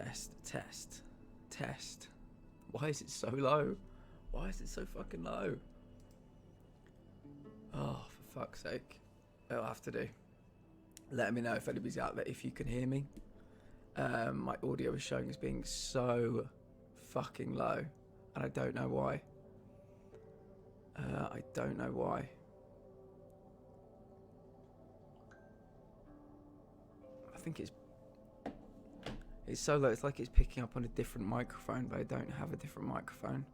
Test. Test. Why is it so low? Why is it so fucking low? Oh, for fuck's sake. It'll have to do. Let me know if anybody's out there, if you can hear me. My audio is showing as being so fucking low, and I don't know why. I don't know why. I think it's so low, it's like it's picking up on a different microphone, but I don't have a different microphone.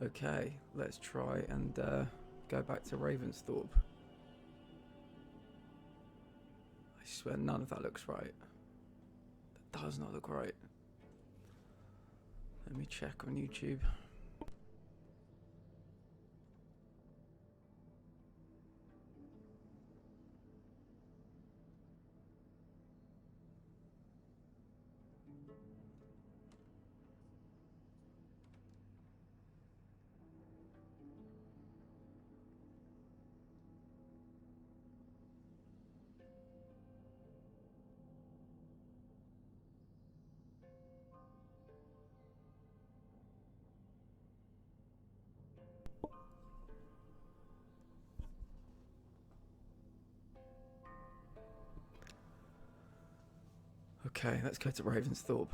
Okay, let's try and go back to Ravensthorpe. I swear none of that looks right. That does not look right. Let me check on YouTube. Okay, let's go to Ravensthorpe.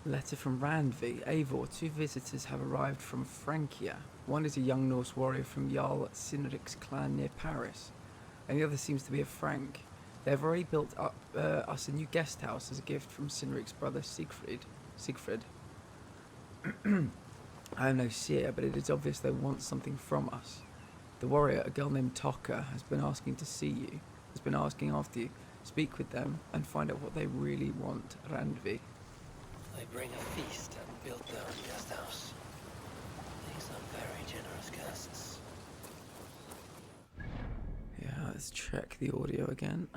Letter from Randvi. Eivor, 2 visitors have arrived from Francia. One is a young Norse warrior from Jarl Sinric's clan near Paris, and the other seems to be a Frank. They have already built up us a new guest house as a gift from Sinric's brother Siegfried. I am no seer, but it is obvious they want something from us. The warrior, a girl named Tokka, has been asking after you. Speak with them and find out what they really want, Randvi. They bring a feast and build their own guest house. These are very generous guests. Yeah, let's check the audio again.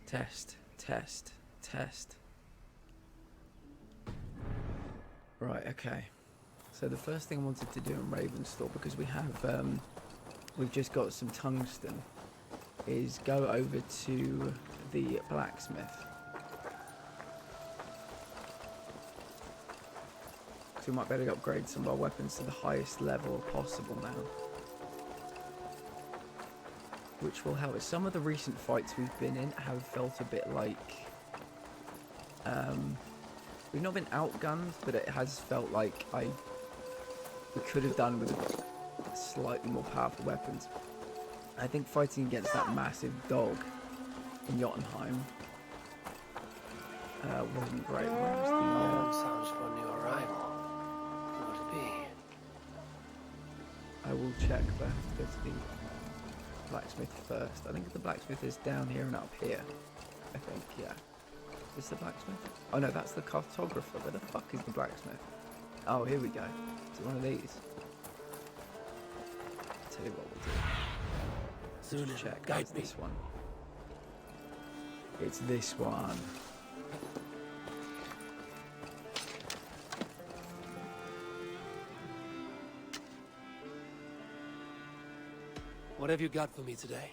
Test. Right, okay. So the first thing I wanted to do in Ravensthorpe, because we've just got some tungsten, is go over to the blacksmith. So we might better upgrade some of our weapons to the highest level possible now, which will help. Some of the recent fights we've been in have felt a bit like We've not been outgunned, but it has felt like we could have done with slightly more powerful weapons. I think fighting against that massive dog in Jotunheim wasn't great. Where's Sounds for a new arrival. Who would it be? I will check, but I have to go to the blacksmith first. I think the blacksmith is down here and up here. I think, yeah. Is this the blacksmith? Oh no, that's the cartographer. Where the fuck is the blacksmith? Oh, here we go. Is it one of these? I'll tell you what we'll do. Soon Check. guide It's me. this one. It's this one. What have you got for me today?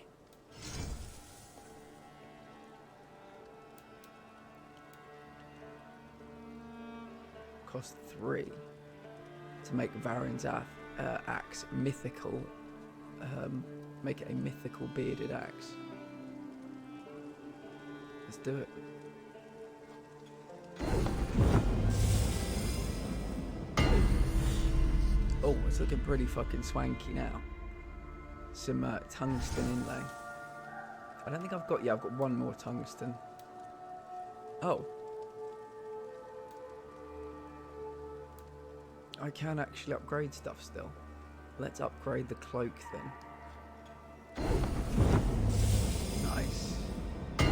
Cost 3 to make Varen's axe mythical. Make it a mythical bearded axe. Let's do it. Oh, it's looking pretty fucking swanky now. Some tungsten inlay. I don't think I've got... Yeah, I've got one more tungsten. Oh. I can actually upgrade stuff still. Let's upgrade the cloak then. Nice. It's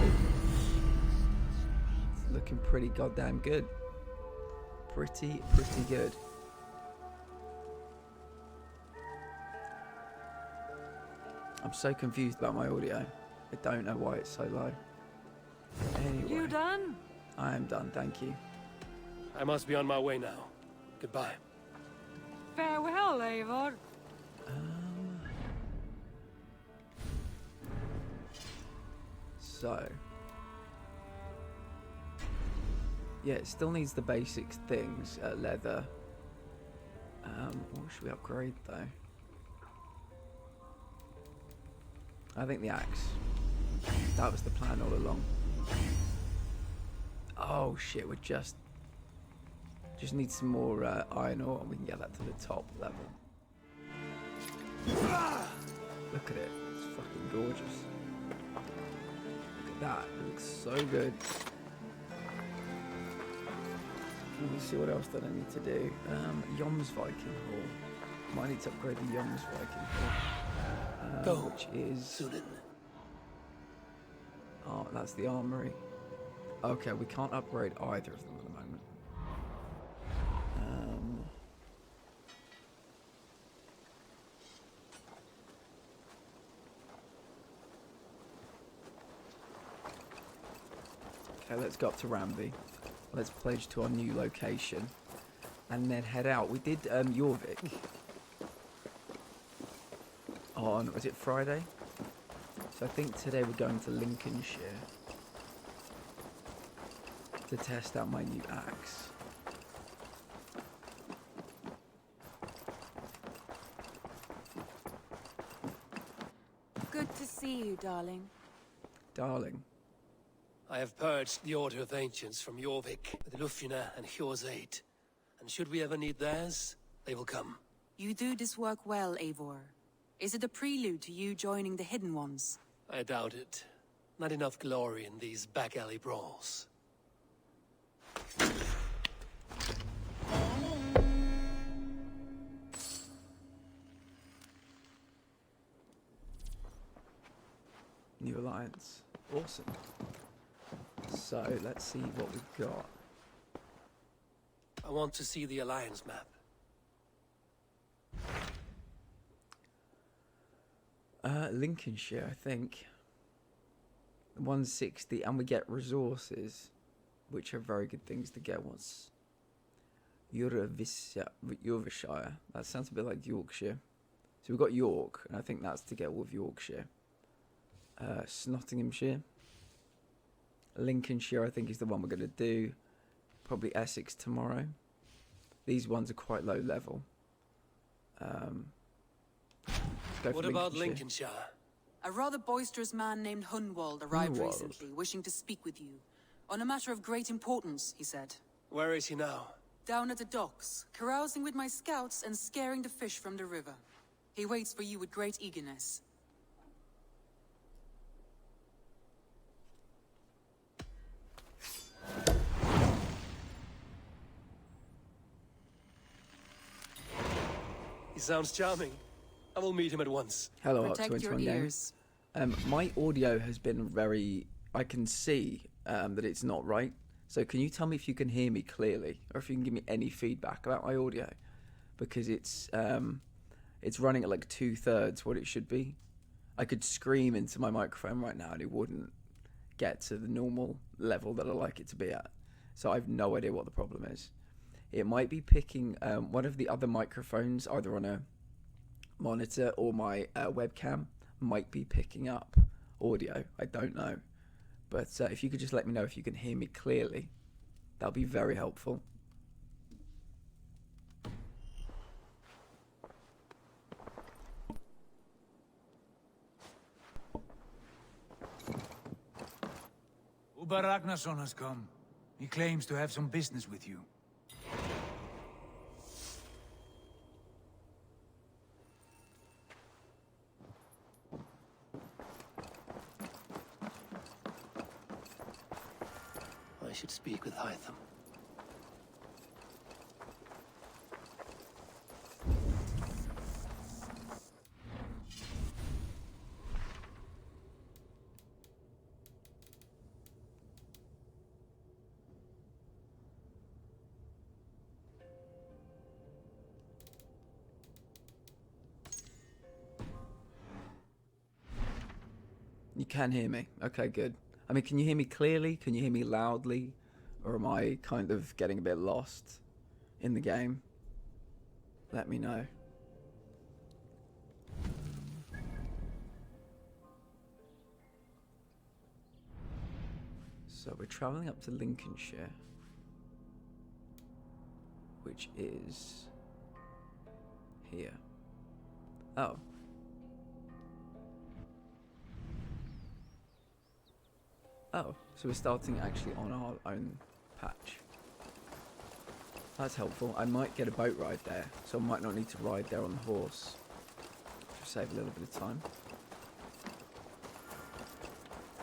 looking pretty goddamn good. Pretty good. I'm so confused about my audio. I don't know why it's so low. Anyway. You done? I am done, thank you. I must be on my way now. Goodbye. Farewell, Eivor. So. Yeah, it still needs the basic things. Leather. What should we upgrade though? I think the axe. That was the plan all along. Oh shit, we just need some more iron ore and we can get that to the top level. Look at it, it's fucking gorgeous. Look at that, it looks so good. Let me see what else that I need to do. Yom's Viking Hall. Might need to upgrade the Yom's Viking Hall. Which is... Sunan. Oh, that's the armory. Okay, we can't upgrade either of them at the moment. Okay, let's go up to Ramby. Let's pledge to our new location. And then head out. We did Jorvik on, was it Friday? So I think today we're going to Lincolnshire to test out my new axe. Good to see you, darling. Darling. I have purged the Order of Ancients from Jorvik with Lufina and Hjor's aid. And should we ever need theirs, they will come. You do this work well, Eivor. Is it a prelude to you joining the Hidden Ones? I doubt it. Not enough glory in these back alley brawls. New alliance. Awesome. So, let's see what we've got. I want to see the Alliance map. Lincolnshire, I think. 160, and we get resources, which are very good things to get. What's Yorkshire? That sounds a bit like Yorkshire. So we've got York, and I think that's to get all of Yorkshire. Nottinghamshire. Lincolnshire, I think, is the one we're going to do. Probably Essex tomorrow. These ones are quite low level. What about Lincolnshire? A rather boisterous man named Hunwald arrived Hunwald. recently, wishing to speak with you. On a matter of great importance, he said. Where is he now? Down at the docks, carousing with my scouts and scaring the fish from the river. He waits for you with great eagerness. He sounds charming. I will meet him at once. Hello, Protect your Up21 ears. Games. My audio has been very... I can see that it's not right. So can you tell me if you can hear me clearly, or if you can give me any feedback about my audio? Because it's running at like 2/3 what it should be. I could scream into my microphone right now and it wouldn't get to the normal level that I like it to be at. So I have no idea what the problem is. It might be picking one of the other microphones, either on a monitor or my webcam, might be picking up audio. I don't know. But if you could just let me know if you can hear me clearly, that would be very helpful. Uber Ragnarsson has come. He claims to have some business with you. I should speak with Hytham. You can hear me. Okay, good. I mean, can you hear me clearly? Can you hear me loudly? Or am I kind of getting a bit lost in the game? Let me know. So we're traveling up to Lincolnshire, which is here. Oh. Oh, so we're starting actually on our own patch. That's helpful. I might get a boat ride there, so I might not need to ride there on the horse. Just save a little bit of time.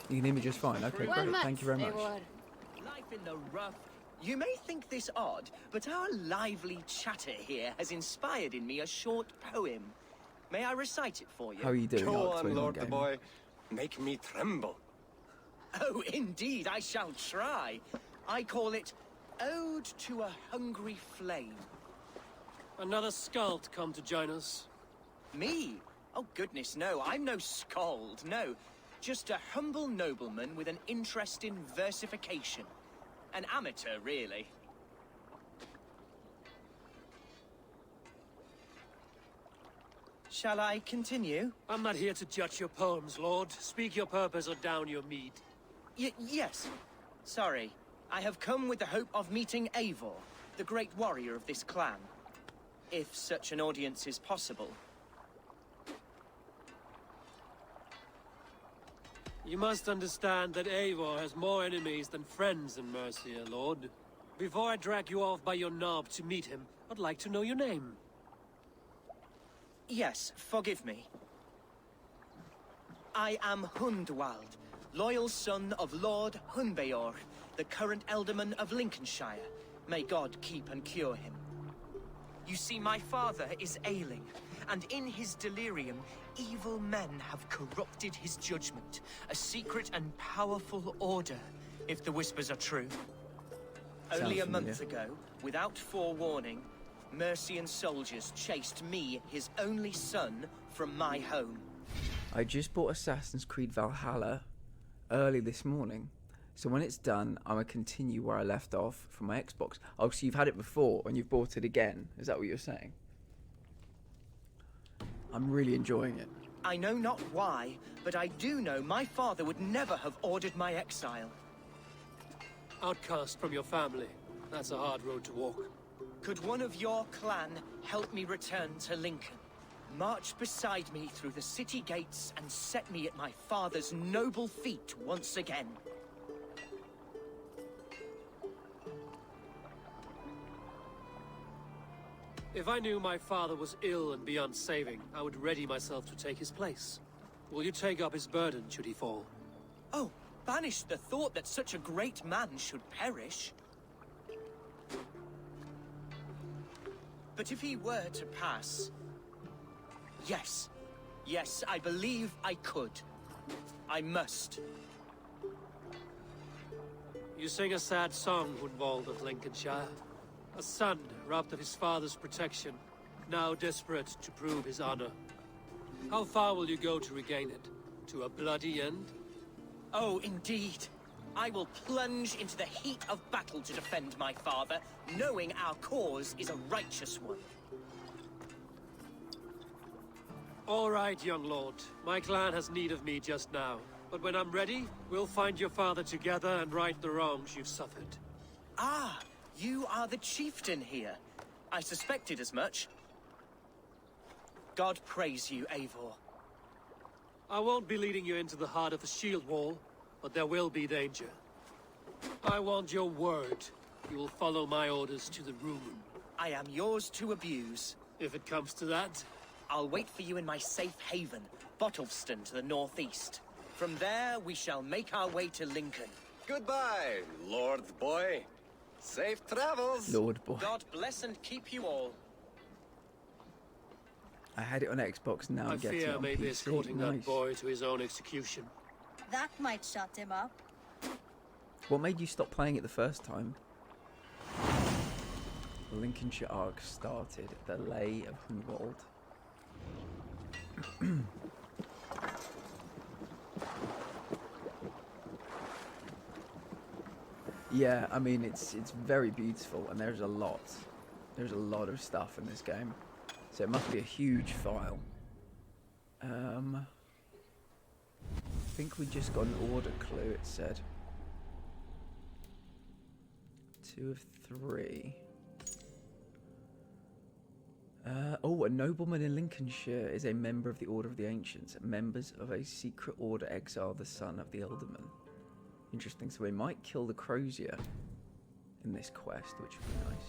You can hear me just fine. Okay, great. Thank you very much. Life in the rough. You may think this odd, but our lively chatter here has inspired in me a short poem. May I recite it for you? How are you doing? Go on, Up21 Lord the Gamer? Boy. Make me tremble. Oh, indeed, I shall try. I call it Ode to a Hungry Flame. Another skald come to join us. Me? Oh, goodness, no. I'm no skald, no. Just a humble nobleman with an interest in versification. An amateur, really. Shall I continue? I'm not here to judge your poems, Lord. Speak your purpose or down your mead. Yes. Sorry. I have come with the hope of meeting Eivor, the great warrior of this clan. If such an audience is possible. You must understand that Eivor has more enemies than friends in Mercia, Lord. Before I drag you off by your knob to meet him, I'd like to know your name. Yes, forgive me. I am Hundwald, loyal son of Lord Hunbeor, the current Elderman of Lincolnshire. May God keep and cure him. You see, my father is ailing, and in his delirium, evil men have corrupted his judgment. A secret and powerful order, if the whispers are true. Only a month ago, without forewarning, Mercian soldiers chased me, his only son, from my home. I just bought Assassin's Creed Valhalla early this morning. So when it's done, I'm going to continue where I left off from my Xbox. Oh, so you've had it before and you've bought it again. Is that what you're saying? I'm really enjoying it. I know not why, but I do know my father would never have ordered my exile. Outcast from your family. That's a hard road to walk. Could one of your clan help me return to Lincoln? March beside me through the city gates and set me at my father's noble feet once again. If I knew my father was ill and beyond saving, I would ready myself to take his place. Will you take up his burden should he fall? Oh, banish the thought that such a great man should perish. But if he were to pass... Yes. Yes, I believe I could. I must. You sing a sad song, Hunwald of Lincolnshire. A son robbed of his father's protection, now desperate to prove his honor. How far will you go to regain it? To a bloody end? Oh, indeed. I will plunge into the heat of battle to defend my father, knowing our cause is a righteous one. All right, young lord. My clan has need of me just now. But when I'm ready, we'll find your father together and right the wrongs you've suffered. Ah, you are the chieftain here. I suspected as much. God praise you, Eivor. I won't be leading you into the heart of the shield wall, but there will be danger. I want your word. You will follow my orders to the room. I am yours to abuse. If it comes to that. I'll wait for you in my safe haven, Bottleston to the northeast. From there, we shall make our way to Lincoln. Goodbye, Lord Boy. Safe travels. Lord boy. God bless and keep you all. I had it on Xbox, now I I'm getting it fear on maybe PC. escorting Nice. that boy to his own execution. That might shut him up. What made you stop playing it the first time? The Lincolnshire arc started. The Lay of Hunwald. Yeah, I mean it's very beautiful, and there's a lot of stuff in this game, so it must be a huge file. I think we just got an order clue. It said 2 of 3. Oh, a nobleman in Lincolnshire is a member of the Order of the Ancients. Members of a secret order exile the son of the Elderman. Interesting, so we might kill the Crozier in this quest, which would be nice.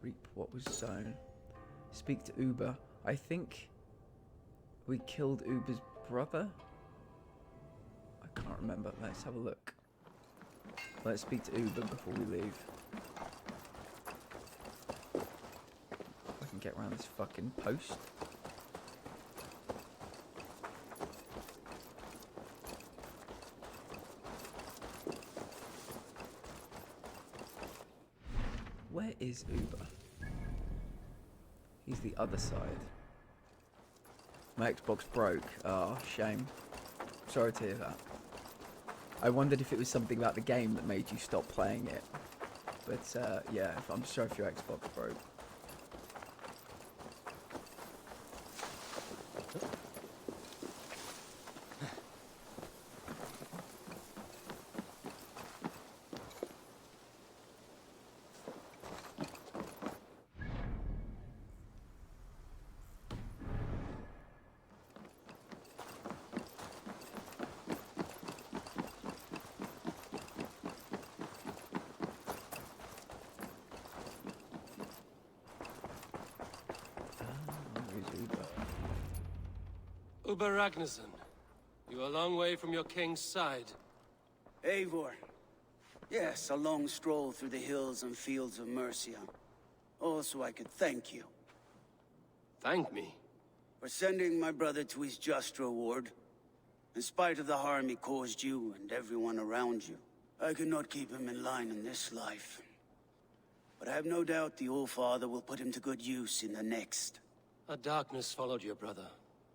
Reap what was sown. Speak to Uber. I think we killed Uber's brother? I can't remember. Let's have a look. Let's speak to Uber before we leave. If I can get around this fucking post. Where is Uber? He's the other side. My Xbox broke. Oh, shame. Sorry to hear that. I wondered if it was something about the game that made you stop playing it. But yeah, I'm sorry if your Xbox broke. Uber Ragnarsson, you're a long way from your king's side. Eivor. Yes, a long stroll through the hills and fields of Mercia. Also, I could thank you. Thank me. For sending my brother to his just reward. In spite of the harm he caused you and everyone around you. I could not keep him in line in this life. But I have no doubt the Old Father will put him to good use in the next. A darkness followed your brother.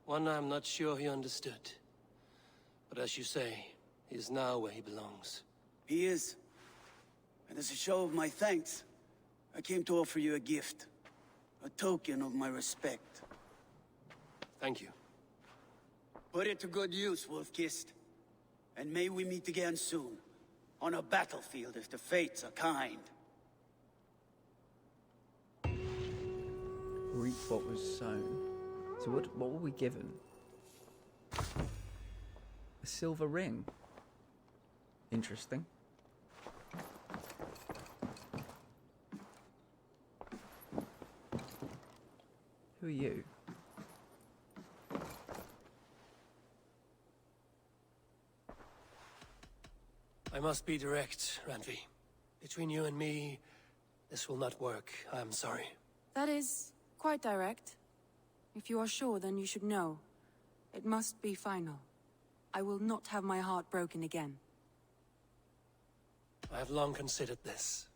One I'm not sure he understood. But as you say, he is now where he belongs. He is. And as a show of my thanks, I came to offer you a gift. A token of my respect. Thank you. Put it to good use, Wolf-Kissed. And may we meet again soon. On a battlefield if the fates are kind. Reap what was sown. So what were we given? A silver ring. Interesting. Who are you? I must be direct, Randvi. Between you and me, this will not work. I'm sorry. That is quite direct. If you are sure, then you should know. It must be final. I will not have my heart broken again. I have long considered this,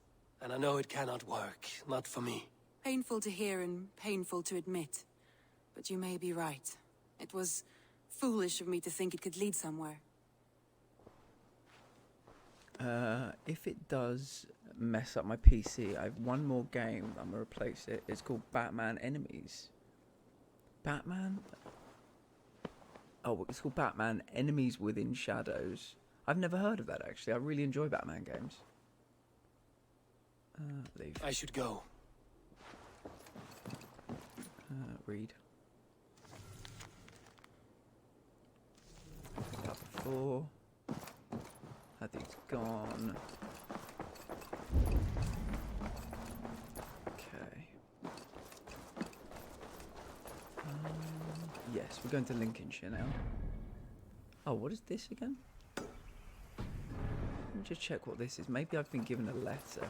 and I know it cannot work. Not for me. Painful to hear and painful to admit. But you may be right. It was foolish of me to think it could lead somewhere. If it does mess up my PC, I have one more game. I'm gonna replace it. It's called Batman Enemies. Batman? Oh, it's called Batman Enemies Within Shadows. I've never heard of that, actually. I really enjoy Batman games. Leave. I should go. Read. Up before. That dude's gone. Okay. Yes, we're going to Lincolnshire now. Oh, what is this again? Let me just check what this is. Maybe I've been given a letter.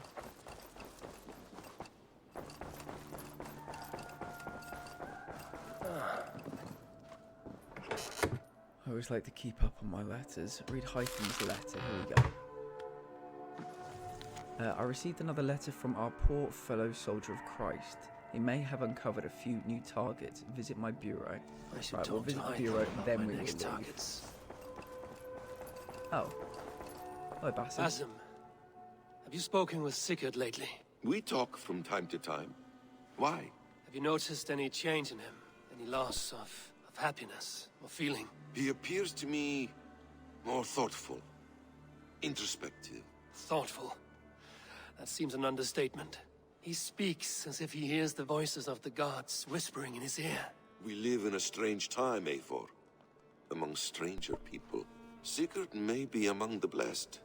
I always like to keep up on my letters. Read Hyphen's letter. Here we go. I received another letter from our poor fellow soldier of Christ. He may have uncovered a few new targets. Visit my bureau. I should Right, talk we'll to visit the Hyde bureau, about then my we will next leave. targets. Oh. Hello, Basim. Basim, have you spoken with Sigurd lately? We talk from time to time. Why? Have you noticed any change in him? Any loss of happiness or feeling? He appears to me more thoughtful, introspective. Thoughtful. That seems an understatement. He speaks as if he hears the voices of the gods whispering in his ear. We live in a strange time, Eivor. Among stranger people. Sigurd may be among the blessed.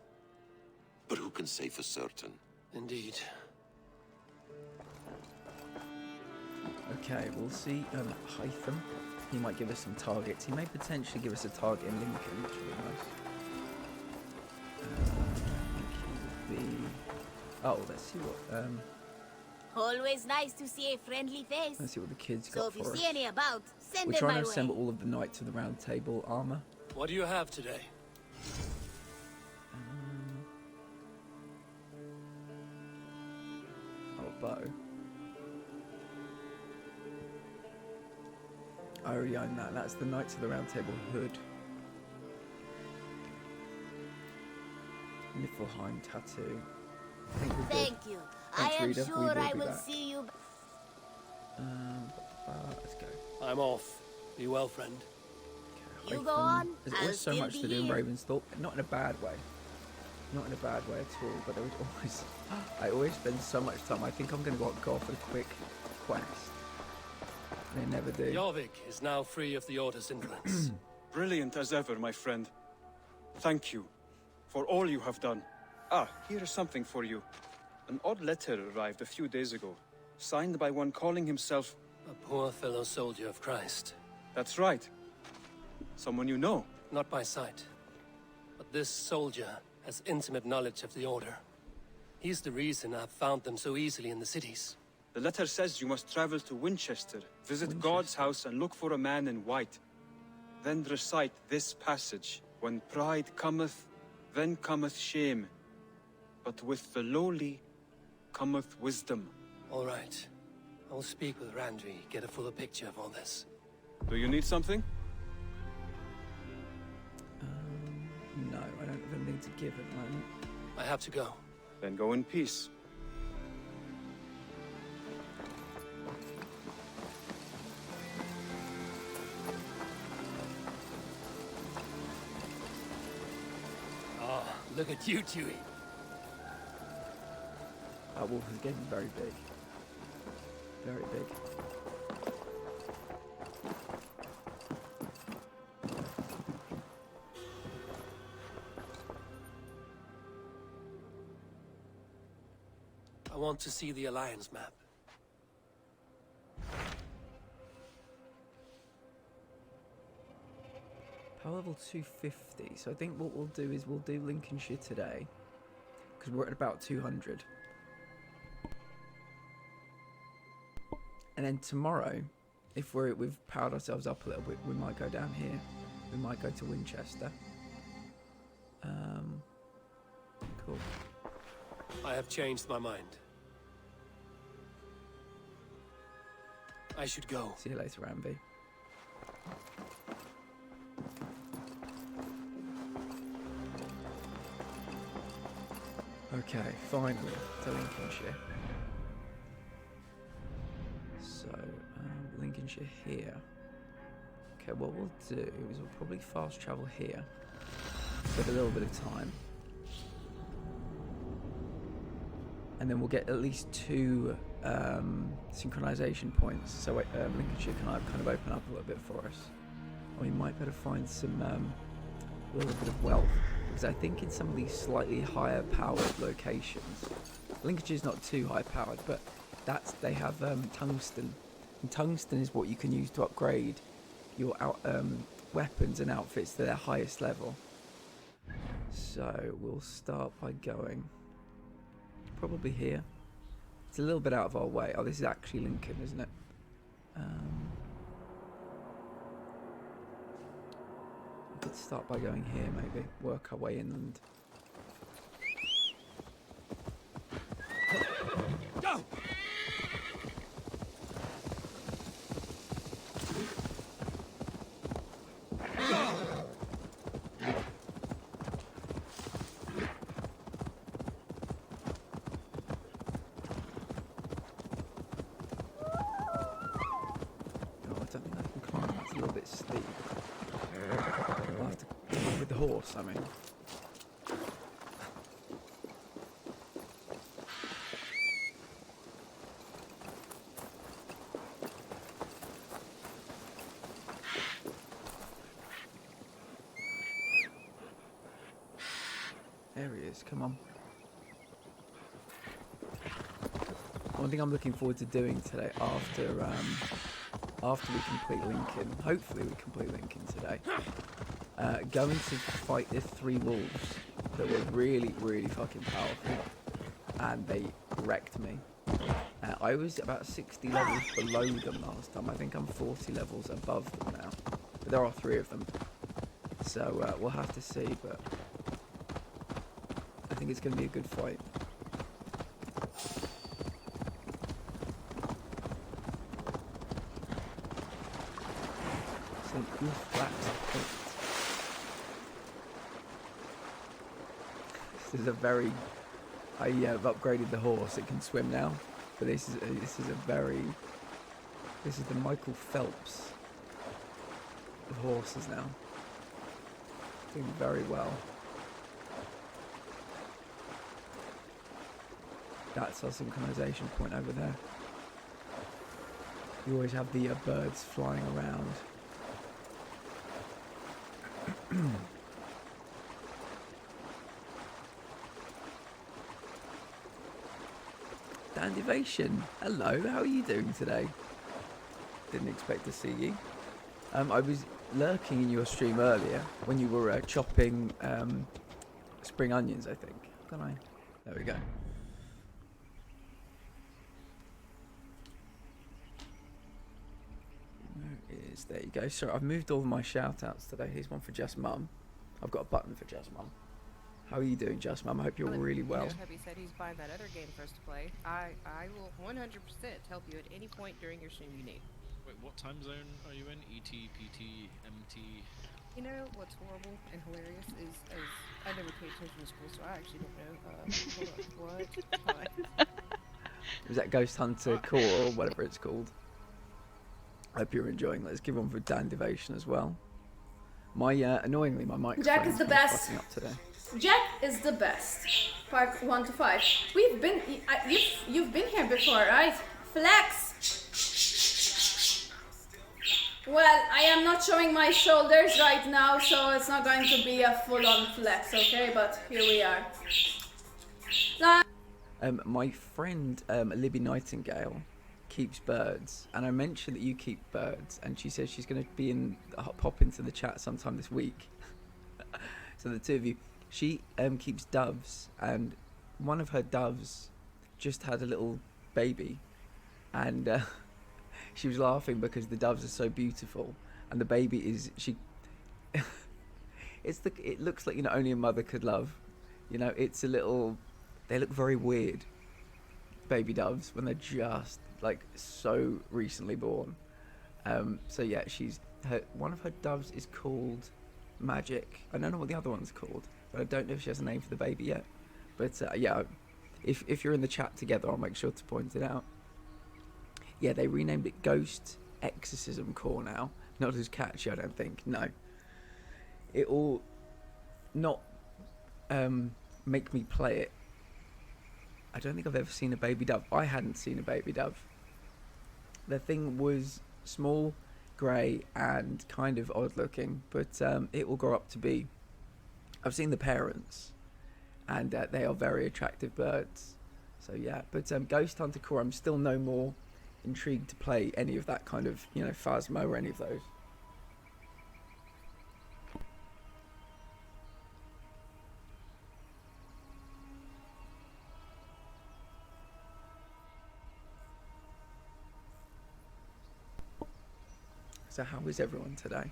But who can say for certain? Indeed. Okay, we'll see Hytham. He might give us some targets. He may potentially give us a target in Lincoln, which would be nice. I think he would be... Oh, let's see what... Always nice to see a friendly face. let's see what the kids So got if you for us. see any about, send We're them trying my to assemble way. all of the Knights of the Round Table armor. What do you have today? Oh, bow. I already own that. That's the Knights of the Round Table hood. Niflheim tattoo. I think we're good. Thank you. Thanks, I am Rita. We sure will I be will back. see you. Let's go. I'm off. Be well, friend. You Hyphen. go on, There's I'll always so still much be to do in here. Ravensthorpe. Not in a bad way. Not in a bad way at all, but there was always... I always spend so much time. I think I'm going to go off for a quick quest. They never do. Jorvik is now free of the Order's influence. Brilliant as ever, my friend. Thank you for all you have done. Ah, here is something for you. An odd letter arrived a few days ago, signed by one calling himself... A poor fellow soldier of Christ. That's right. Someone you know. Not by sight. But this soldier has intimate knowledge of the Order. He's the reason I've found them so easily in the cities. The letter says you must travel to Winchester, visit God's house and look for a man in white. Then recite this passage. When pride cometh, then cometh shame. But with the lowly cometh wisdom. All right. I'll speak with Randvi, get a fuller picture of all this. Do you need something? No, I don't have anything to give at the moment. I have to go. Then go in peace. Ah, look at you, Chewie. That wolf is getting very big. Very big. I want to see the Alliance map. level 250, so I think what we'll do is we'll do Lincolnshire today, because we're at about 200. And then tomorrow, if we've powered ourselves up a little bit, we might go down here. We might go to Winchester. Cool. I have changed my mind. I should go. See you later, Ramby. Okay, finally, to Lincolnshire. So, Lincolnshire here. Okay, what we'll do is we'll probably fast travel here. Save a little bit of time. And then we'll get at least 2 synchronization points, so Lincolnshire can kind of open up a little bit for us. Or we might better find some a little bit of wealth, because I think in some of these slightly higher powered locations, Lincolnshire's not too high powered, but they have tungsten, and tungsten is what you can use to upgrade your weapons and outfits to their highest level. So we'll start by going probably here. It's a little bit out of our way. Oh, this is actually Lincoln, isn't it? Let's start by going here, maybe. Work our way inland. Go! I mean, there he is. Come on. One thing I'm looking forward to doing today after we complete Lincoln, hopefully we complete Lincoln today, going to fight the 3 wolves that were really, really fucking powerful, and they wrecked me. I was about 60 levels below them last time. I think I'm 40 levels above them now, but there are 3 of them, so we'll have to see, but I think it's going to be a good fight. This is a very... I've upgraded the horse. It can swim now, but this is the Michael Phelps of horses now. Doing very well. That's our synchronization point over there. You always have the birds flying around. Dandivation, hello, how are you doing today? Didn't expect to see you. I was lurking in your stream earlier when you were chopping spring onions, I think. Can I? There we go. There you go. Sorry, I've moved all of my shout-outs today. Here's one for Just Mum. I've got a button for Just Mum. How are you doing, Just Mum? I hope you're really well. Heavy said he's buying that other game for us to play. I will 100% help you at any point during your stream you need. Wait, what time zone are you in? ET, PT, MT? You know what's horrible and hilarious is I never paid attention to school, so I actually don't know. Hold on, what? Was that Ghost Hunter Core or whatever it's called? I hope you're enjoying. Let's give one for Dandivation as well. My annoyingly, my microphone Jack is the best. Up today. Jack is the best. Part 1 to 5. We've been, you've been here before, right? Flex. Well, I am not showing my shoulders right now, so it's not going to be a full-on flex, okay? But here we are. My friend Libby Nightingale keeps birds, and I mentioned that you keep birds, and she says she's going to be pop into the chat sometime this week. So the two of you, she keeps doves, and one of her doves just had a little baby, and she was laughing because the doves are so beautiful, and the baby is it looks like, you know, only a mother could love. You know, it's a little, they look very weird, baby doves, when they're just like so recently born. So yeah, one of her doves is called Magic. I don't know what the other one's called, but I don't know if she has a name for the baby yet. But yeah, if you're in the chat together, I'll make sure to point it out. Yeah, they renamed it Ghost Exorcism Core now. Not as catchy, I don't think. No. It will not make me play it. I don't think I've ever seen a baby dove. I hadn't seen a baby dove. The thing was small, grey, and kind of odd looking, but it will grow up to be. I've seen the parents, and they are very attractive birds. So yeah, but Ghost Hunter Core, I'm still no more intrigued to play any of that kind of, you know, Phasmo or any of those. So how is everyone today?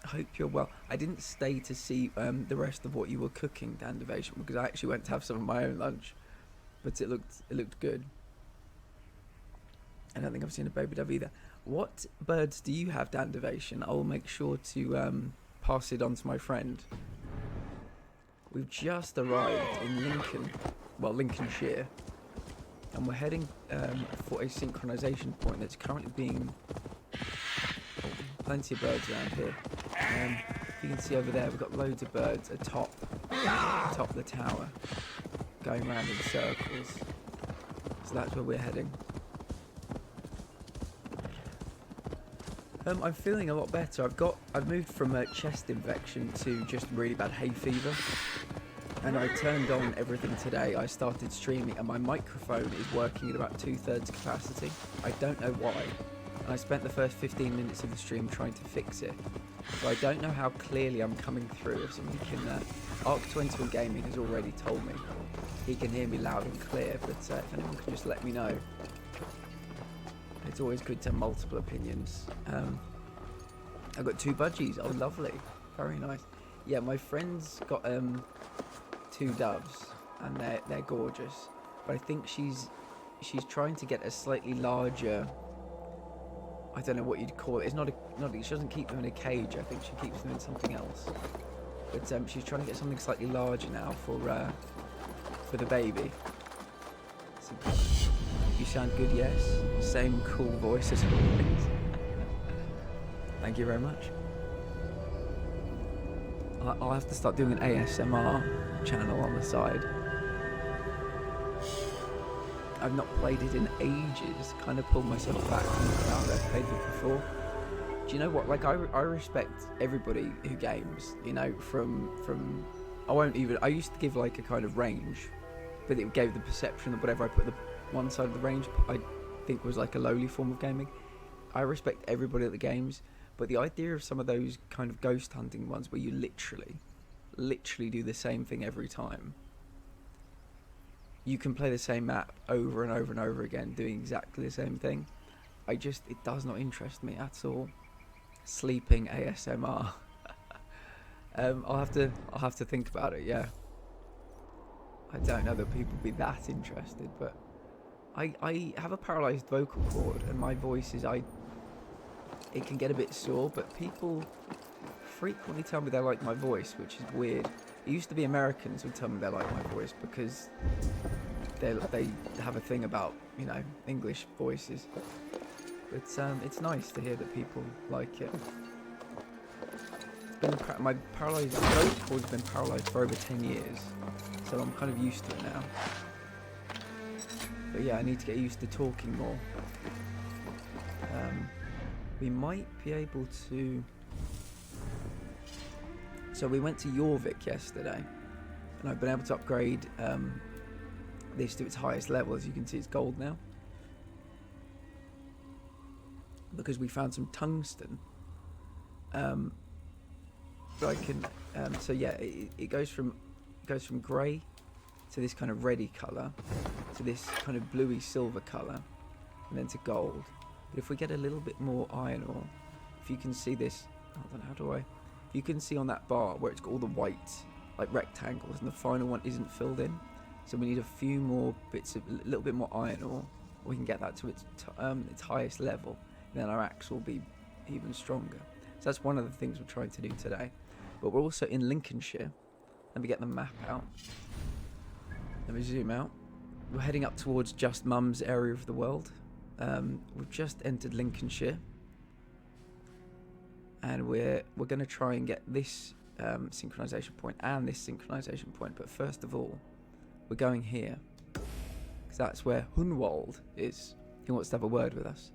I hope you're well. I didn't stay to see the rest of what you were cooking, Dan Devasion, because I actually went to have some of my own lunch, but it looked good. I don't think I've seen a baby dove either. What birds do you have, Dan Devasion? I will make sure to pass it on to my friend. We've just arrived in Lincolnshire, and we're heading for a synchronization point that's currently being... Plenty of birds around here. You can see over there, we've got loads of birds atop the tower, going around in circles. So that's where we're heading. I'm feeling a lot better. I've moved from a chest infection to just really bad hay fever, and I turned on everything today. I started streaming, and my microphone is working at about 2/3 capacity. I don't know why. And I spent the first 15 minutes of the stream trying to fix it. So I don't know how clearly I'm coming through. If somebody can... Arc21 Gaming has already told me he can hear me loud and clear, but if anyone can just let me know. It's always good to have multiple opinions. I've got 2 budgies. Oh, lovely. Very nice. Yeah, my friend's got 2 doves, and they're gorgeous. But I think she's trying to get a slightly larger... I don't know what you'd call it. It's not she doesn't keep them in a cage. I think she keeps them in something else. But she's trying to get something slightly larger now for the baby. So, you sound good, yes. Same cool voice as always. Thank you very much. I'll have to start doing an ASMR channel on the side. I've not played it in ages. Kind of pulled myself back from the crowd I've played it before. Do you know what? Like I respect everybody who games. You know, from I used to give like a kind of range, but it gave the perception that whatever I put the one side of the range, I think was like a lowly form of gaming. I respect everybody at the games, but the idea of some of those kind of ghost hunting ones where you literally do the same thing every time. You can play the same map over and over and over again, doing exactly the same thing. It does not interest me at all. Sleeping ASMR. I'll have to think about it. Yeah. I don't know that people would be that interested, but I have a paralysed vocal cord, and my voice it can get a bit sore. But people frequently tell me they like my voice, which is weird. It used to be Americans would tell me they like my voice because they have a thing about, you know, English voices. But it's nice to hear that people like it. My paralysed vocal cord's been paralysed for over 10 years, so I'm kind of used to it now. But yeah, I need to get used to talking more. We might be able to... So we went to Jorvik yesterday, and I've been able to upgrade this to its highest level. As you can see, it's gold now. Because we found some tungsten. but I can. So yeah, it goes from grey to this kind of reddy colour, to this kind of bluey silver colour, and then to gold. But if we get a little bit more iron ore, if you can see this, hold on, how do I? You can see on that bar where it's got all the white like rectangles, and the final one isn't filled in. So we need a few more bits of a little bit more iron ore. We can get that to its highest level, and then our axe will be even stronger. So that's one of the things we're trying to do today. But we're also in Lincolnshire. Let me get the map out. Let me zoom out. We're heading up towards Just Mum's area of the world. We've just entered Lincolnshire, and we're going to try and get this synchronization point and this synchronization point. But first of all, we're going here, because that's where Hunwald is. He wants to have a word with us.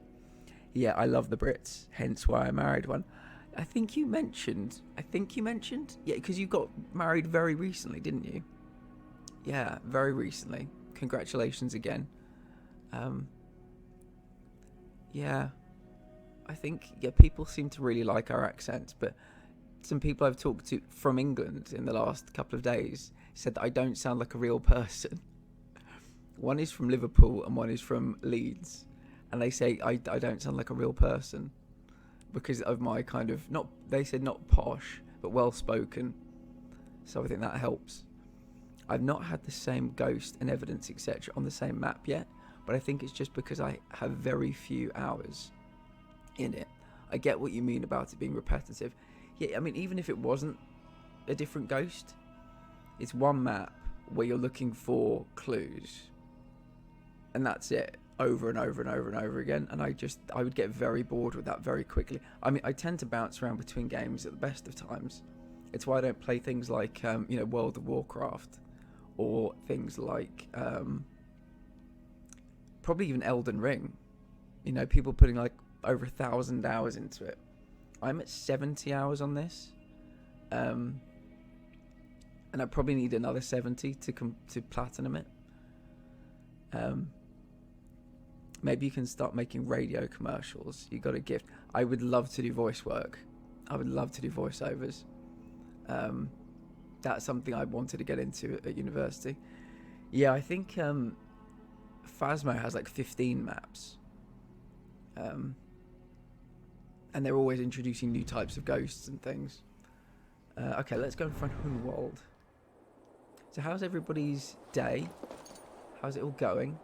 Yeah, I love the Brits, hence why I married one. I think you mentioned, yeah, because you got married very recently, didn't you? Yeah, very recently. Congratulations again. Yeah, I think, yeah, people seem to really like our accents, but some people I've talked to from England in the last couple of days said that I don't sound like a real person. One is from Liverpool and one is from Leeds, and they say I don't sound like a real person because of my kind of, not, they said not posh, but well-spoken. So I think that helps. I've not had the same ghost and evidence, etc. on the same map yet, but I think it's just because I have very few hours in it. I get what you mean about it being repetitive. Yeah, I mean, even if it wasn't a different ghost, it's one map where you're looking for clues, and that's it, over and over and over and over again. And I would get very bored with that very quickly. I mean, I tend to bounce around between games at the best of times. It's why I don't play things like, World of Warcraft, or things like, probably even Elden Ring. You know, people putting like over 1,000 hours into it. I'm at 70 hours on this, and I probably need another 70 to platinum it. Maybe you can start making radio commercials. You got a gift. I would love to do voice work. I would love to do voiceovers. That's something I wanted to get into at university. Yeah, I think Phasmo has like 15 maps. And they're always introducing new types of ghosts and things. Okay, let's go and find Hunwald. So how's everybody's day? How's it all going?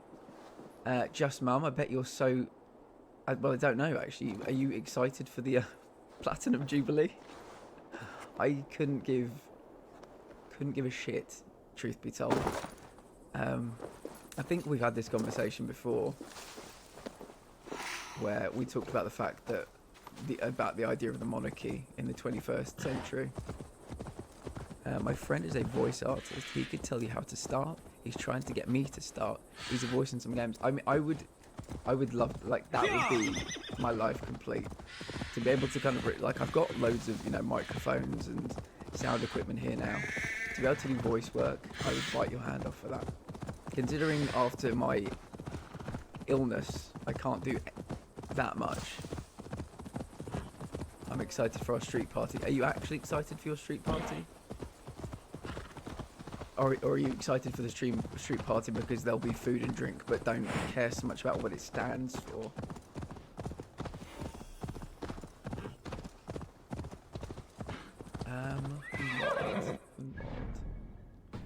Just Mum, I bet you're so... well, I don't know, actually. Are you excited for the Platinum Jubilee? I couldn't give a shit, truth be told. I think we've had this conversation before, where we talked about the fact that about the idea of the monarchy in the 21st century. My friend is a voice artist. He could tell you how to start. He's trying to get me to start. He's a voice in some games. I mean, I would love, like, that would be my life complete. To be able to kind of, like, I've got loads of, microphones and sound equipment here now. To be able to do voice work, I would bite your hand off for that. Considering after my illness, I can't do that much. I'm excited for our street party. Are you actually excited for your street party? Or are you excited for the street party because there'll be food and drink, but don't care so much about what it stands for? A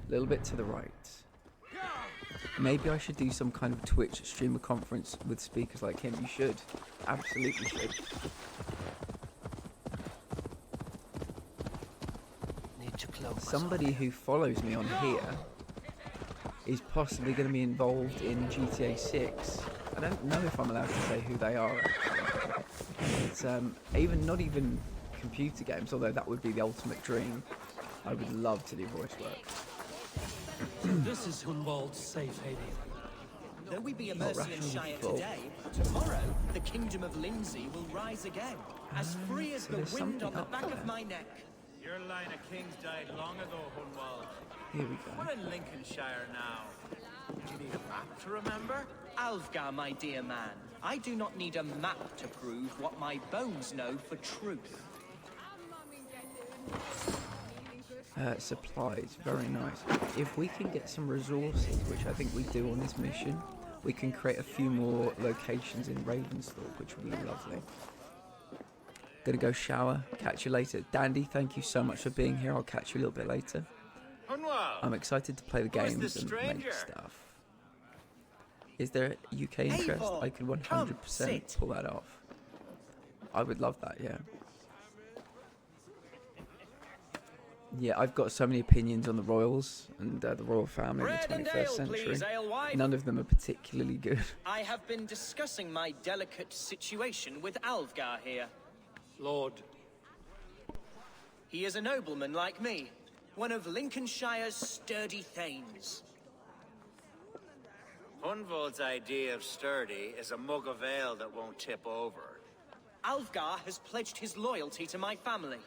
little bit to the right. Maybe I should do some kind of Twitch streamer conference with speakers like him. You should. Absolutely should. Somebody who follows me on here is possibly going to be involved in GTA 6. I don't know if I'm allowed to say who they are. It's not even computer games, although that would be the ultimate dream. I would love to do voice work. This is Hunwald's safe haven. Though we be a Mercian-Shire today, tomorrow the kingdom of Lindsay will rise again, as free as the wind on the back of my neck. Your line of kings died long ago, Hunwald. Here we go. We're in Lincolnshire now. Do you need a map to remember? Alfgar, my dear man, I do not need a map to prove what my bones know for truth. Supplies, very nice. If we can get some resources, which I think we do on this mission, we can create a few more locations in Ravensthorpe, which would be lovely. Gonna go shower, catch you later. Dandy, thank you so much for being here. I'll catch you a little bit later. I'm excited to play the games and make stuff. Is there UK interest? I could 100% pull that off. I would love that, yeah. Yeah, I've got so many opinions on the royals and the royal family in the 21st century. Please, alewife. None of them are particularly good. I have been discussing my delicate situation with Alvgar here. Lord. He is a nobleman like me, one of Lincolnshire's sturdy thanes. Hunvold's idea of sturdy is a mug of ale that won't tip over. Alvgar has pledged his loyalty to my family,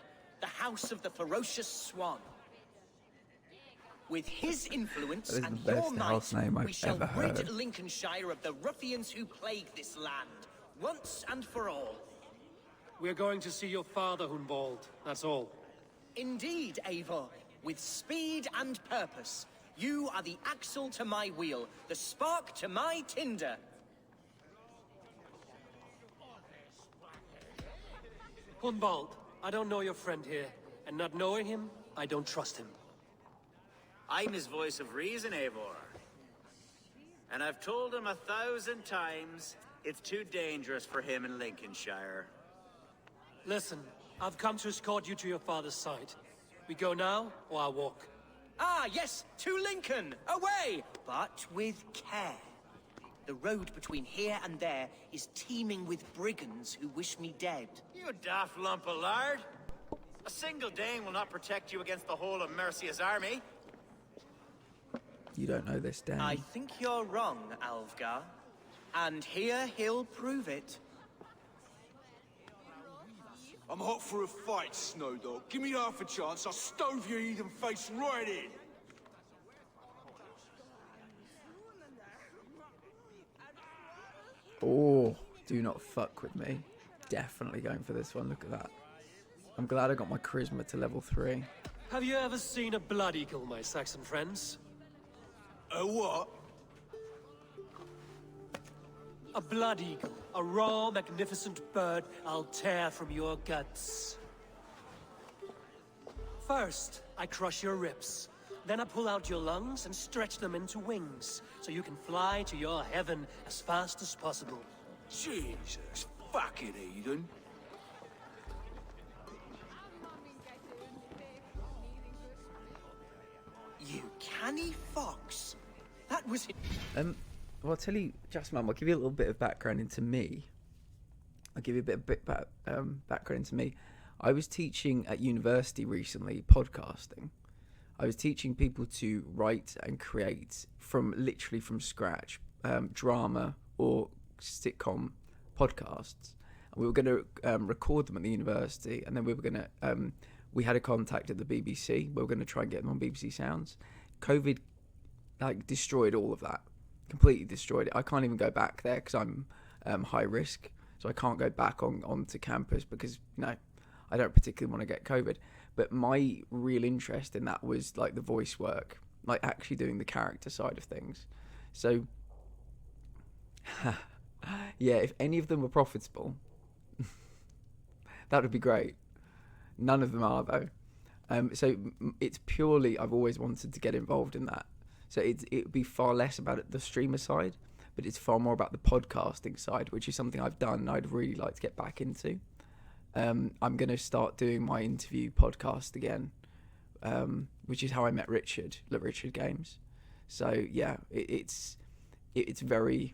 the House of the Ferocious Swan. With his influence and your might, we shall rid Lincolnshire of the ruffians who plague this land, once and for all. We're going to see your father, Hunvold, that's all. Indeed, Eivor. With speed and purpose, you are the axle to my wheel, the spark to my tinder. Hunvold, I don't know your friend here, and not knowing him, I don't trust him. I'm his voice of reason, Eivor. And I've told him 1,000 times it's too dangerous for him in Lincolnshire. Listen, I've come to escort you to your father's side. We go now, or I walk. Ah, yes, to Lincoln! Away! But with care. The road between here and there is teeming with brigands who wish me dead. You daft lump of lard! A single Dane will not protect you against the whole of Mercia's army. You don't know this, Dan. I think you're wrong, Alvgar. And here he'll prove it. I'm hot for a fight, Snowdog. Give me half a chance, I'll stove your heathen face right in. Oh, do not fuck with me. Definitely going for this one. Look at that. I'm glad I got my charisma to level 3. Have you ever seen a blood eagle, my Saxon friends? A what? A blood eagle. A raw, magnificent bird I'll tear from your guts. First, I crush your ribs. Then I pull out your lungs and stretch them into wings, so you can fly to your heaven as fast as possible. Jesus, fucking heathen. You canny fox. That was it. Well, I'll tell you, Mum, I'll give you a little bit of background into me. I'll give you a bit of background into me. I was teaching at university recently, podcasting. I was teaching people to write and create literally from scratch, drama or sitcom podcasts. And we were going to record them at the university, and then we were going to, we had a contact at the BBC. We were going to try and get them on BBC Sounds. COVID, destroyed all of that. Completely destroyed it. I can't even go back there because I'm high risk, so I can't go back onto campus because, I don't particularly want to get COVID. But my real interest in that was the voice work, actually doing the character side of things. So, yeah, if any of them were profitable, that would be great. None of them are, though. So it's purely, I've always wanted to get involved in that. So it would be far less about the streamer side, but it's far more about the podcasting side, which is something I've done and I'd really like to get back into. I'm going to start doing my interview podcast again, which is how I met Richard Games. So yeah, it's very...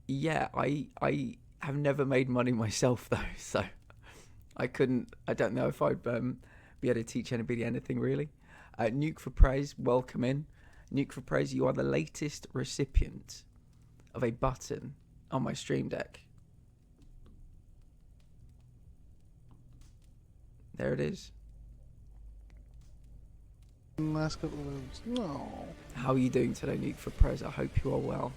Yeah, I have never made money myself though, so I don't know if I'd be able to teach anybody anything really. Nuke for Praise, welcome in. Nuke for Praise, you are the latest recipient of a button on my stream deck. There it is. Last couple of moves. No. How are you doing today, Nuke for Praise? I hope you are well.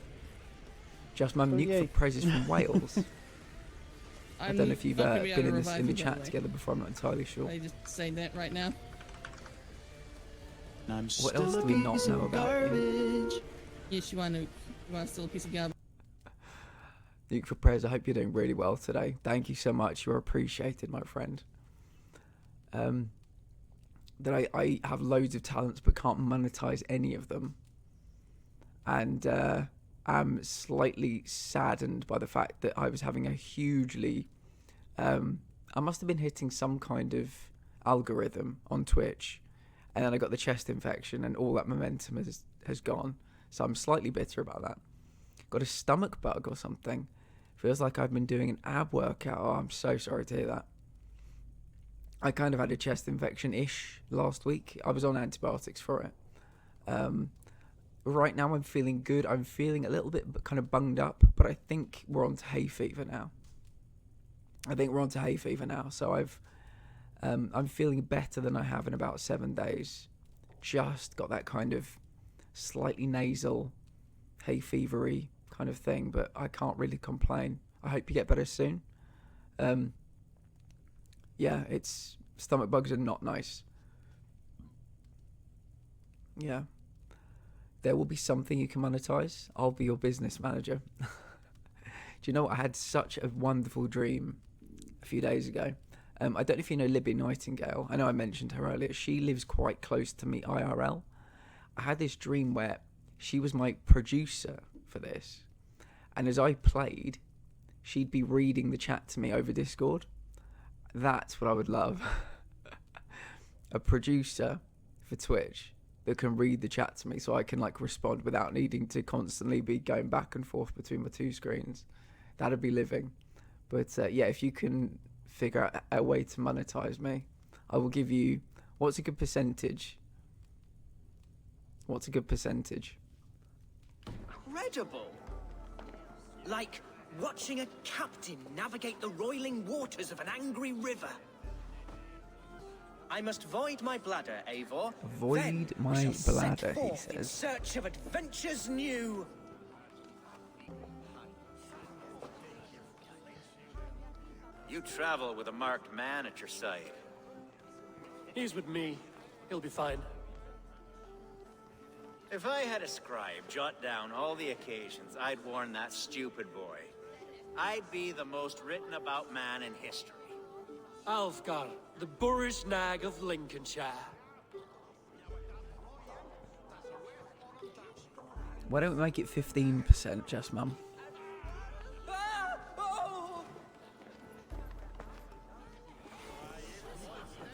Just my Nuke for Praise is from Wales. I don't know if you've not gonna be been able in to the revive you, by chat the way. together before. I'm not entirely sure. I just saying that right now. What else do we not know about you? Yes, you want to steal a piece of garbage. Nuke for prayers. I hope you're doing really well today. Thank you so much. You're appreciated, my friend. That I have loads of talents but can't monetize any of them, and I'm slightly saddened by the fact that I was having a hugely I must have been hitting some kind of algorithm on Twitch, and then I got the chest infection and all that momentum has gone, so I'm slightly bitter about that. Got a stomach bug or something. Feels like I've been doing an ab workout. Oh, I'm so sorry to hear that. I kind of had a chest infection-ish last week. I was on antibiotics for it. Right now I'm feeling good. I'm feeling a little bit kind of bunged up, but I think we're on to hay fever now. So I'm feeling better than I have in about 7 days. Just got that kind of slightly nasal, hay fevery kind of thing, but I can't really complain. I hope you get better soon. Yeah, stomach bugs are not nice. Yeah. There will be something you can monetize. I'll be your business manager. Do you know what? I had such a wonderful dream a few days ago. I don't know if you know Libby Nightingale. I know I mentioned her earlier. She lives quite close to me IRL. I had this dream where she was my producer for this. And as I played, she'd be reading the chat to me over Discord. That's what I would love. A producer for Twitch that can read the chat to me so I can like respond without needing to constantly be going back and forth between my two screens. That'd be living. But yeah, if you can figure out a way to monetize me, I will give you... What's a good percentage? Incredible! Like watching a captain navigate the roiling waters of an angry river. I must void my bladder, Eivor. Void my bladder, he says. In search of adventures new. You travel with a marked man at your side. He's with me. He'll be fine. If I had a scribe jot down all the occasions I'd warn that stupid boy, I'd be the most written about man in history. Alfgar, the boorish nag of Lincolnshire. Why don't we make it 15%, just mum? I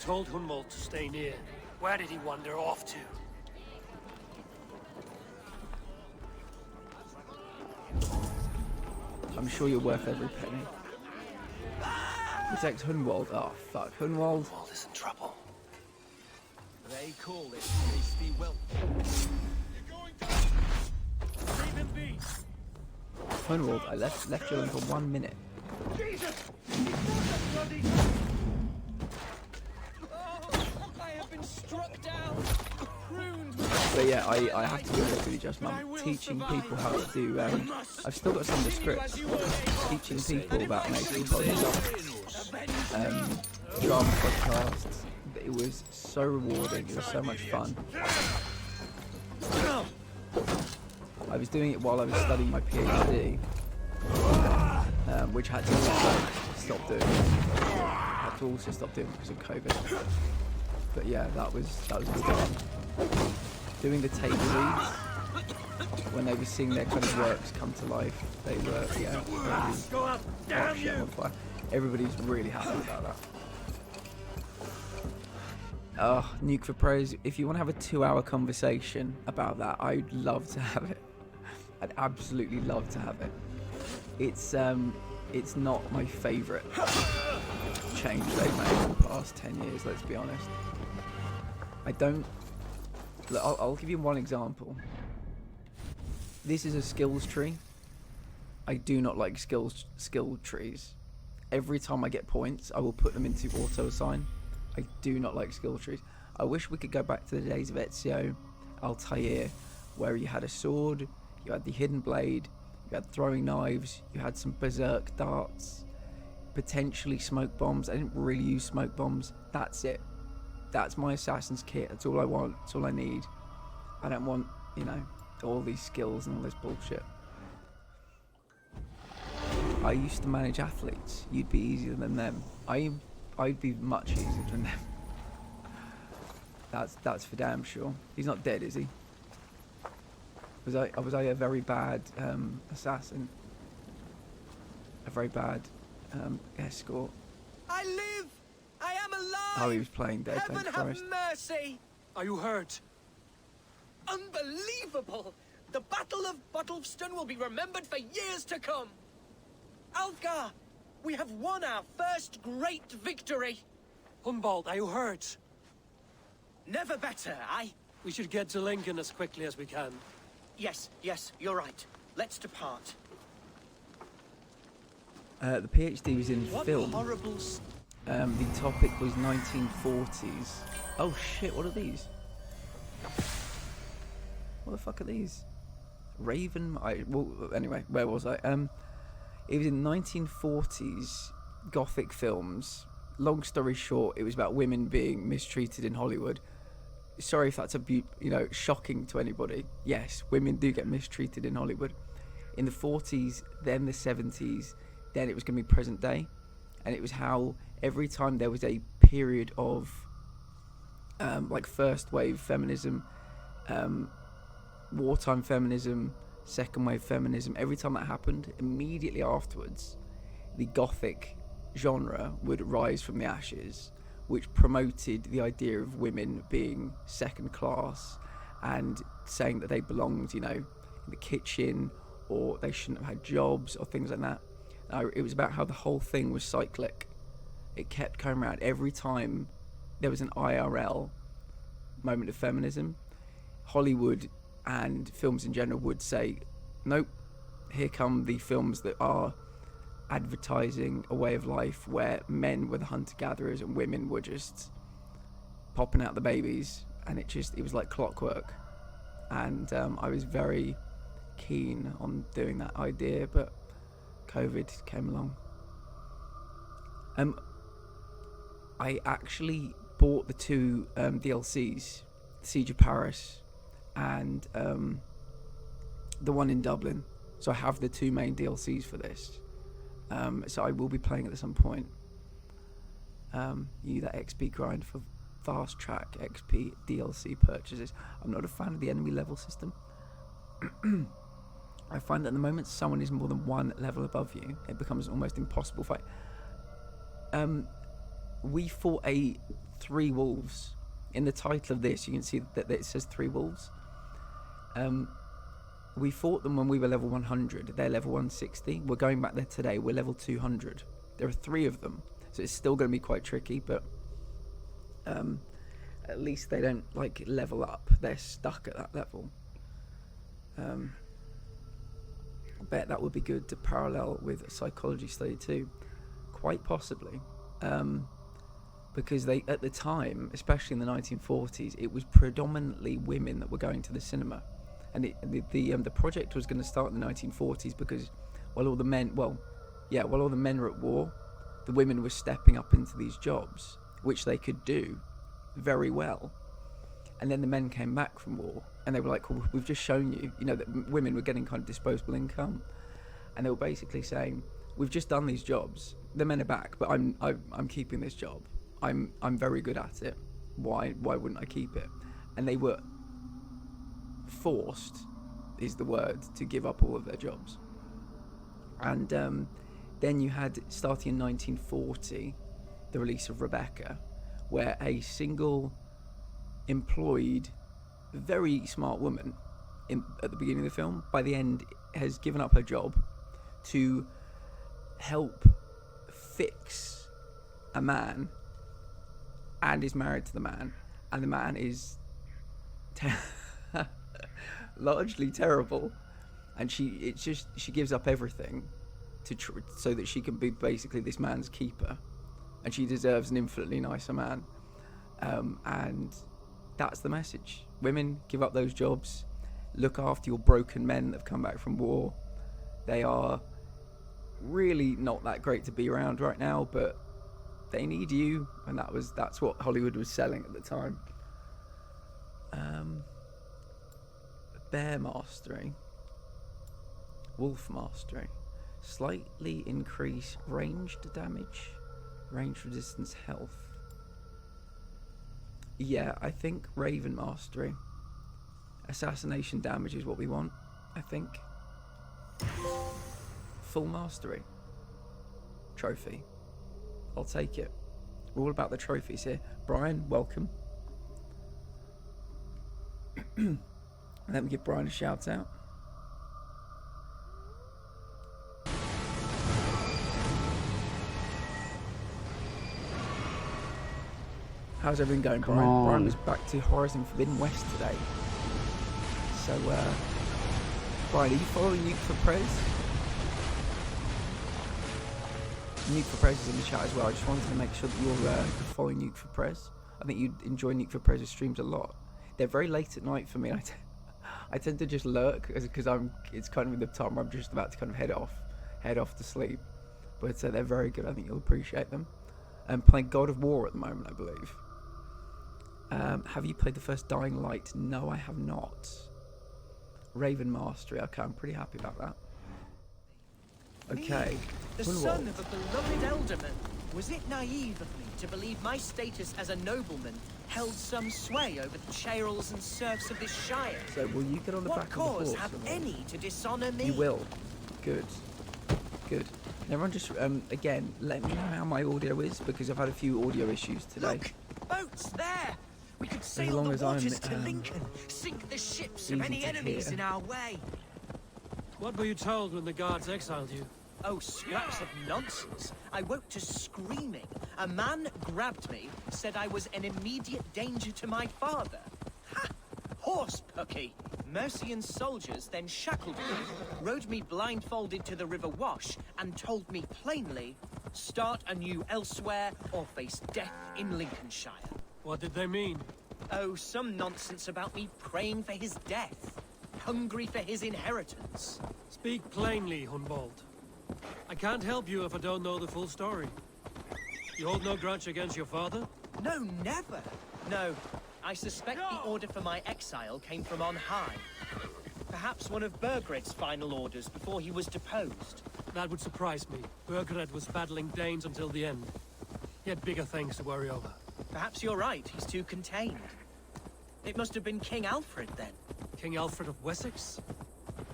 told Hunwald to stay near. Where did he wander off to? I'm sure you're worth every penny. Protect Hunwald. Oh, fuck. Hunwald. Hunwald is in trouble. They call it hasty will. Leave him be. Hunwald, I left you alone for 1 minute. Jesus! I have been struck down, pruned. But yeah, I have to be honest with you, just mum. Teaching people how to do... I've still got some of the scripts. Teaching people about making podcasts, drama podcasts. It was so rewarding. It was so much fun. I was doing it while I was studying my PhD, which I had to stop doing. I had to also stop doing because of COVID. But yeah, that was good fun. Doing the table reads when they were seeing their kind of works come to life, they were Go up, damn you! Everybody's really happy about that. Oh, Nuke for Pros, if you want to have a 2-hour conversation about that, I'd love to have it. I'd absolutely love to have it. It's not my favourite change they've made in the past 10 years, let's be honest. I don't... Look, I'll give you one example. This is a skills tree. I do not like skill trees. Every time I get points, I will put them into auto-assign. I do not like skill trees. I wish we could go back to the days of Ezio, Altair, where you had a sword, you had the hidden blade, you had throwing knives, you had some berserk darts, potentially smoke bombs. I didn't really use smoke bombs. That's it. That's my assassin's kit. That's all I want. That's all I need. I don't want, you know, all these skills and all this bullshit. I used to manage athletes. You'd be easier than them. I'd be much easier than them. That's for damn sure. He's not dead, is he? Was I a very bad assassin? A very bad escort? I live! I am alive! Oh, he was playing dead, Heaven thank have Christ. mercy! Are you hurt? Unbelievable! The Battle of Bottleston will be remembered for years to come! Alfgar, we have won our first great victory! Humbald, are you hurt? Never better, We should get to Lincoln as quickly as we can. Yes, you're right. Let's depart. The PhD was in What film. horrible... The topic was 1940s. Oh shit, what are these? What the fuck are these? Raven... well, anyway, where was I? It was in 1940s Gothic films. Long story short, it was about women being mistreated in Hollywood. Sorry if that's shocking to anybody. Yes, women do get mistreated in Hollywood. In the 40s, then the 70s, then it was going to be present day. And it was how every time there was a period of like first wave feminism, wartime feminism, second wave feminism, every time that happened, immediately afterwards, the Gothic genre would rise from the ashes, which promoted the idea of women being second class and saying that they belonged, in the kitchen, or they shouldn't have had jobs or things like that. It was about how the whole thing was cyclic. It kept coming around every time there was an IRL moment of feminism. Hollywood and films in general would say, nope, here come the films that are advertising a way of life where men were the hunter-gatherers and women were just popping out the babies, and it was like clockwork. And I was very keen on doing that idea, but COVID came along. I actually bought the two DLCs, Siege of Paris and the one in Dublin. So I have the two main DLCs for this. So I will be playing it at some point. You that XP grind for fast track XP DLC purchases. I'm not a fan of the enemy level system. I find that the moment someone is more than one level above you, it becomes an almost impossible fight. We fought 3 wolves. In the title of this, you can see that it says 3 wolves. We fought them when we were level 100. They're level 160. We're going back there today. We're level 200. There are 3 of them, so it's still going to be quite tricky, but at least they don't level up. They're stuck at that level. I bet that would be good to parallel with a psychology study too, quite possibly, because at the time, especially in the 1940s, it was predominantly women that were going to the cinema. And the project was going to start in the 1940s because while all the men were at war, the women were stepping up into these jobs, which they could do very well. And then the men came back from war, and they were like, well, we've just shown you, that women were getting kind of disposable income. And they were basically saying, we've just done these jobs. The men are back, but I'm keeping this job. I'm very good at it. Why wouldn't I keep it? And they were forced, is the word, to give up all of their jobs. And then you had, starting in 1940, the release of Rebecca, where a single employed, very smart woman at the beginning of the film, by the end has given up her job to help fix a man, and is married to the man, and the man is largely terrible, and she gives up everything so that she can be basically this man's keeper, and she deserves an infinitely nicer man. And that's the message. Women, give up those jobs, look after your broken men that have come back from war. They are really not that great to be around right now, but they need you, and that's what Hollywood was selling at the time. Bear mastery, wolf mastery, slightly increase ranged damage, range resistance, health. Yeah, I think Raven mastery, assassination damage is what we want. I think full mastery, trophy. I'll take it. We're all about the trophies here. Brian, welcome. Let me give Brian a shout out. How's everything going, Brian? Brian was back to Horizon Forbidden West today. So, Brian, are you following Nuke for Prez? Nuke for Prez is in the chat as well. I just wanted to make sure that you're following Nuke for Prez. I think you'd enjoy Nuke for Prez's streams a lot. They're very late at night for me. I tend to just lurk because it's kind of in the time where I'm just about to kind of head off to sleep. But they're very good. I think you'll appreciate them. I'm playing God of War at the moment, I believe. Have you played the first Dying Light? No, I have not. Raven Mastery. Okay, I'm pretty happy about that. Okay. Me, the son of a beloved elderman. Was it naive of me to believe my status as a nobleman held some sway over the churls and serfs of this shire? So will you get on the back of the horse? What cause have any to dishonor me? You will. Good. Good. Everyone just, again, let me know how my audio is, because I've had a few audio issues today. Look! Boats there! We could sail the waters to Lincoln, sink the ships of any enemies in our way. What were you told when the guards exiled you? Oh, scraps of nonsense. I woke to screaming. A man grabbed me, said I was an immediate danger to my father. Ha! Horse pucky! Mercian soldiers then shackled me, rode me blindfolded to the River Wash, and told me plainly, start anew elsewhere or face death in Lincolnshire. What did they mean? Oh, some nonsense about me praying for his death, hungry for his inheritance. Speak plainly, Hunwald. I can't help you if I don't know the full story. You hold no grudge against your father? No, never. No, I suspect the order for my exile came from on high. Perhaps one of Burgred's final orders before he was deposed. That would surprise me. Burgred was battling Danes until the end. He had bigger things to worry over. Perhaps you're right, he's too contained. It must have been King Alfred, then. King Alfred of Wessex?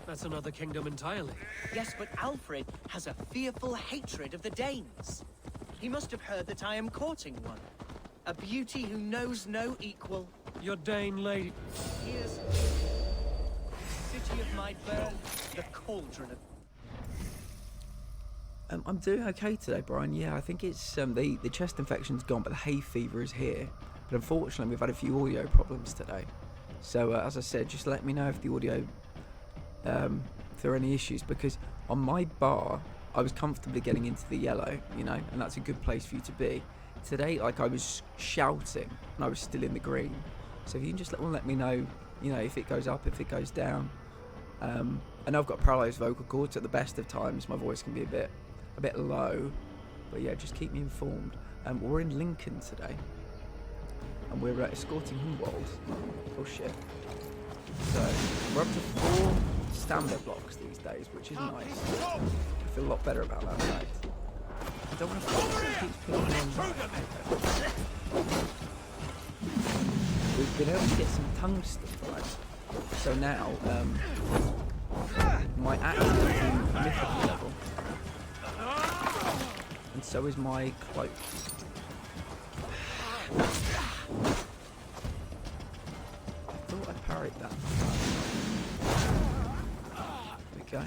That's another kingdom entirely. Yes, but Alfred has a fearful hatred of the Danes. He must have heard that I am courting one. A beauty who knows no equal. Your Dane lady. Here's the city of my birth, the cauldron of... I'm doing okay today, Brian. Yeah, I think it's the chest infection's gone, but the hay fever is here. But unfortunately, we've had a few audio problems today. So as I said, just let me know if the audio, if there are any issues, because on my bar, I was comfortably getting into the yellow, you know, and that's a good place for you to be. Today, like, I was shouting, and I was still in the green. So if you can just let me know, you know, if it goes up, if it goes down. I know I've got paralysed vocal cords. At the best of times, my voice can be a bit low, but yeah, just keep me informed. We're in Lincoln today, and we're escorting Hunwald. Oh shit. So we're up to 4 stamina blocks these days, which is nice. I feel a lot better about that fact. I don't want to keep putting on. We've been able to get some tungsten, right? So now, my axe is in mythical level. And so is my cloak. I thought I parried that. There we go.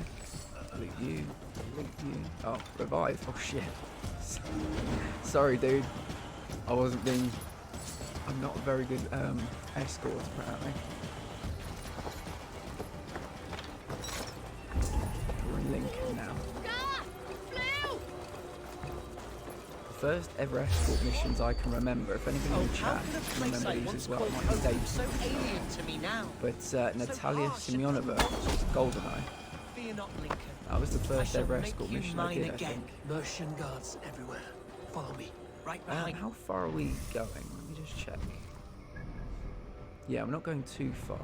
Loot you. Loot you. Oh, revive. Oh shit. Sorry, dude. I'm not a very good escort, apparently. We're in Lincoln now. First ever escort missions I can remember. If anybody in the chat can remember these as well, it might be David. So alien to me now. But Natalia Semyonova, Goldeneye. Fear not, Lincoln. That was the I first shall ever make escort you mission I mine did, I again. think. Mercian guards everywhere. Follow me. Right behind. How far are we going? Let me just check. Yeah, I'm not going too far.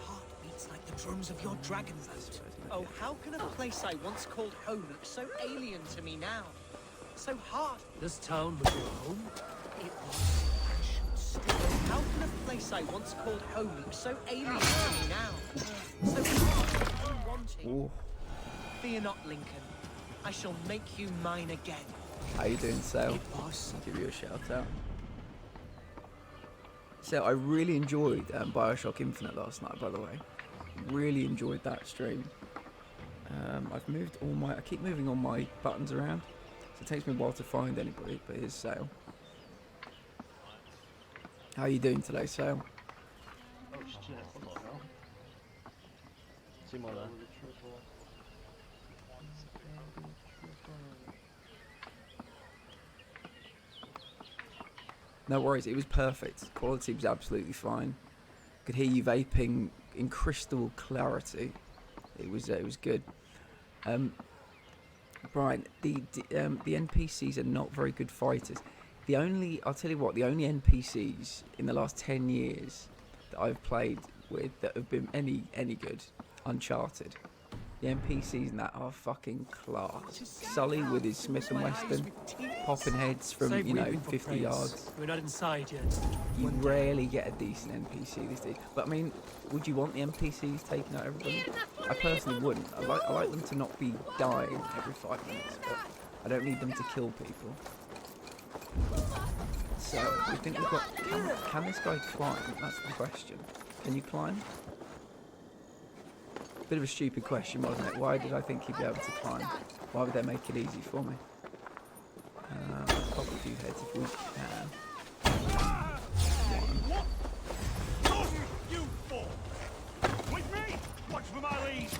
Heart beats like the drums of your dragon boat. Oh, how can a place I once called home look so alien to me now? So hard. This town was your home? It was and should still. How can a place I once called home look so alien to me now? So hard and unwanting. Ooh. Fear not, Lincoln. I shall make you mine again. How you doing, Sale? I'll give you a shout out. So I really enjoyed Bioshock Infinite last night, by the way. Really enjoyed that stream. I've moved all my... I keep moving all my buttons around. So it takes me a while to find anybody, but here's Sale. How are you doing today, Sale? Oh shit, what the hell? See more there. No worries, it was perfect. Quality was absolutely fine. Could hear you vaping in crystal clarity. It was good. Brian, the NPCs are not very good fighters. I'll tell you what, the only NPCs in the last 10 years that I've played with that have been any good, Uncharted. The NPCs in that are fucking class. Sully with his Smith & Wesson, popping heads from, 50 yards. We're not inside yet. You rarely get a decent NPC these days. But I mean, would you want the NPCs taking out everybody? I personally wouldn't. I like them to not be dying every 5 minutes, but I don't need them to kill people. So, we think we've got... Can this guy climb? That's the question. Can you climb? Bit of a stupid question, wasn't it? Why did I think he'd be able to climb? Why would they make it easy for me? Let's pop a few heads if we can. One. You fool! With me! Watch for my lead!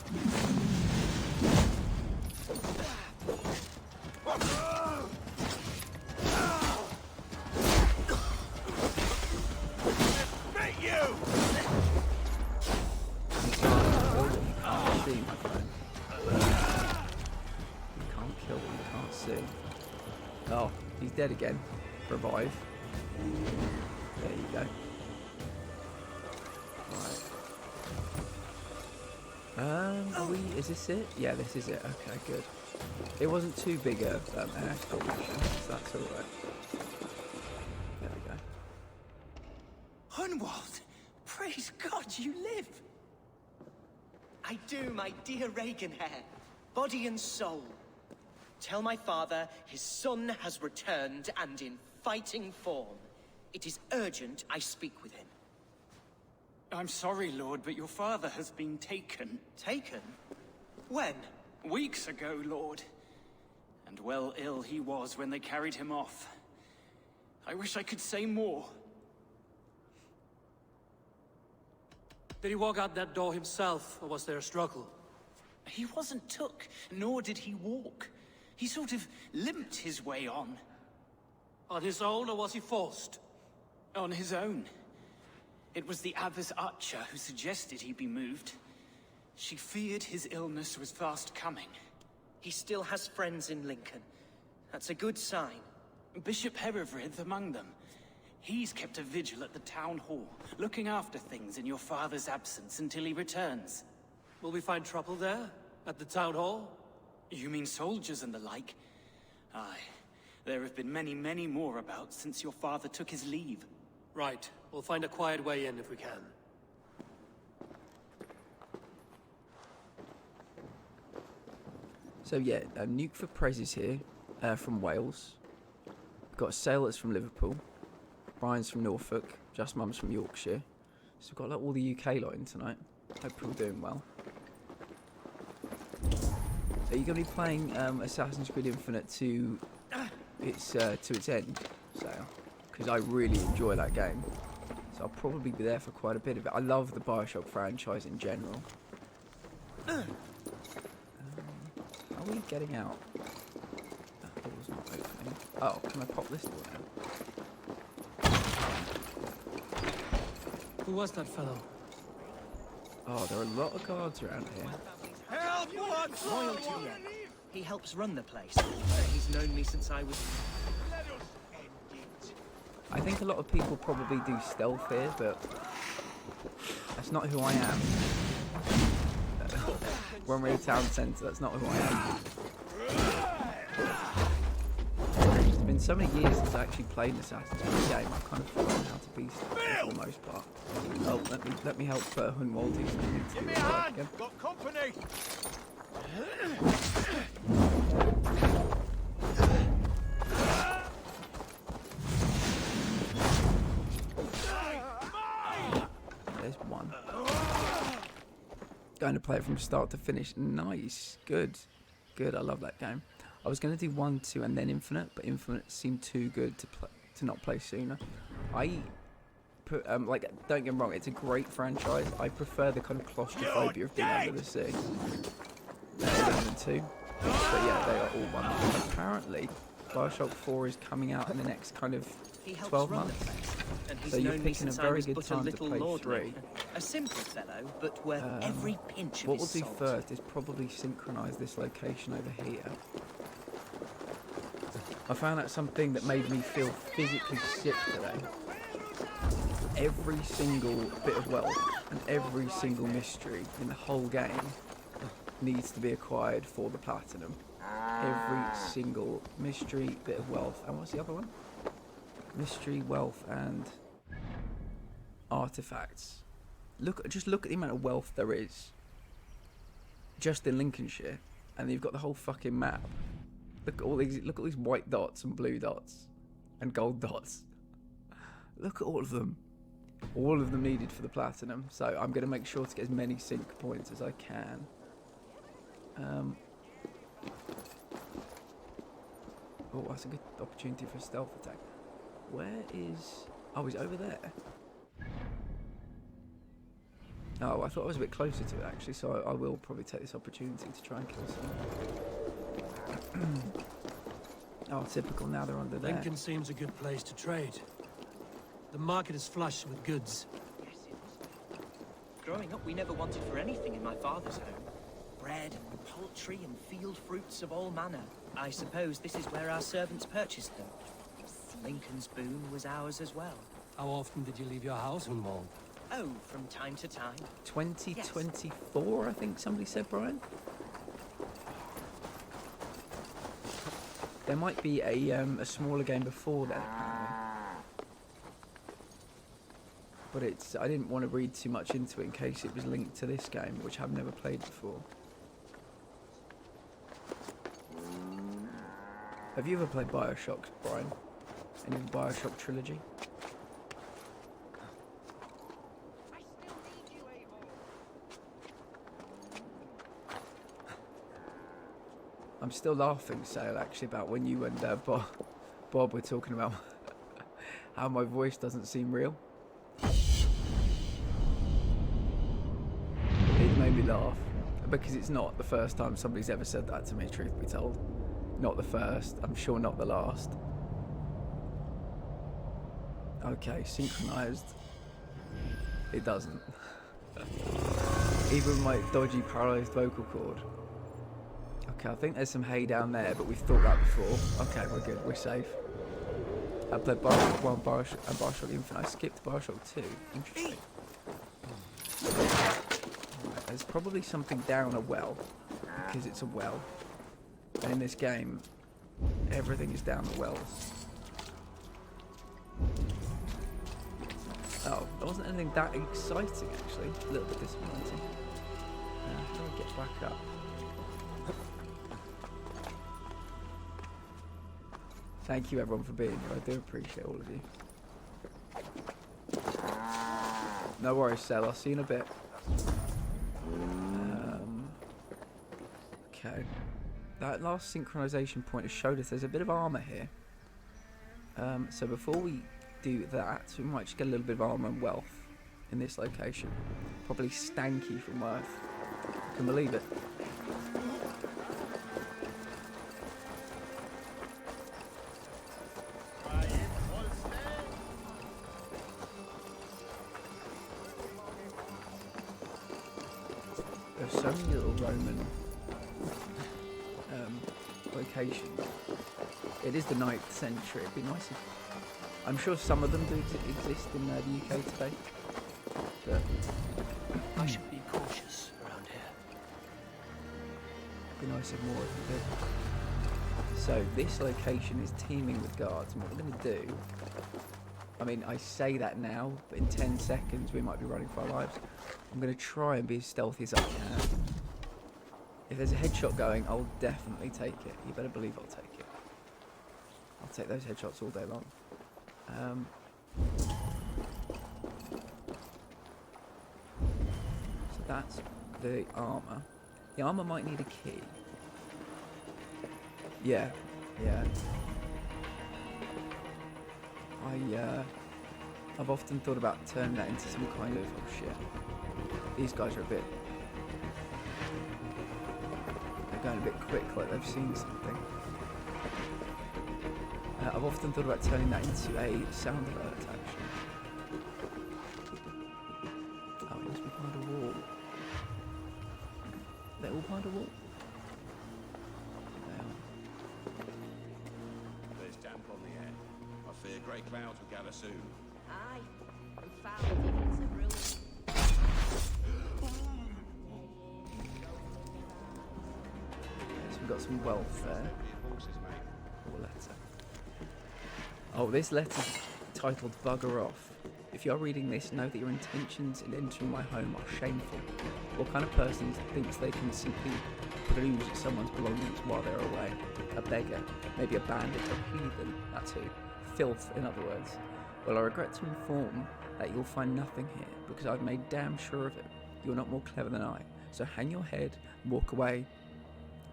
Beat you! See, my friend. You can't kill him, you can't see. Oh, he's dead again. Revive. There you go. Right. Is this it? Yeah, this is it. Okay, good. It wasn't too big an escort mission, so that's alright. There we go. Hunwald! Praise God you live! I do, my dear Reaganhair. Body and soul. Tell my father his son has returned and in fighting form. It is urgent I speak with him. I'm sorry, Lord, but your father has been taken. Taken? When? Weeks ago, Lord. And well ill he was when they carried him off. I wish I could say more. Did he walk out that door himself, or was there a struggle? He wasn't took, nor did he walk. He sort of limped his way on. On his own, or was he forced? On his own. It was the Abbess Archer who suggested he be moved. She feared his illness was fast coming. He still has friends in Lincoln. That's a good sign. Bishop Herivrid among them. He's kept a vigil at the town hall, looking after things in your father's absence until he returns. Will we find trouble there? At the town hall? You mean soldiers and the like? Aye. There have been many more about since your father took his leave. Right. We'll find a quiet way in if we can. So yeah, Nuke for Prez is here, from Wales. We've got a Sale that's from Liverpool. Brian's from Norfolk. Just Mum's from Yorkshire. So we've got like all the UK lot in tonight. Hope you're all doing well. Are you going to be playing Assassin's Creed Infinite to its end, Sale? Because I really enjoy that game. So I'll probably be there for quite a bit of it. I love the Bioshock franchise in general. How are we getting out? That door's not opening. Oh, can I pop this door now? Who was that fellow? Oh, there are a lot of guards around here. Loyal to the end. He helps run the place. He's known me since I was... I think a lot of people probably do stealth here, but that's not who I am. When we're in a town centre, that's not who I am. It's been so many years since I actually played an Assassin's Creed game, I've kind of forgotten how to be stealthy for the most part. Oh, let me help Hunwald, he's going to need to do his work again. Got company! There's one. Going to play it from start to finish. Nice. Good. Good. I love that game. I was going to do 1, 2 and then Infinite, but Infinite seemed too good to not play sooner. Like, don't get me wrong, it's a great franchise. I prefer the kind of claustrophobia of being under the sea. 1 and 2. But yeah, they are all one. Apparently, Bioshock 4 is coming out in the next kind of 12 months. So you're picking a very good time to play 3. A simple fellow, but worth every pinch of what his we'll do salt. first is probably synchronise this location over here. I found out something that made me feel physically sick today. Every single bit of wealth and every single mystery in the whole game needs to be acquired for the platinum. Every single mystery, bit of wealth, and what's the other one? Mystery, wealth, and artifacts. Just look at the amount of wealth there is just in Lincolnshire, and you've got the whole fucking map. Look at all these. Look at these white dots and blue dots and gold dots. Look at all of them. All of them needed for the platinum. So I'm going to make sure to get as many sync points as I can. Oh, that's a good opportunity for a stealth attack. Where is... Oh, he's over there. Oh, I thought I was a bit closer to it, actually, so I will probably take this opportunity to try and kill someone. Oh, typical, now they're under there. Lincoln seems a good place to trade. The market is flush with goods. Growing up, we never wanted for anything in my father's home. Bread, poultry, and field fruits of all manner. I suppose this is where our servants purchased them. Lincoln's boon was ours as well. How often did you leave your house, Hunwald? Oh, from time to time. 2024, I think somebody said, Brian? There might be a smaller game before then, apparently. But I didn't want to read too much into it in case it was linked to this game, which I've never played before. Have you ever played Bioshock, Brian? Any of the Bioshock trilogy? I'm still laughing, Sale, actually, about when you and Bob were talking about how my voice doesn't seem real. It made me laugh, because it's not the first time somebody's ever said that to me, truth be told. Not the first, I'm sure not the last. Okay, synchronised. It doesn't. Even my dodgy paralysed vocal cord. Okay, I think there's some hay down there, but we've thought that before. Okay, we're good, we're safe. I played Bioshock 1 and Bioshock Infinite. I skipped Bioshock 2. Interesting. Right, there's probably something down a well, because it's a well. And in this game, everything is down the wells. Oh, there wasn't anything that exciting, actually. A little bit disappointing. How do I get back up? Thank you, everyone, for being here. I do appreciate all of you. No worries, Sel. I'll see you in a bit. Okay. That last synchronization point has showed us there's a bit of armor here. So before we do that, we might just get a little bit of armor and wealth in this location. Probably stanky from Worth. I can believe it. so many little Roman locations. It is the 9th century. It'd be nice if... I'm sure some of them do exist in the UK today. But... I should be cautious around here. It'd be nice if more of them did. So this location is teeming with guards, and what we're going to do... I mean, I say that now, but in 10 seconds we might be running for our lives. I'm going to try and be as stealthy as I can. If there's a headshot going, I'll definitely take it. You better believe I'll take it. I'll take those headshots all day long. So that's the armour. The armour might need a key. Yeah. I've often thought about turning that into some kind of... Oh shit. These guys are a bit... They're going a bit quick, like they've seen something. I've often thought about turning that into a sound alert, actually. Oh, it must be behind a wall. They're all behind a wall? They are. There's damp on the air. I fear great clouds will gather soon. Aye, and foul demons are brewing. So we've got some wealth there. Or letter. Oh, this letter's titled Bugger Off. If you're reading this, know that your intentions in entering my home are shameful. What kind of person thinks they can simply peruse someone's belongings while they're away? A beggar, maybe a bandit, a heathen, that's who. Filth, in other words. Well, I regret to inform that you'll find nothing here, because I've made damn sure of it. You're not more clever than I, so hang your head, walk away,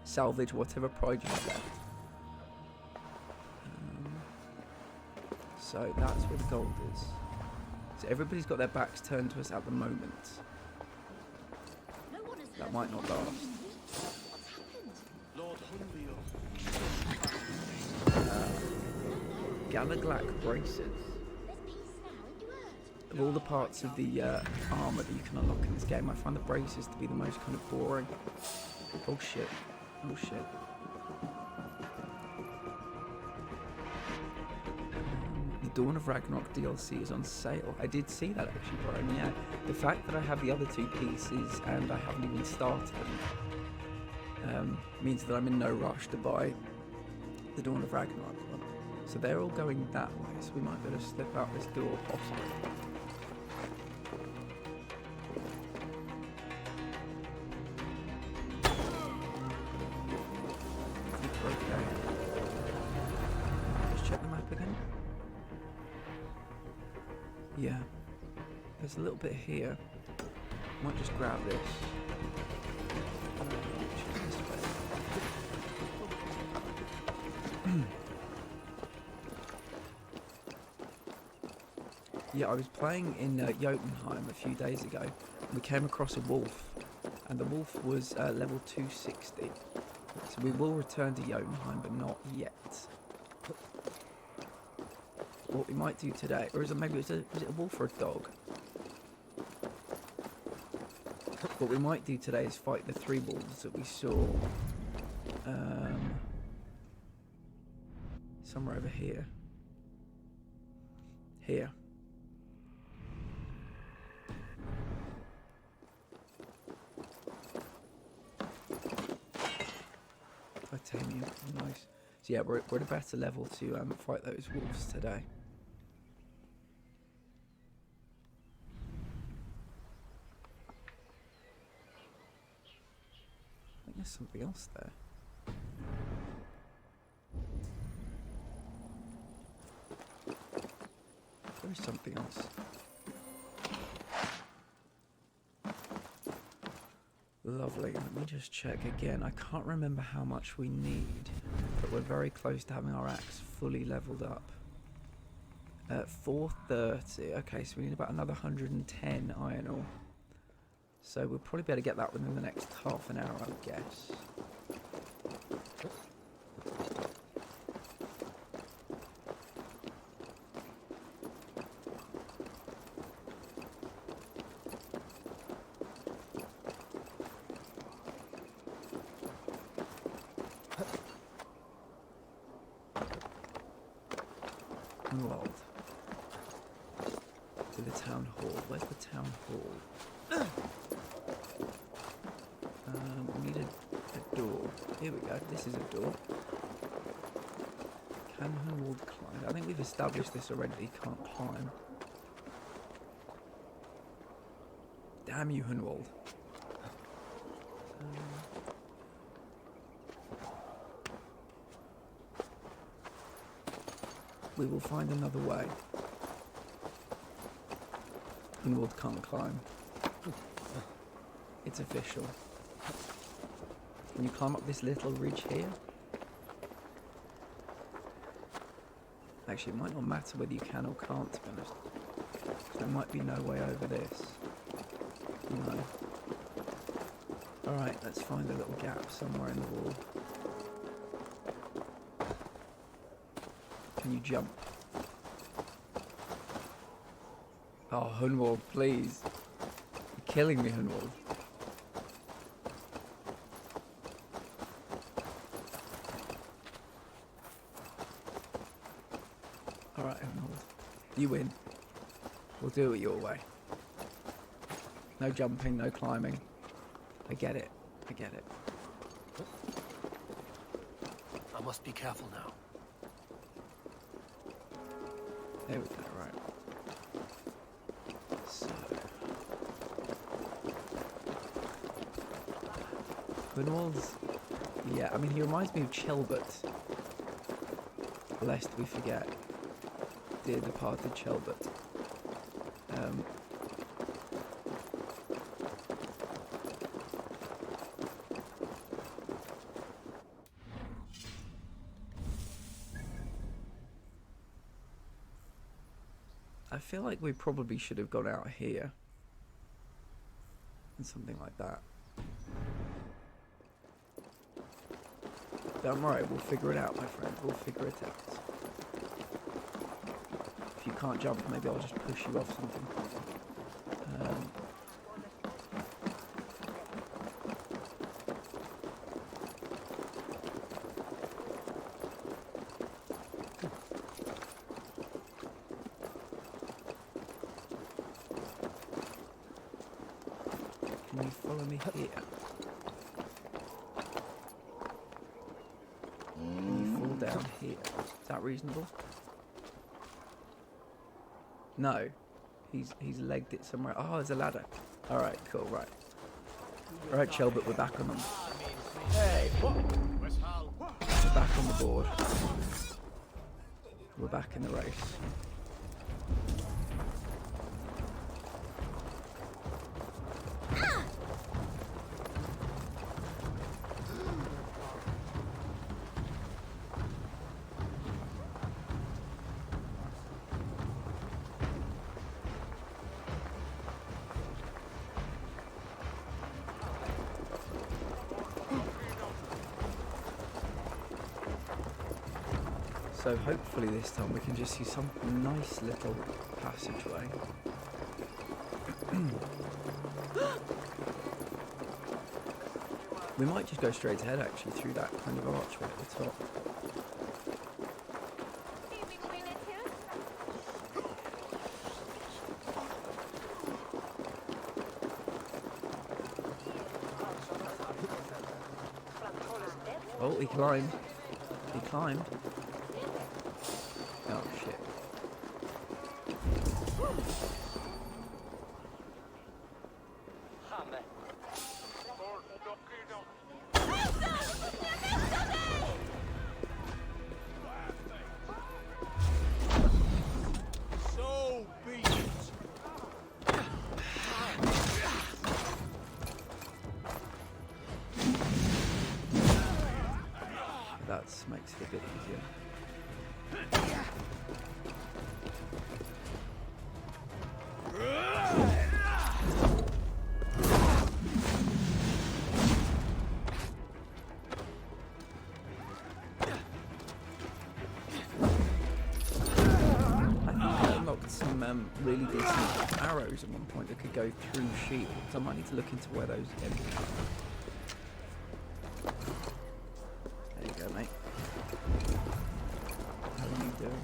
salvage whatever pride you have left. So that's where the gold is. So everybody's got their backs turned to us at the moment. That might not last. Lord Galaglac braces. Of all the parts of the armour that you can unlock in this game, I find the braces to be the most kind of boring. Oh shit. Oh shit. The Dawn of Ragnarok DLC is on sale. I did see that actually, Brian, yeah. The fact that I have the other two pieces and I haven't even started them means that I'm in no rush to buy the Dawn of Ragnarok one. So they're all going that way, so we might be able to slip out this door possibly. Okay. Just check the map again. Yeah. There's a little bit here. Might just grab this. Yeah, I was playing in Jotunheim a few days ago. We came across a wolf, and the wolf was level 260. So we will return to Jotunheim, but not yet. What we might do today, or is it maybe was it a wolf or a dog? What we might do today is fight the 3 wolves that we saw somewhere over here. Here. Titanium, nice. So yeah, we're at a better level to fight those wolves today. I think there's something else there. There is something else. Lovely, let me just check again. I can't remember how much we need, but we're very close to having our axe fully leveled up. 430, okay, so we need about another 110 iron ore. So we'll probably be able to get that within the next half an hour, I would guess. Hunwald. To the town hall. Where's the town hall? We need a door. Here we go. This is a door. Can Hunwald climb? I think we've established this already. He can't climb. Damn you, Hunwald. We will find another way. Hunwald can't climb. It's official. Can you climb up this little ridge here? Actually, it might not matter whether you can or can't, to be honest. There might be no way over this. No. Alright, let's find a little gap somewhere in the wall. Can you jump? Oh, Hunwald, please. You're killing me, Hunwald. Alright, Hunwald. You win. We'll do it your way. No jumping, no climbing. I get it. I get it. I must be careful now. There we go, right. So. Hunwald's... Yeah, I mean, he reminds me of Chelbert. Lest we forget. Dear departed Chelbert. I feel like we probably should have gone out here. And something like that. Don't worry, we'll figure it out, my friend. We'll figure it out. If you can't jump, maybe I'll just push you off something. Can you follow me here? Can you fall down here? Is that reasonable? No. He's legged it somewhere. Oh, there's a ladder. Alright, cool, right. Alright, Chelbert, we're back on them. Hey, what? We're back on the board. We're back in the race. So hopefully this time we can just see some nice little passageway. We might just go straight ahead actually through that kind of archway at the top. Oh, he climbed. He climbed. Oh shit. So be it. That makes it a bit easier. Some really decent arrows at one point that could go through shields. I might need to look into where those end. There you go, mate. How are you doing?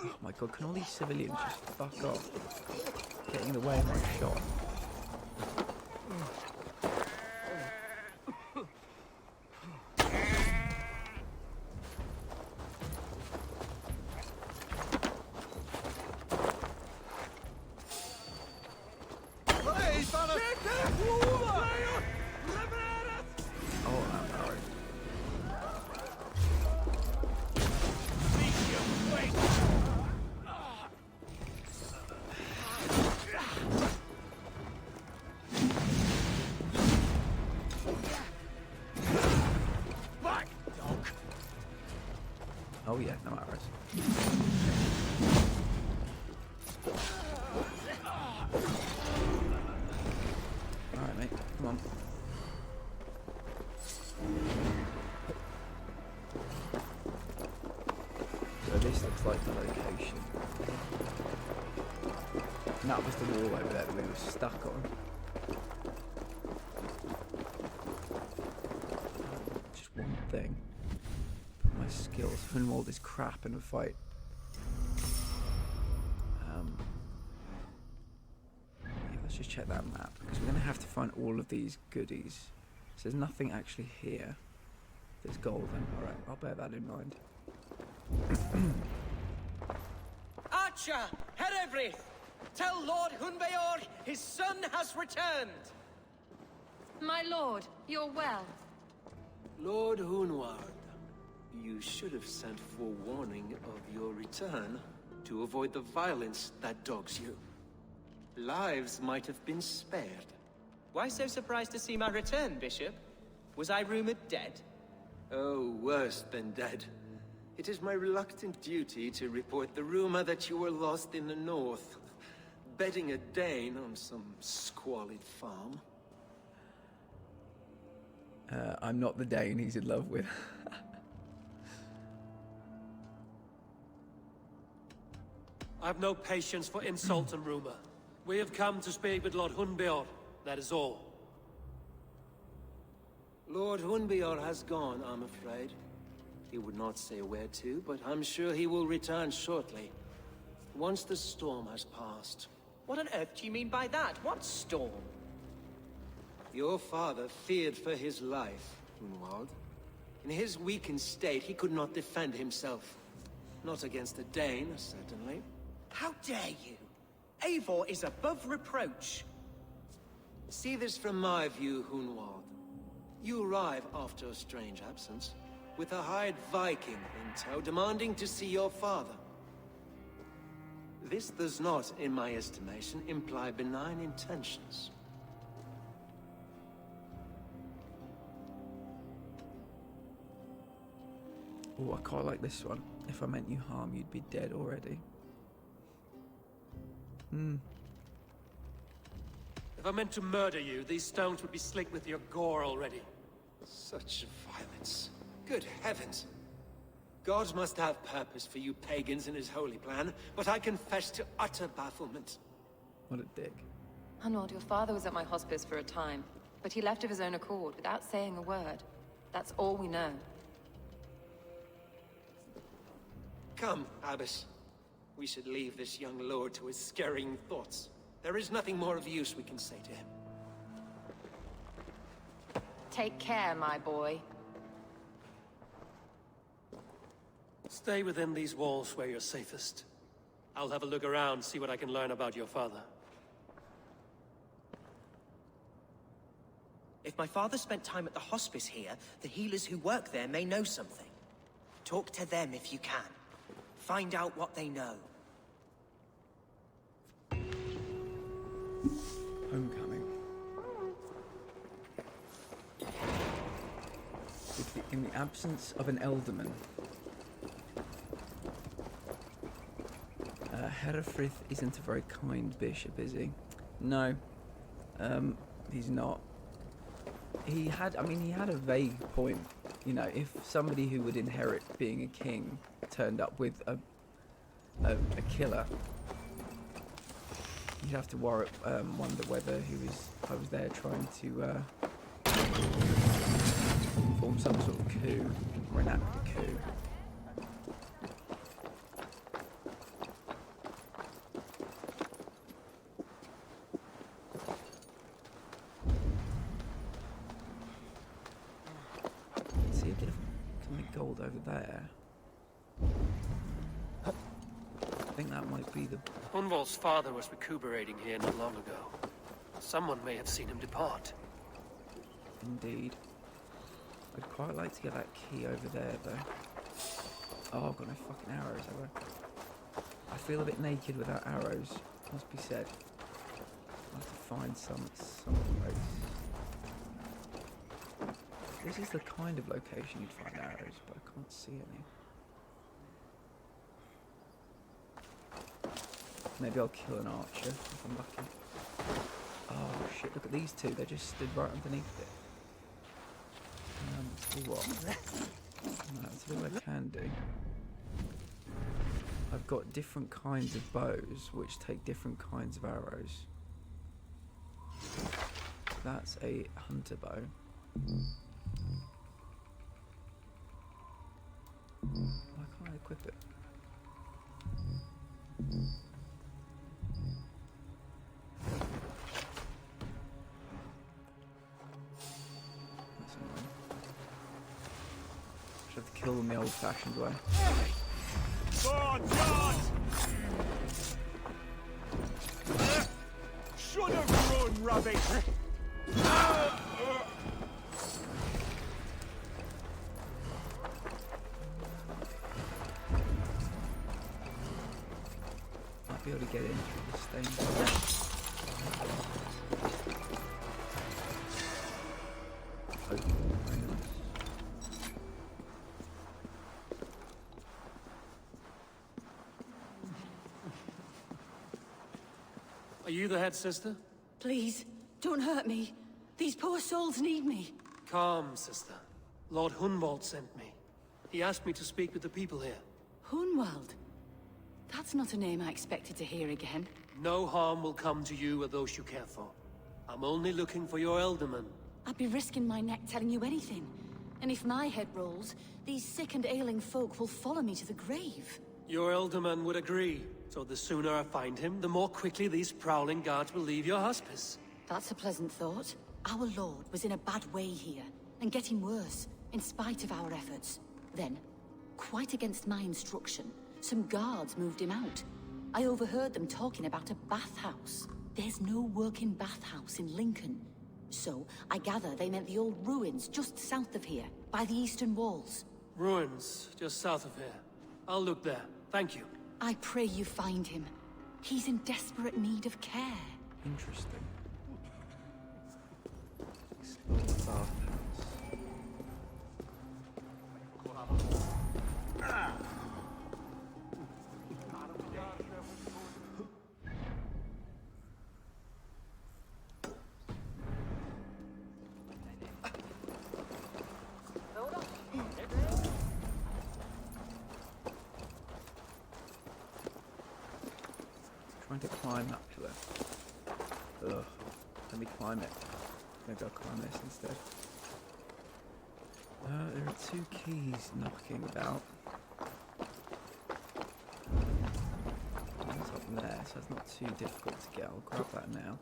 Oh my god, can all these civilians just fuck off? Getting in the way of my shot. Oh yeah, no arrows. Alright mate, come on. So this looks like the location. And that was the wall over there that we were stuck on. Just one thing. My skills from all this crap in a fight. Yeah, let's just check that map because we're going to have to find all of these goodies. So there's nothing actually here that's golden. Alright, I'll bear that in mind. Archer, Herevrith, tell Lord Hunbeor his son has returned. My lord, you're well. Lord Hunward, you should have sent forewarning of your return to avoid the violence that dogs you. Lives might have been spared. Why so surprised to see my return, Bishop? Was I rumored dead? Oh, worse than dead. It is my reluctant duty to report the rumor that you were lost in the north, bedding a Dane on some squalid farm. I'm not the Dane he's in love with. I've no patience for insult and rumor. We have come to speak with Lord Hunbeor, that is all. Lord Hunbeor has gone, I'm afraid. He would not say where to, but I'm sure he will return shortly, once the storm has passed. What on earth do you mean by that? What storm? Your father feared for his life, Hunwald. In his weakened state, he could not defend himself. Not against a Dane, certainly. How dare you? Eivor is above reproach. See this from my view, Hunwald. You arrive after a strange absence, with a hired Viking in tow demanding to see your father. This does not, in my estimation, imply benign intentions. Oh, I quite like this one. If I meant you harm, you'd be dead already. If I meant to murder you, these stones would be slick with your gore already. Such violence. Good heavens. God must have purpose for you pagans in his holy plan, but I confess to utter bafflement. What a dick. Hunwald, your father was at my hospice for a time, but he left of his own accord without saying a word. That's all we know. Come, Abbess. We should leave this young lord to his scurrying thoughts. There is nothing more of use we can say to him. Take care, my boy. Stay within these walls where you're safest. I'll have a look around, see what I can learn about your father. If my father spent time at the hospice here, the healers who work there may know something. Talk to them if you can. Find out what they know. Homecoming. In the absence of an Elderman, Herefrith isn't a very kind bishop, is he? No, he's not. He had a vague point. You know, if somebody who would inherit being a king turned up with a killer, you'd have to wonder whether I was there trying to form some sort of coup or enact a coup. over there. I think that might be the... Hunwald's father was recuperating here not long ago. Someone may have seen him depart. Indeed. I'd quite like to get that key over there, though. Oh, I've got no fucking arrows, have I? I feel a bit naked without arrows, must be said. I'll have to find some place. This is the kind of location you'd find arrows, but I can't see any. Maybe I'll kill an archer if I'm lucky. Oh shit, look at these two, they just stood right underneath it. See what? That's what I can do. I've got different kinds of bows which take different kinds of arrows. That's a hunter bow. Why can't I equip it? That's annoying. Should have to kill them the old-fashioned way. Should have run, rubbish! Might be able to get in through the stained. Oh, very nice. Are you the head sister? Please, don't hurt me. These poor souls need me. Calm, sister. Lord Hunwald sent me. He asked me to speak with the people here. Hunwald? That's not a name I expected to hear again. No harm will come to you or those you care for. I'm only looking for your Elderman. I'd be risking my neck telling you anything. And if my head rolls, these sick and ailing folk will follow me to the grave. Your Elderman would agree. So the sooner I find him, the more quickly these prowling guards will leave your hospice. That's a pleasant thought. Our lord was in a bad way here, and getting worse, in spite of our efforts. Then, quite against my instruction, some guards moved him out. I overheard them talking about a bathhouse. There's no working bathhouse in Lincoln. So, I gather they meant the old ruins just south of here, by the eastern walls. Ruins, just south of here. I'll look there. Thank you. I pray you find him. He's in desperate need of care. Interesting. Explore the bathhouse. Trying to climb that pillar. Ugh. Let me climb it. Maybe I'll climb this instead. There are two keys knocking about. One's up there, so it's not too difficult to get. I'll grab that now.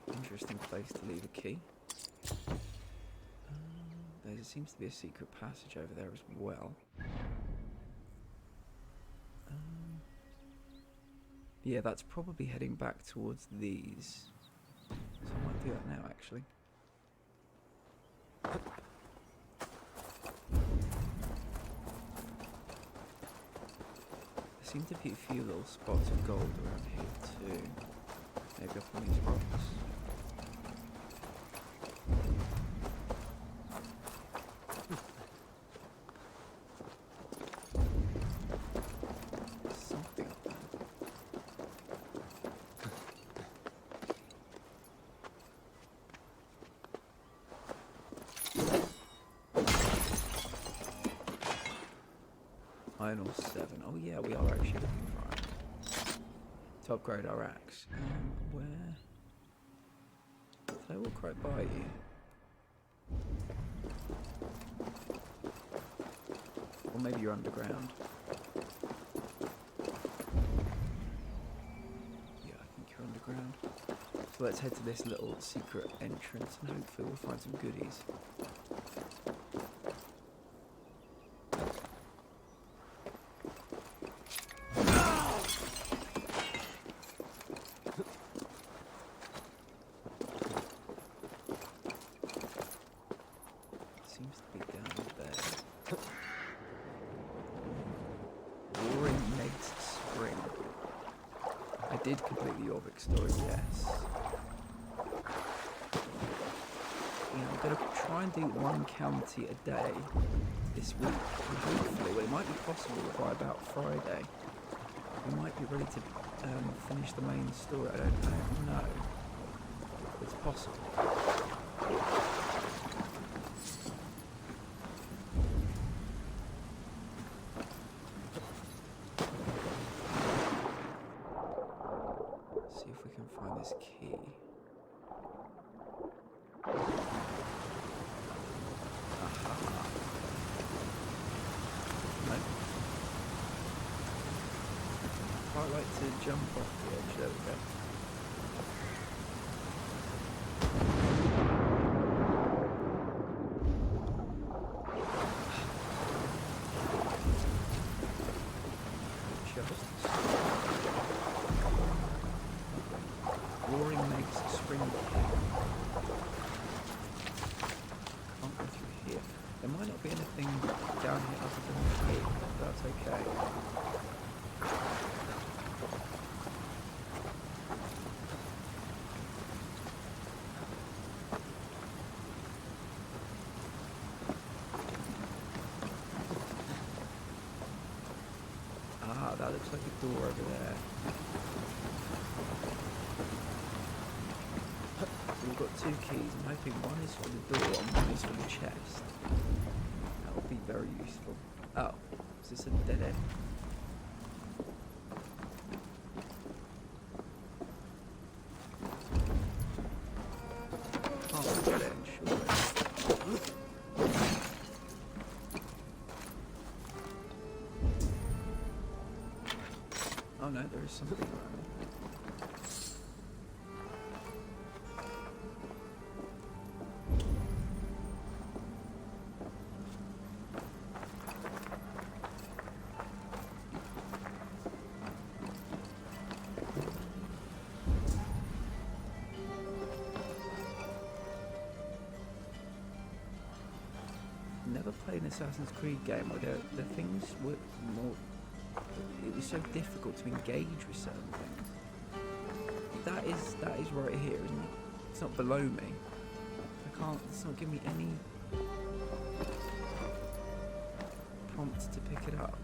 Interesting place to leave a key. There seems to be a secret passage over there as well. Yeah, that's probably heading back towards these. So I might do that now, actually. There seem to be a few little spots of gold around here too. Maybe up on these rocks. Something up there. Iron ore 7. Oh yeah, we are actually looking for iron. To upgrade our axe. Where? If they walk right by you. Or maybe you're underground. Yeah, I think you're underground. So let's head to this little secret entrance and hopefully we'll find some goodies. Seems to be down there. Roaring Meg's Spring. I did complete the Orvic story, yes. Yeah, I'm going to try and do one county a day this week. And hopefully, well, it might be possible by about Friday. We might be ready to finish the main story. I don't know. It's possible. See if we can find this key. Aha. No. Quite like to jump off the edge. There we go. Roaring Meg's Spring Cave. Can't go through here. There might not be anything down here other than the cave, but that's okay. Ah, that looks like a door over there. So we've got two keys. I'm hoping one is for the door and one is for the chest. That would be very useful. Oh, is this a dead end? Oh, dead end, surely. Oh no, there is something around there. Never played an Assassin's Creed game where the things were more. It was so difficult to engage with certain things. That is right here, isn't it? It's not below me. I can't. It's not giving me any prompt to pick it up.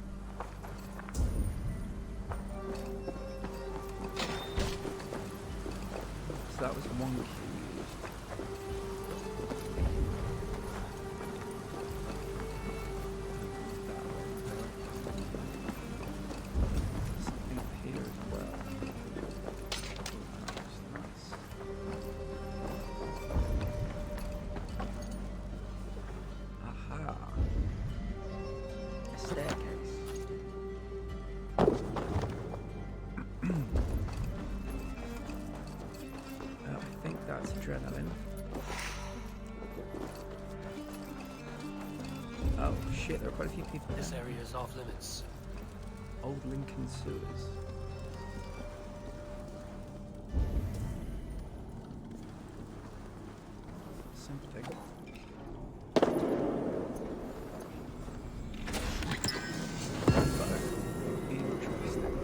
So that was one key. Adrenaline. Oh shit, there are quite a few people. This area is off limits. Old Lincoln sewers. Something. Interesting.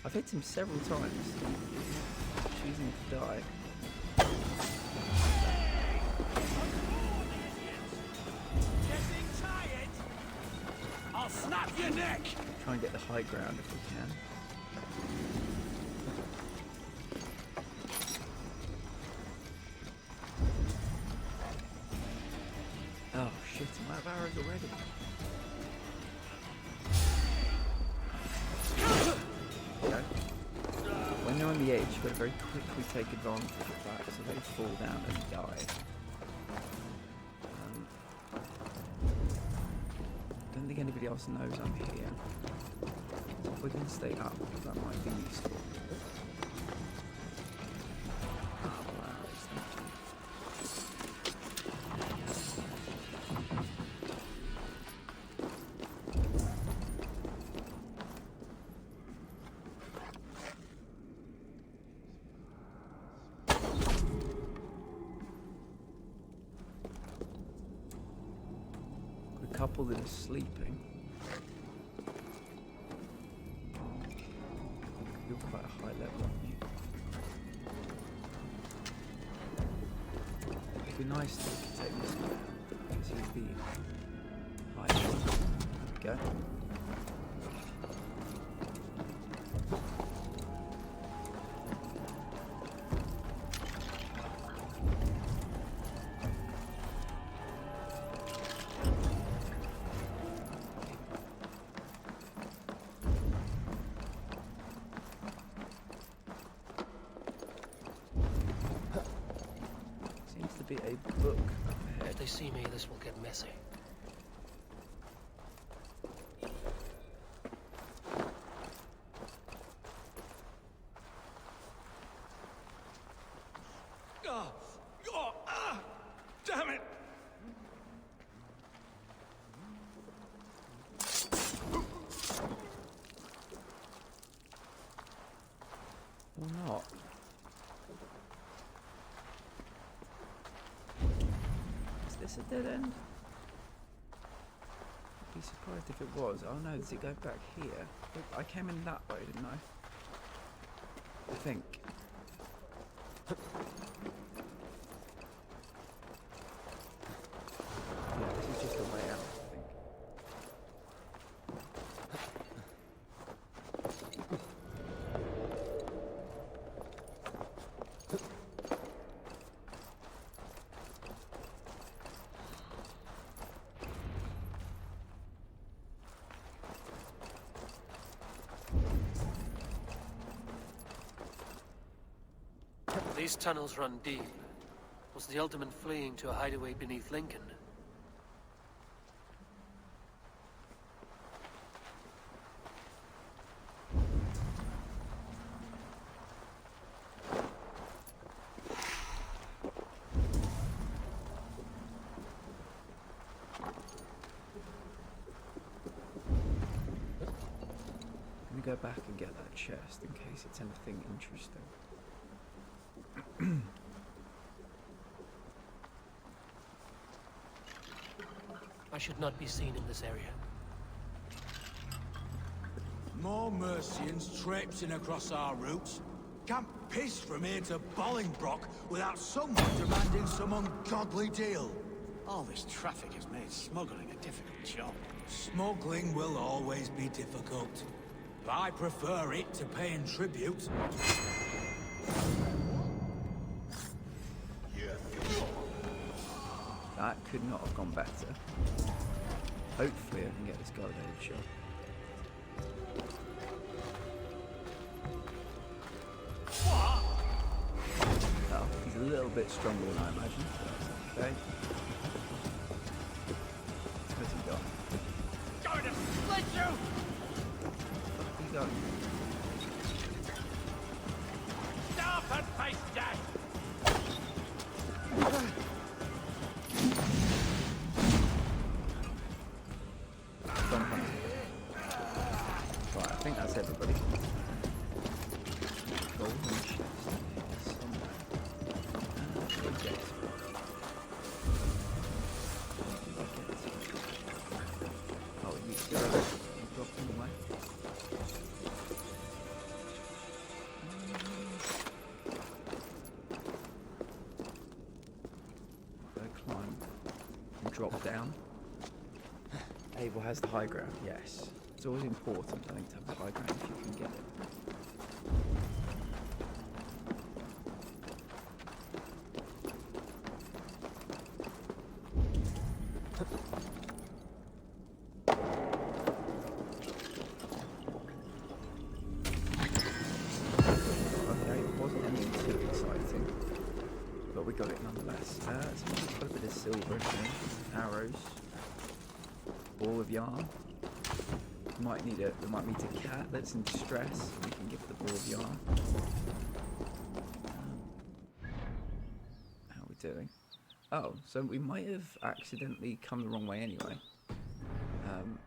I've hit him several times, choosing to die. Getting tired? I'll snap your neck! Try and get the high ground if we can. out of arrows already. Okay. When they're on the edge, you've got to very quickly take advantage of that so they fall down and die. Don't think anybody else knows I'm here. So if we can stay up, that might be useful. A couple that are sleeping. You're quite a high level, aren't you? It'd be nice if we could take this guy out, because he's the highest. There we go. Be a book up ahead. If they see me, this will get messy. Damn it! Or not. Is this a dead end? I'd be surprised if it was. Oh no, does it go back here? I came in that way, didn't I? I think. Yeah, this is just the way out, I think. These tunnels run deep. Was the Alderman fleeing to a hideaway beneath Lincoln? Let me go back and get that chest in case it's anything interesting. I should not be seen in this area. More Mercians traipsing across our routes. Can't piss from here to Bolingbroke without someone demanding some ungodly deal. All this traffic has made smuggling a difficult job. Smuggling will always be difficult. But I prefer it to paying tribute. That could not have gone better. Hopefully I can get this guy with a headshot. Oh, he's a little bit stronger than I imagined. That's okay. Where's he gone? Going to split you! Where's he gone? Stop and face death! Right, I think that's everybody. Golden chest somewhere. Oh, you dropped them away. Go climb and drop down. Abel has the high ground, yes. It's always important, I think, to have the high ground if you can get it. got it nonetheless. So we've got a bit of silver in here. Arrows. Ball of yarn. We might meet a cat that's in distress. We can give it the ball of yarn. How are we doing? Oh, so we might have accidentally come the wrong way anyway.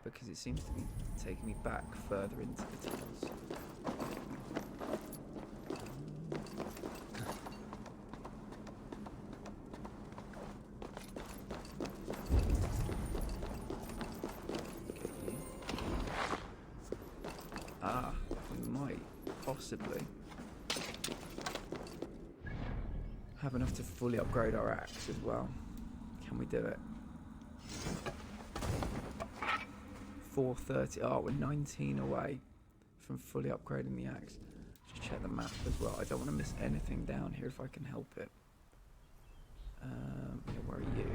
Because it seems to be taking me back further into the tunnels. We might possibly have enough to fully upgrade our axe as well. Can we do it? 430. Oh, we're 19 away from fully upgrading the axe. Just check the map as well. I don't want to miss anything down here if I can help it. Yeah, where are you?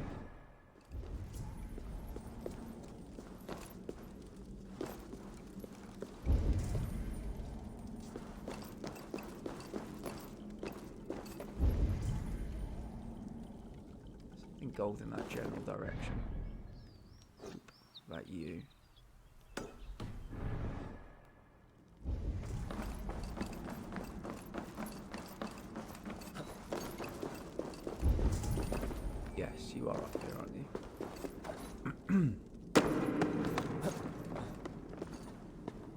Something gold in that general direction. About you. Yes, you are up here, aren't you?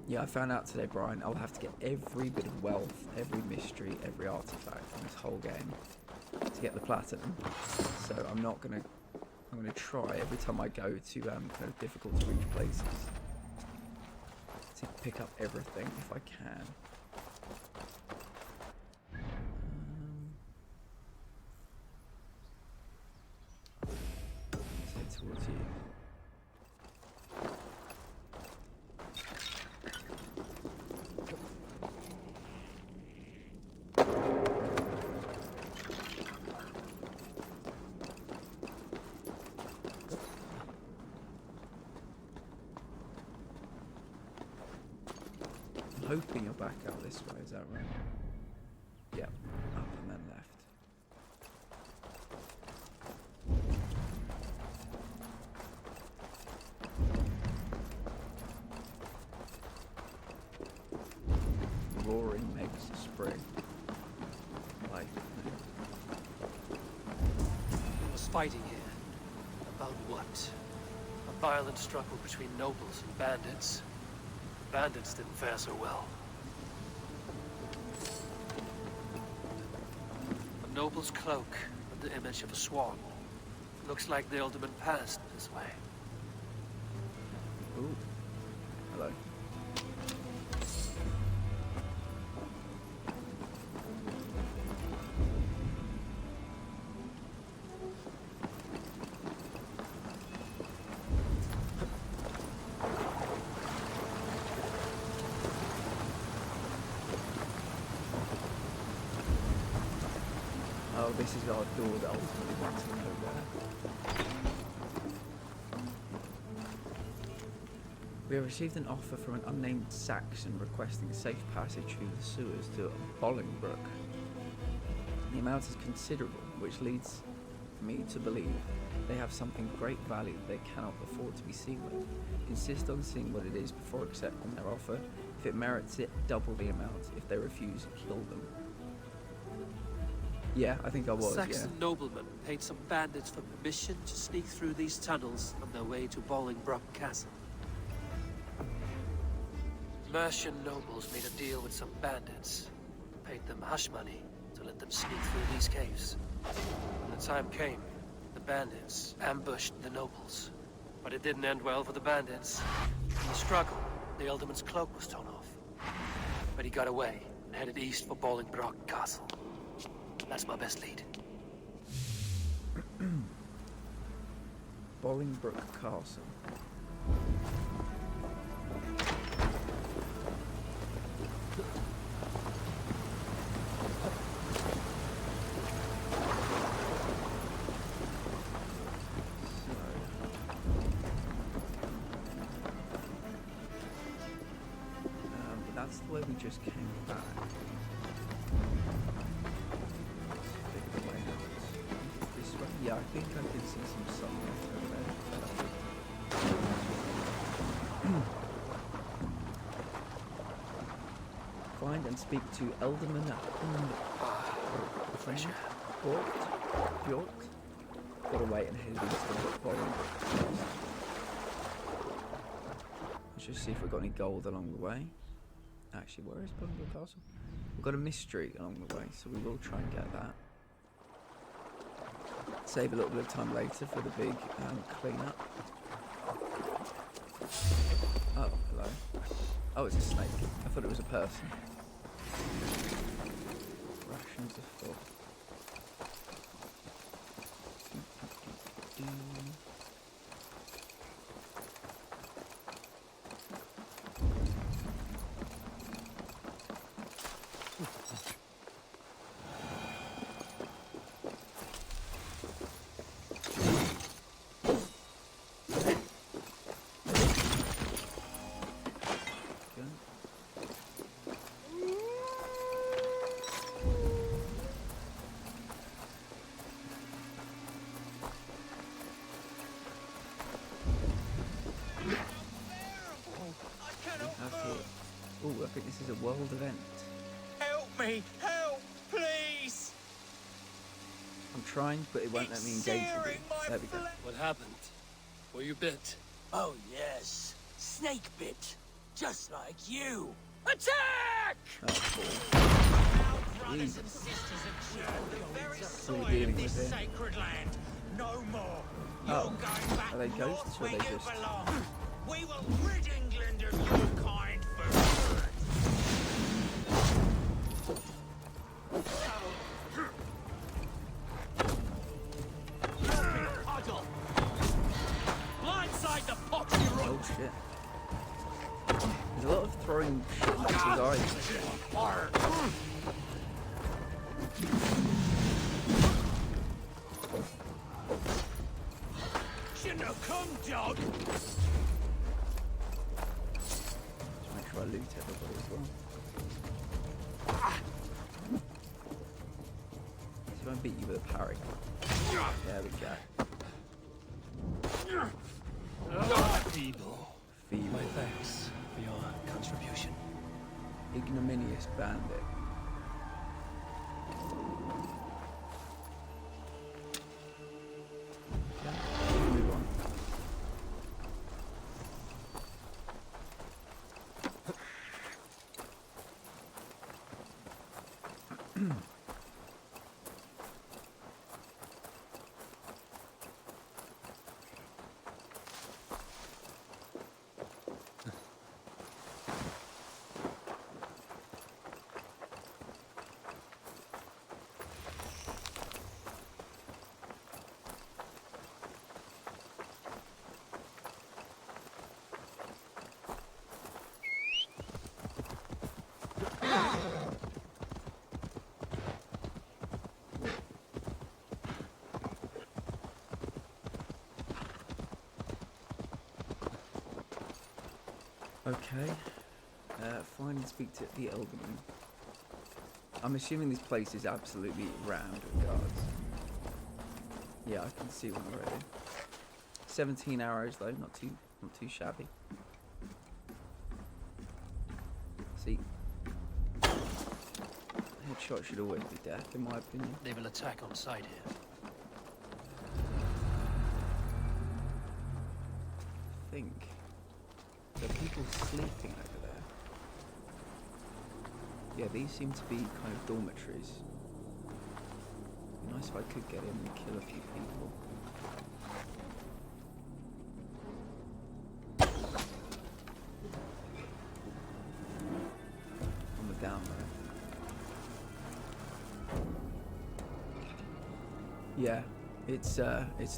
Yeah, I found out today, Brian, I'll have to get every bit of wealth, every mystery, every artifact from this whole game to get the platinum. So I'm gonna try every time I go to kind of difficult to reach places to pick up everything if I can. Let's head towards you. Hoping you're back out this way, is that right? Yep, up and then left. Roaring makes a spring. Like, There was fighting here. About what? A violent struggle between nobles and bandits. Bandits didn't fare so well. A noble's cloak and the image of a swan. Looks like the alderman passed this way. ooh, hello. Oh, this is our door that ultimately wants to go there. We have received an offer from an unnamed Saxon requesting safe passage through the sewers to Bolingbroke. The amount is considerable, which leads me to believe they have something great value that they cannot afford to be seen with. Insist on seeing what it is before accepting their offer. If it merits it, double the amount. If they refuse, kill them. Yeah, I think I was, Saxon noblemen paid some bandits for permission to sneak through these tunnels on their way to Bolingbroke Castle. Mercian nobles made a deal with some bandits, paid them hush money to let them sneak through these caves. When the time came, the bandits ambushed the nobles. But it didn't end well for the bandits. In the struggle, the Alderman's cloak was torn off. But he got away and headed east for Bolingbroke Castle. That's my best lead. Bolingbroke Castle. But that's the way we just came back. Figure the way out. Yeah, I think I can see some sunlight over there. Find and speak to Elderman Refresher. Fjord. Gotta wait and head east to Boring. Let's just see if we've got any gold along the way. Actually, where is Bolingbroke Castle? We've got a mystery along the way, so we will try and get that. Save a little bit of time later for the big clean-up. Oh, hello. Oh, it's a snake. I thought it was a person. Rations of 4. Oh, I think this is a world event. Help me! Help! Please! I'm trying, but it won't let me engage with it. There we go. What happened? Were you bit? Oh, yes. Snake bit. Just like you. Attack! Oh, Brothers and sisters of Chad, the very soil dealing of this with it. sacred land. No more. You're Oh, going back are they north ghosts or where are they you just... belong. We will rid England of your kind for good. Puddle. Blindside the poxy root. Oh shit. There's a lot of throwing shit into his eyes. Shouldn't have come, dog. Just make sure I loot everybody as well. So I beat you with a parry. There we go. Feeble. Feeble. My thanks for your contribution. Ignominious bandit. Okay, move on. Okay. Find and speak to the Elderman. I'm assuming this place is absolutely rammed with guards. Yeah, I can see one already. 17 arrows though, not too shabby. See, headshot should always be death, in my opinion. They will attack on sight here. I think there are people sleeping over there. Yeah, these seem to be kind of dormitories. It'd be nice if I could get in and kill a few people. On the down low. Yeah, it's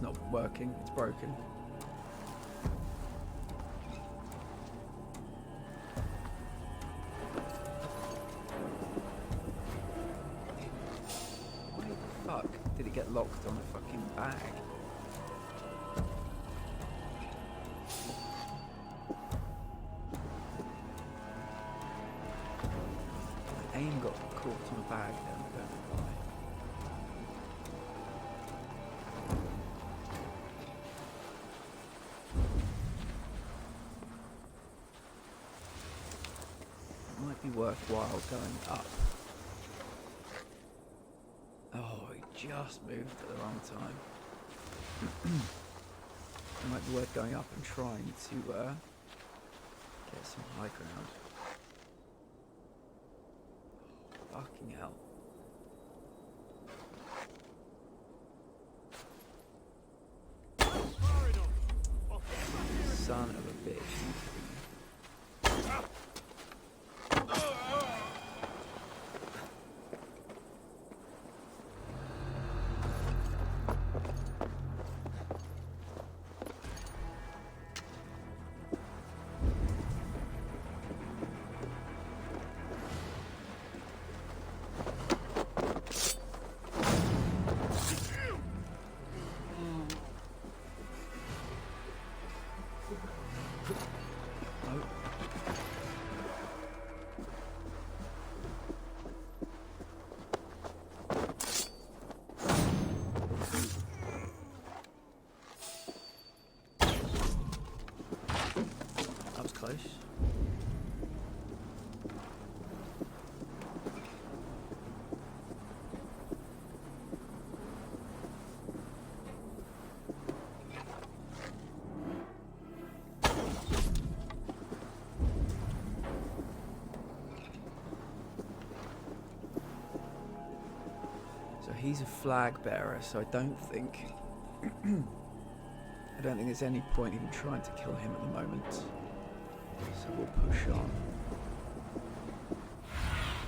not working. It's broken. Did it get locked on a fucking bag? My aim got caught on a bag then, I don't know why. worthwhile going up. Oh, he just moved at the wrong time. It might be worth going up and trying to get some high ground. Fucking hell. Son of a bitch. That was close. So he's a flag bearer, so I don't think there's any point even trying to kill him at the moment. So we'll push on.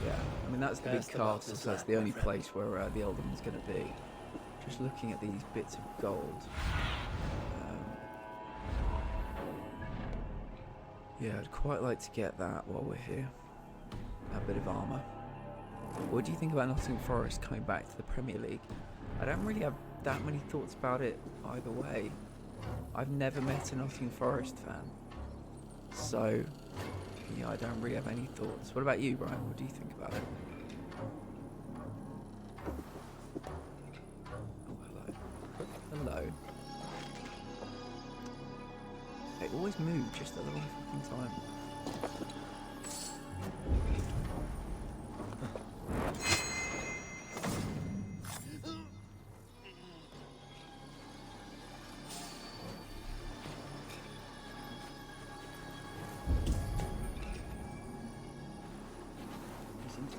Yeah, I mean that's the big castle, so that's the only place where the Elderman's going to be. Just looking at these bits of gold. Yeah, I'd quite like to get that while we're here. A bit of armour. What do you think about Nottingham Forest coming back to the Premier League? I don't really have that many thoughts about it either way. I've never met a Nottingham Forest fan. So, yeah, I don't really have any thoughts. What about you, Brian? What do you think about it? Oh, hello. Hello. They always move just at the wrong fucking time.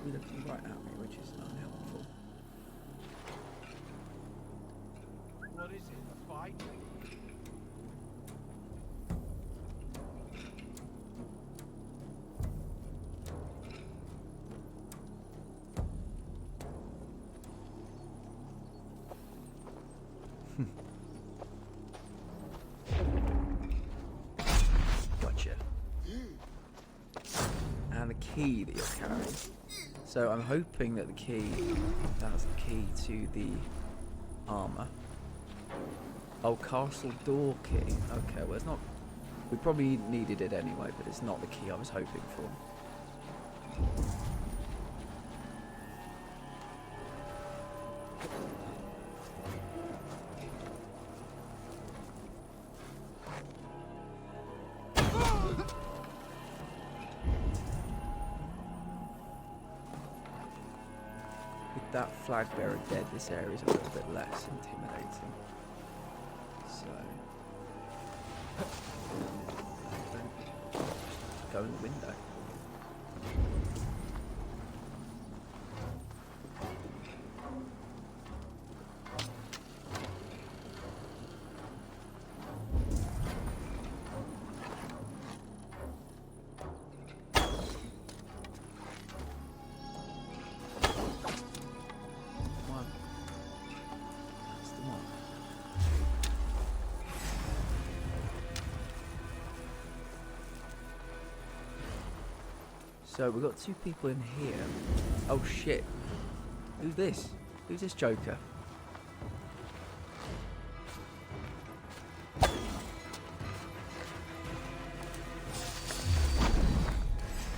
Looking right at me, which is unhelpful. What is it, a fight? Gotcha. And the key that you're carrying. So I'm hoping that that's the key to the armour. Oh, castle door key. Okay, well it's not, we probably needed it anyway, but it's not the key I was hoping for. That flag bearer dead, this area is a little bit less intimidating. So, go in the window. So we've got two people in here. Oh shit. Who's this? Who's this Joker? Why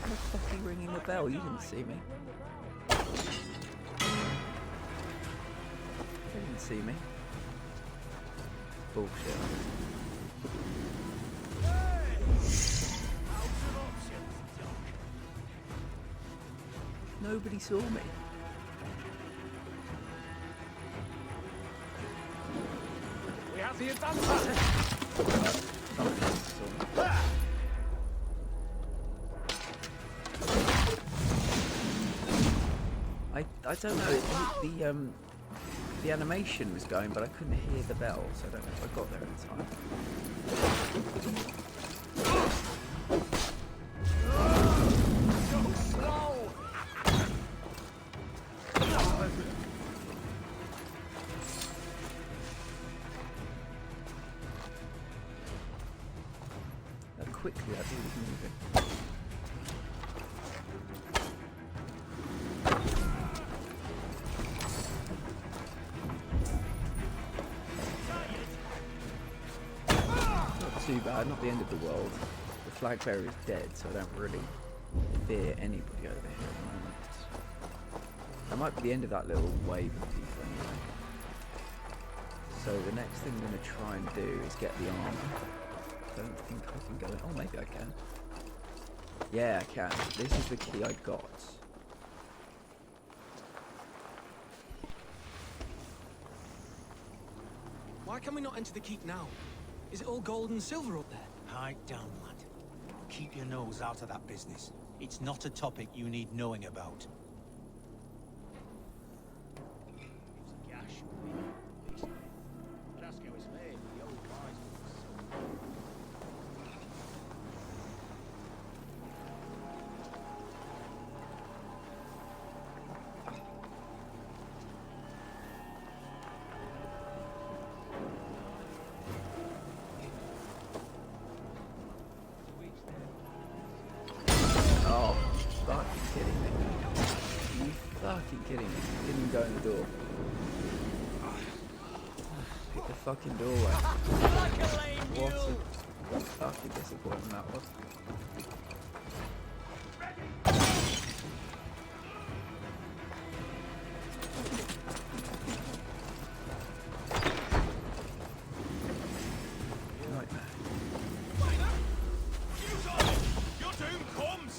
the fuck are you ringing the bell? You didn't see me. You didn't see me. Bullshit. Nobody saw me. We have the advantage! I don't know. The animation was going, but I couldn't hear the bell, so I don't know if I got there in time. So slow! How quickly I do was moving. Too bad, not the end of the world. The flag bearer is dead, so I don't really fear anybody over here at the moment. That might be the end of that little wave of people anyway. So the next thing I'm going to try and do is get the armor. I don't think I can go in. Oh, maybe I can. Yeah, I can. This is the key I got. Why can we not enter the keep now? Is it all gold and silver up there? Hide down, lad. Keep your nose out of that business. It's not a topic you need knowing about. Fucking kidding me. Didn't even go in the door. Hit the fucking doorway. What a fucking disappointment that was. Your doom comes!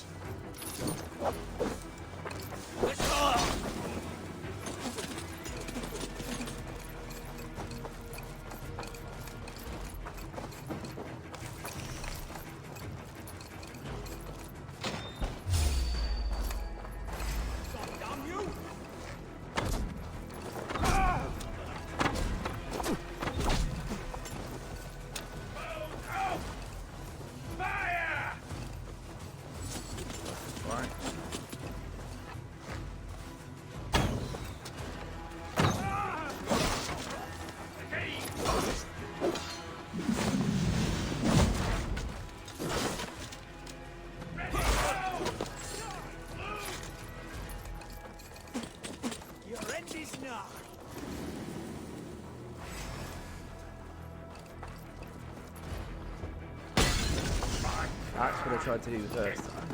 That's what I tried to do the first time.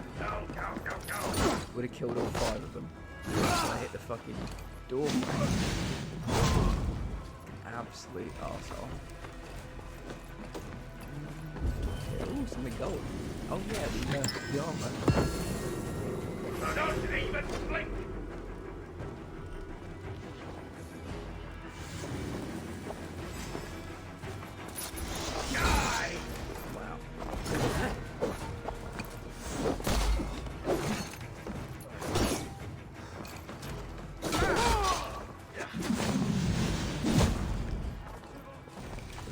Would have killed all 5 of them. I hit the fucking door frame. Absolute arsehole. Ooh, something gold. Oh yeah, the armor. Don't even blink! Wow.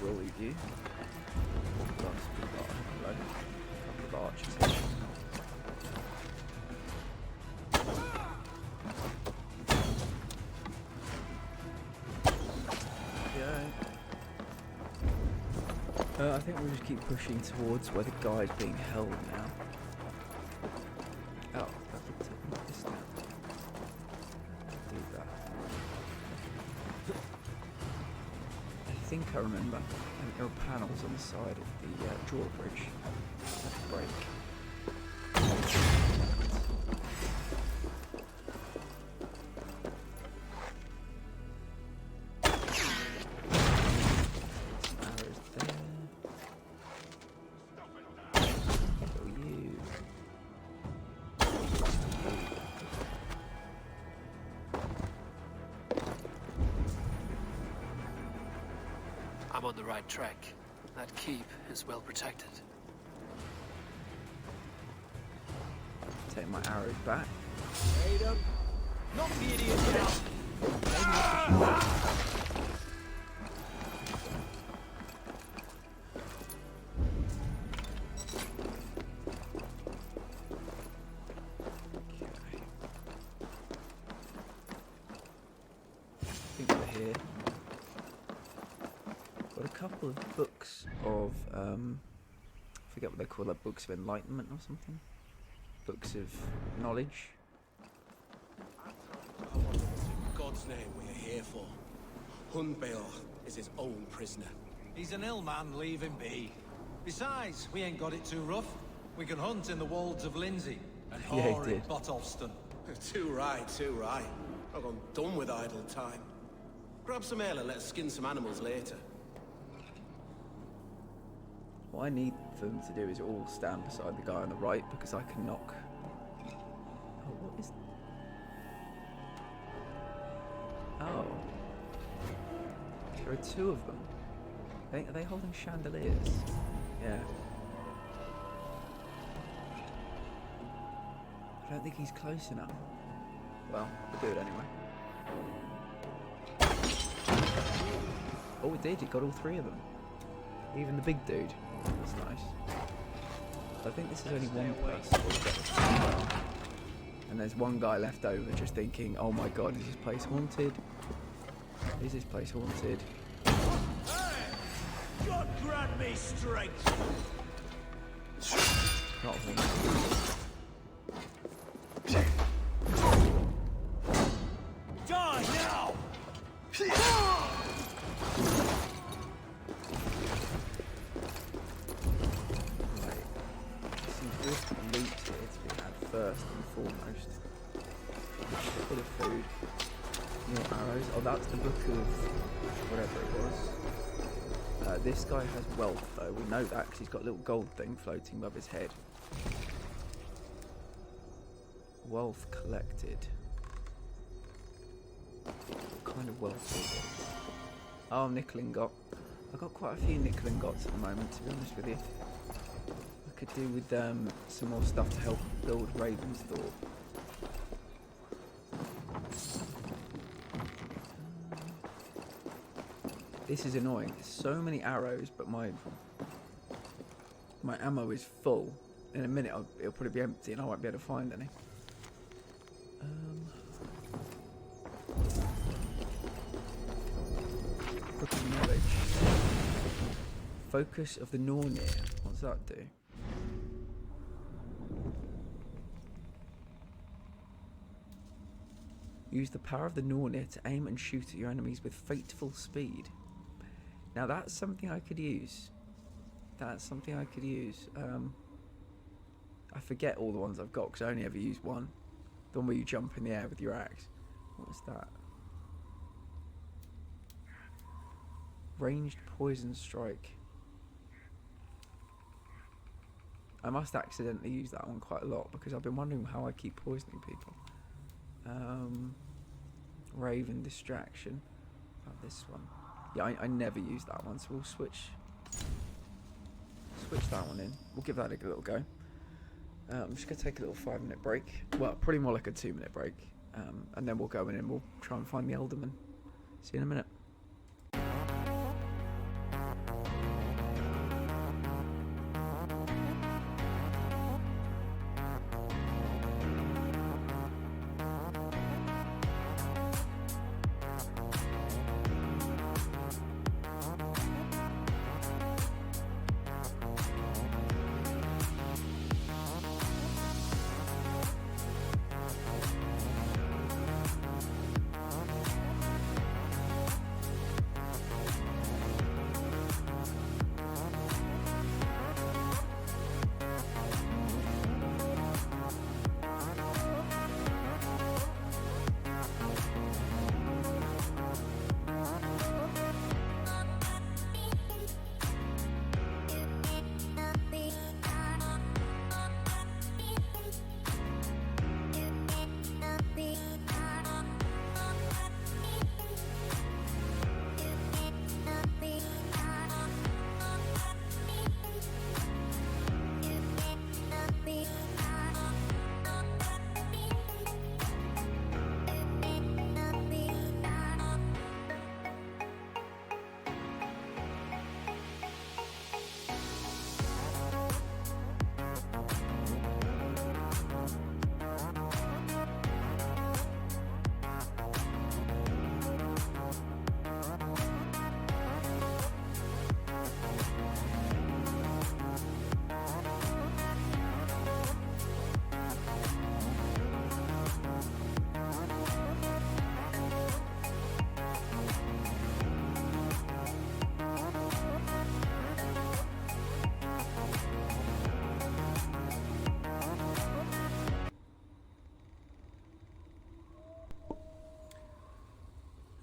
We'll leave you. Plus, we've got a couple of archers here. I think we'll just keep pushing towards where the guy's being held now. Oh, I think to knock this down. Do that. I think I remember. I think there are panels on the side of the drawbridge. Let's break. I'm on the right track. That keep is well protected. Take my arrows back. Wait up. Knock the idiot down. I think we're here. Got a couple of books of I forget what they call that, books of enlightenment or something. Books of knowledge. I wonder what's in God's name we are here for. Hunbeor is his own prisoner. He's an ill man, leave him be. Besides, we ain't got it too rough. We can hunt in the wolds of Lindsey and Yeah, he whore in did. Botolston. Too right, too right. I've gone done with idle time. Grab some ale and let's skin some animals later. What I need for them to do is all stand beside the guy on the right because I can knock. Oh, what is? Oh, there are two of them. Are they holding chandeliers? Yeah. I don't think he's close enough. Well, we'll do it anyway. Oh, it did. It got all three of them. Even the big dude. That's nice. I think this is only one person who will get this as well. And there's one guy left over just thinking, oh my god, is this place haunted? Is this place haunted? God grant me strength. Not haunted. Die now! Loot here to be had first and foremost. A bit of food. More arrows. Oh, that's the book of whatever it was. This guy has wealth though. We know that because he's got a little gold thing floating above his head. Wealth collected. What kind of wealth is it? Oh, nickel ingot. I've got quite a few nickel ingots at the moment, to be honest with you. I could do with some more stuff to help build Ravensthorpe. This is annoying. There's so many arrows, but my ammo is full. In a minute, it'll probably be empty, and I won't be able to find any. Book of knowledge. Focus of the Nornir. What does that do? Use the power of the Nornir to aim and shoot at your enemies with fateful speed. Now that's something I could use. That's something I could use. I forget all the ones I've got because I only ever use one. The one where you jump in the air with your axe. What was that? Ranged poison strike. I must accidentally use that one quite a lot because I've been wondering how I keep poisoning people. Raven distraction. Oh, this one. Yeah, I never use that one, so we'll switch that one in. We'll give that a little go. I'm just going to take a little 5-minute break. Well, probably more like a 2-minute break. And then we'll go in and we'll try and find the Elderman. See you in a minute.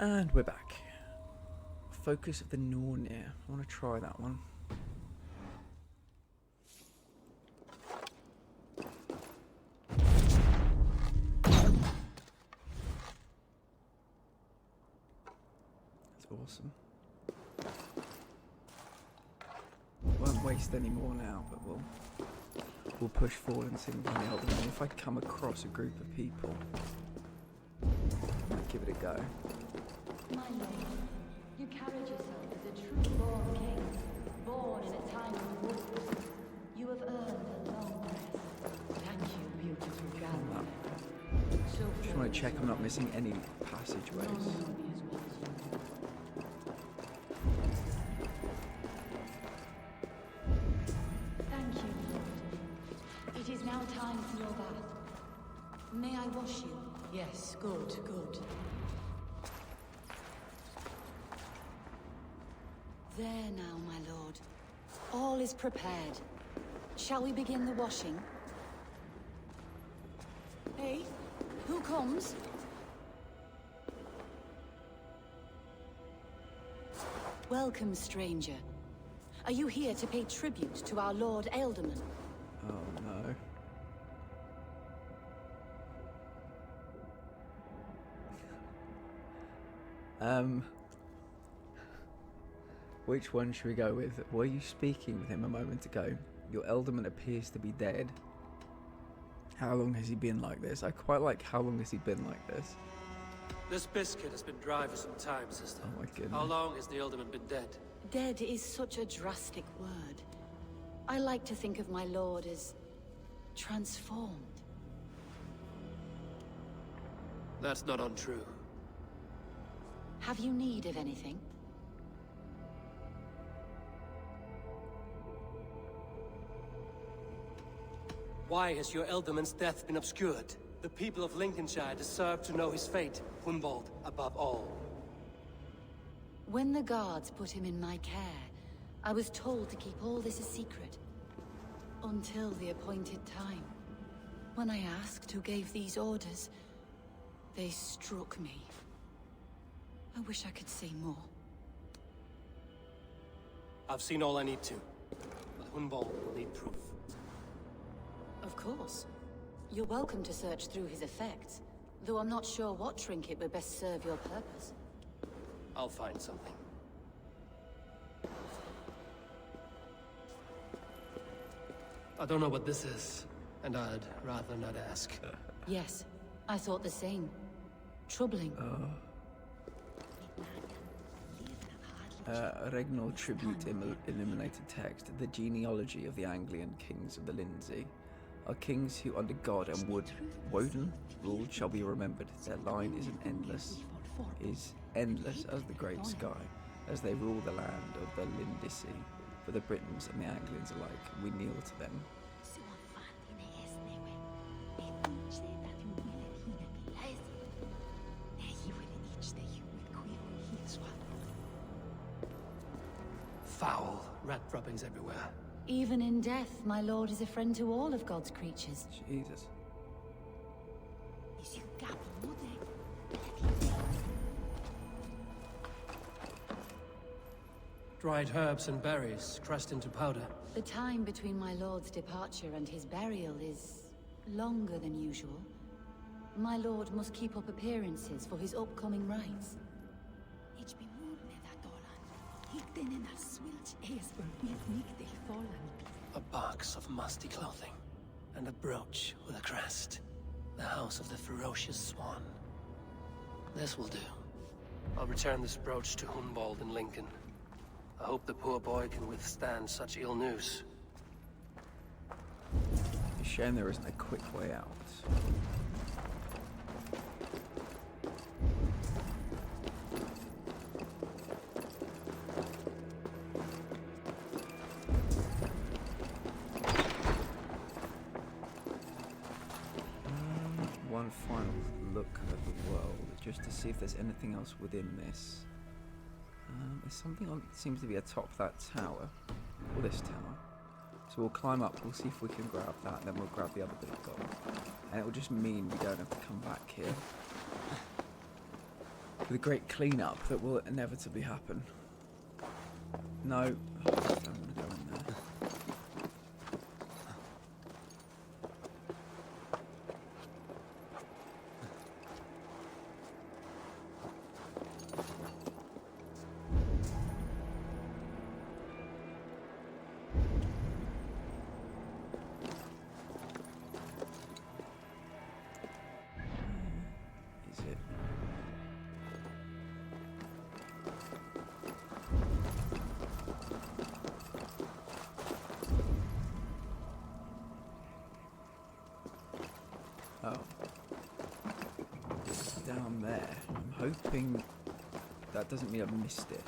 And we're back. Focus of the Nornir. I want to try that one. That's awesome. Won't waste any more now, but we'll push forward and see if I come across a group of people, I'll give it a go. My lord, you carried yourself as a true-born king, born in a time of war. You have earned a long rest. Thank you, beautiful gal. Just want to check I'm not missing any passageways. Thank you, Lord. It is now time for your bath. May I wash you? Yes, good, good. There now, my lord. All is prepared. Shall we begin the washing? Hey, who comes? Welcome, stranger. Are you here to pay tribute to our Lord Ealdorman? Oh no. Which one should we go with? Were you speaking with him a moment ago? Your Ealdorman appears to be dead. How long has he been like this? I quite like how long has he been like this. This biscuit has been dry for some time, sister. Oh my goodness. How long has the Ealdorman been dead? Dead is such a drastic word. I like to think of my lord as transformed. That's not untrue. Have you need of anything? Why has your Ealdorman's death been obscured? The people of Lincolnshire deserve to know his fate, Hunwald above all. When the guards put him in my care, I was told to keep all this a secret. Until the appointed time. When I asked who gave these orders, they struck me. I wish I could say more. I've seen all I need to, but Hunwald will need proof. Of course. You're welcome to search through his effects, though I'm not sure what trinket would best serve your purpose. I'll find something. I don't know what this is, and I'd rather not ask. Yes, I thought the same. Troubling. Regnal tribute illuminated text. The genealogy of the Anglian kings of the Lindsey are kings who under God and Woden ruled shall be remembered. Their line is endless as the great sky, as they rule the land of the Lindisi. For the Britons and the Anglians alike, we kneel to them. Foul rat droppings everywhere. Even in death, my lord is a friend to all of God's creatures. Jesus. Dried herbs and berries crushed into powder. The time between my lord's departure and his burial is longer than usual. My lord must keep up appearances for his upcoming rites. A box of musty clothing, and a brooch with a crest. The house of the ferocious swan. This will do. I'll return this brooch to Hunwald in Lincoln. I hope the poor boy can withstand such ill news. It's a shame there isn't a quick way out. One final look at the world, just to see if there's anything else within this. There's something on, seems to be atop that tower, or this tower. So we'll climb up, we'll see if we can grab that, and then we'll grab the other bit of gold. And it will just mean we don't have to come back here. the great cleanup that will inevitably happen. No, I don't want to go in there. Is it? Oh. It's down there. I'm hoping that doesn't mean I've missed it.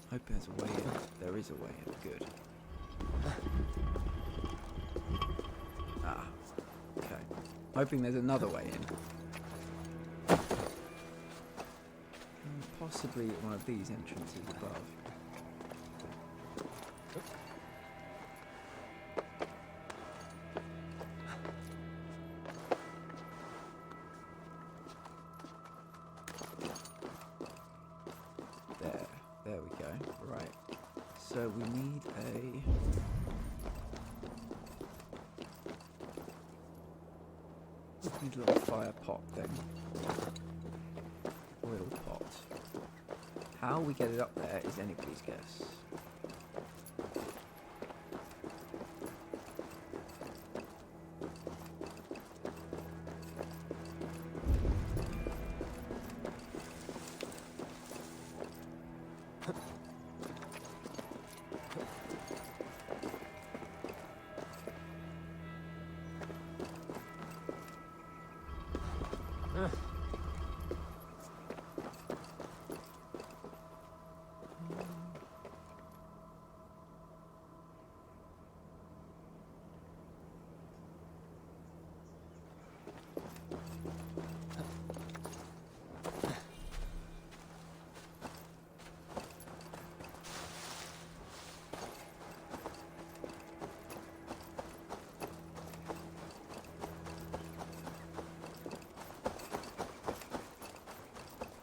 Hoping there's a way in. There is a way in. Good. Ah. Okay. Hoping there's another way in. Possibly one of these entrances above. There we go. Right. So we need a little fire pot then. Oil pot. How we get it up there is anybody's guess.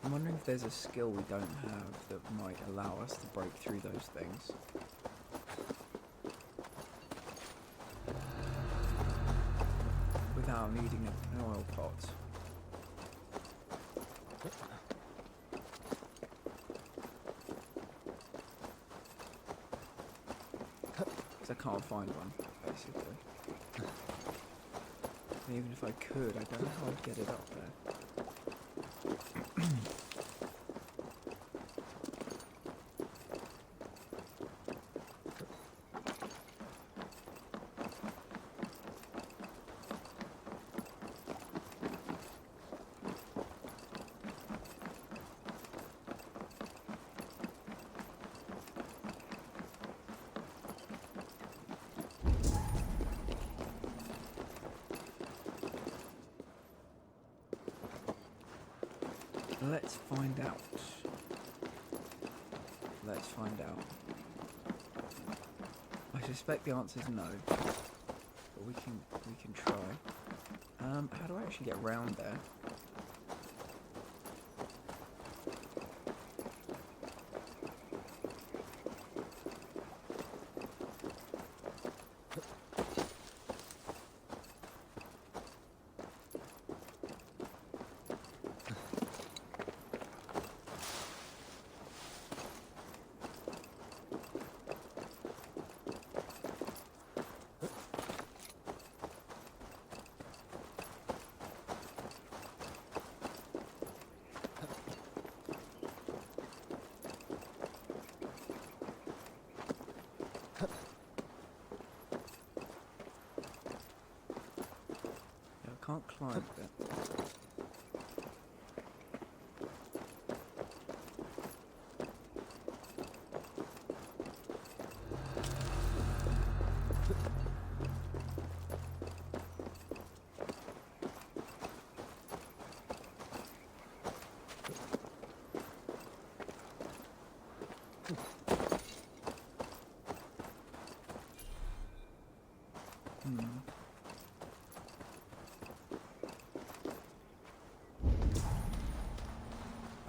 I'm wondering if there's a skill we don't have that might allow us to break through those things. Without needing an oil pot. Because I can't find one, basically. And even if I could, I don't know how I'd get it up there. Let's find out. Let's find out. I suspect the answer is no, but we can try. How do I actually get around there? Can't climb it.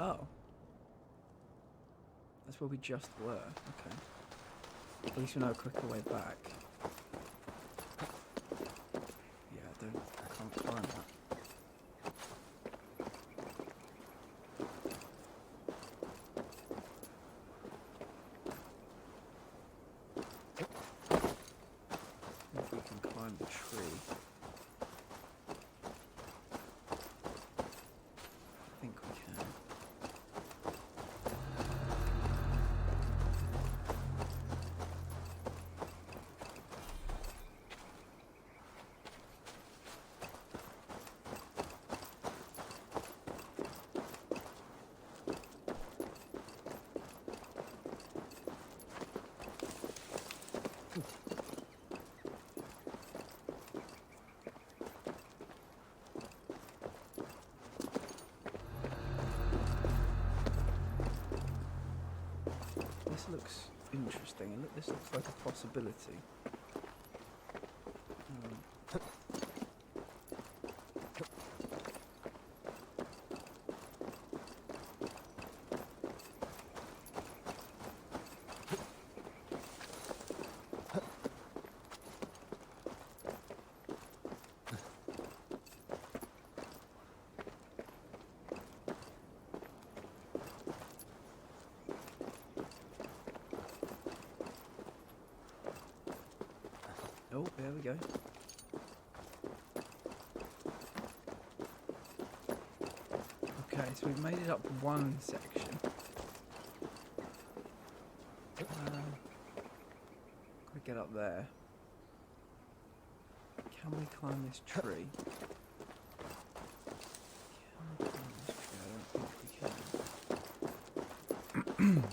Oh. That's where we just were. Okay. At least we know a quicker way back. Yeah, I can't climb that. If we can climb the tree. I think we can. This looks interesting. This looks like a possibility. Oh, there we go. Okay, so we've made it up one section. Gotta get up there. Can we climb this tree? Can we climb this tree? I don't think we can.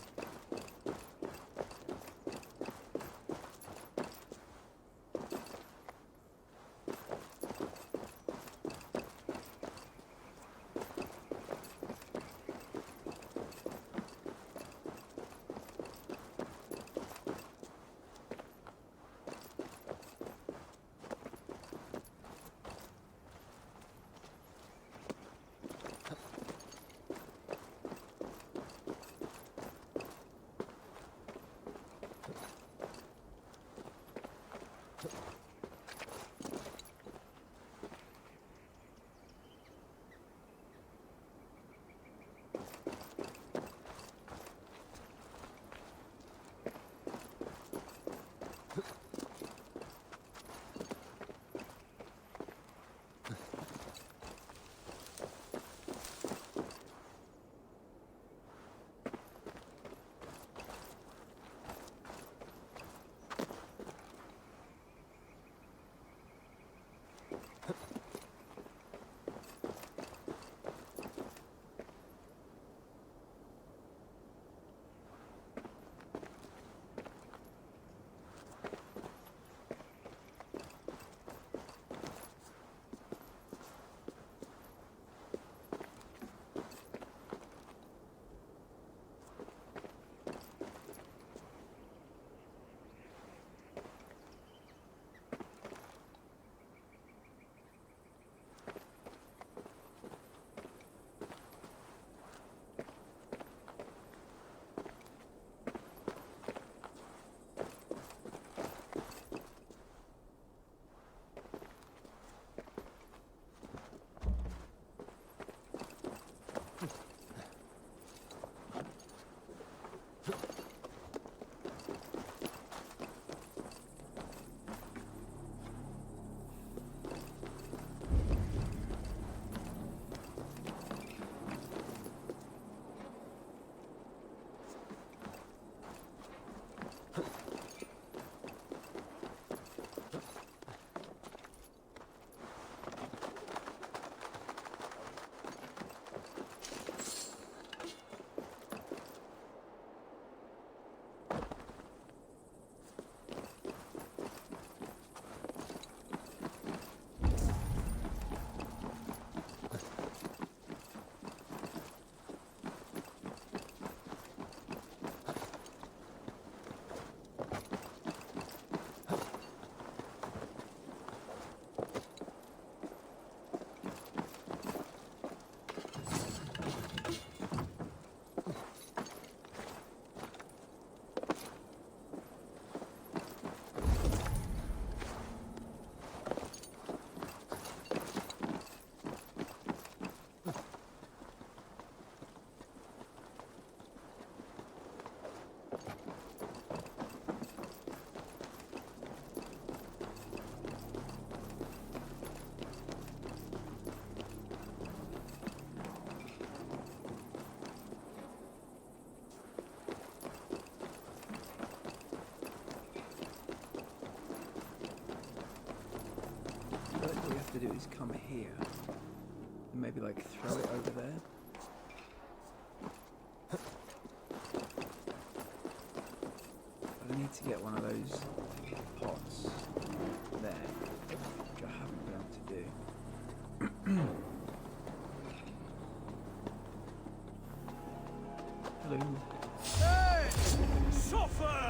just come here and maybe like throw it over there. But I need to get one of those pots there, which I haven't been able to do. Hello. Hey! Suffer!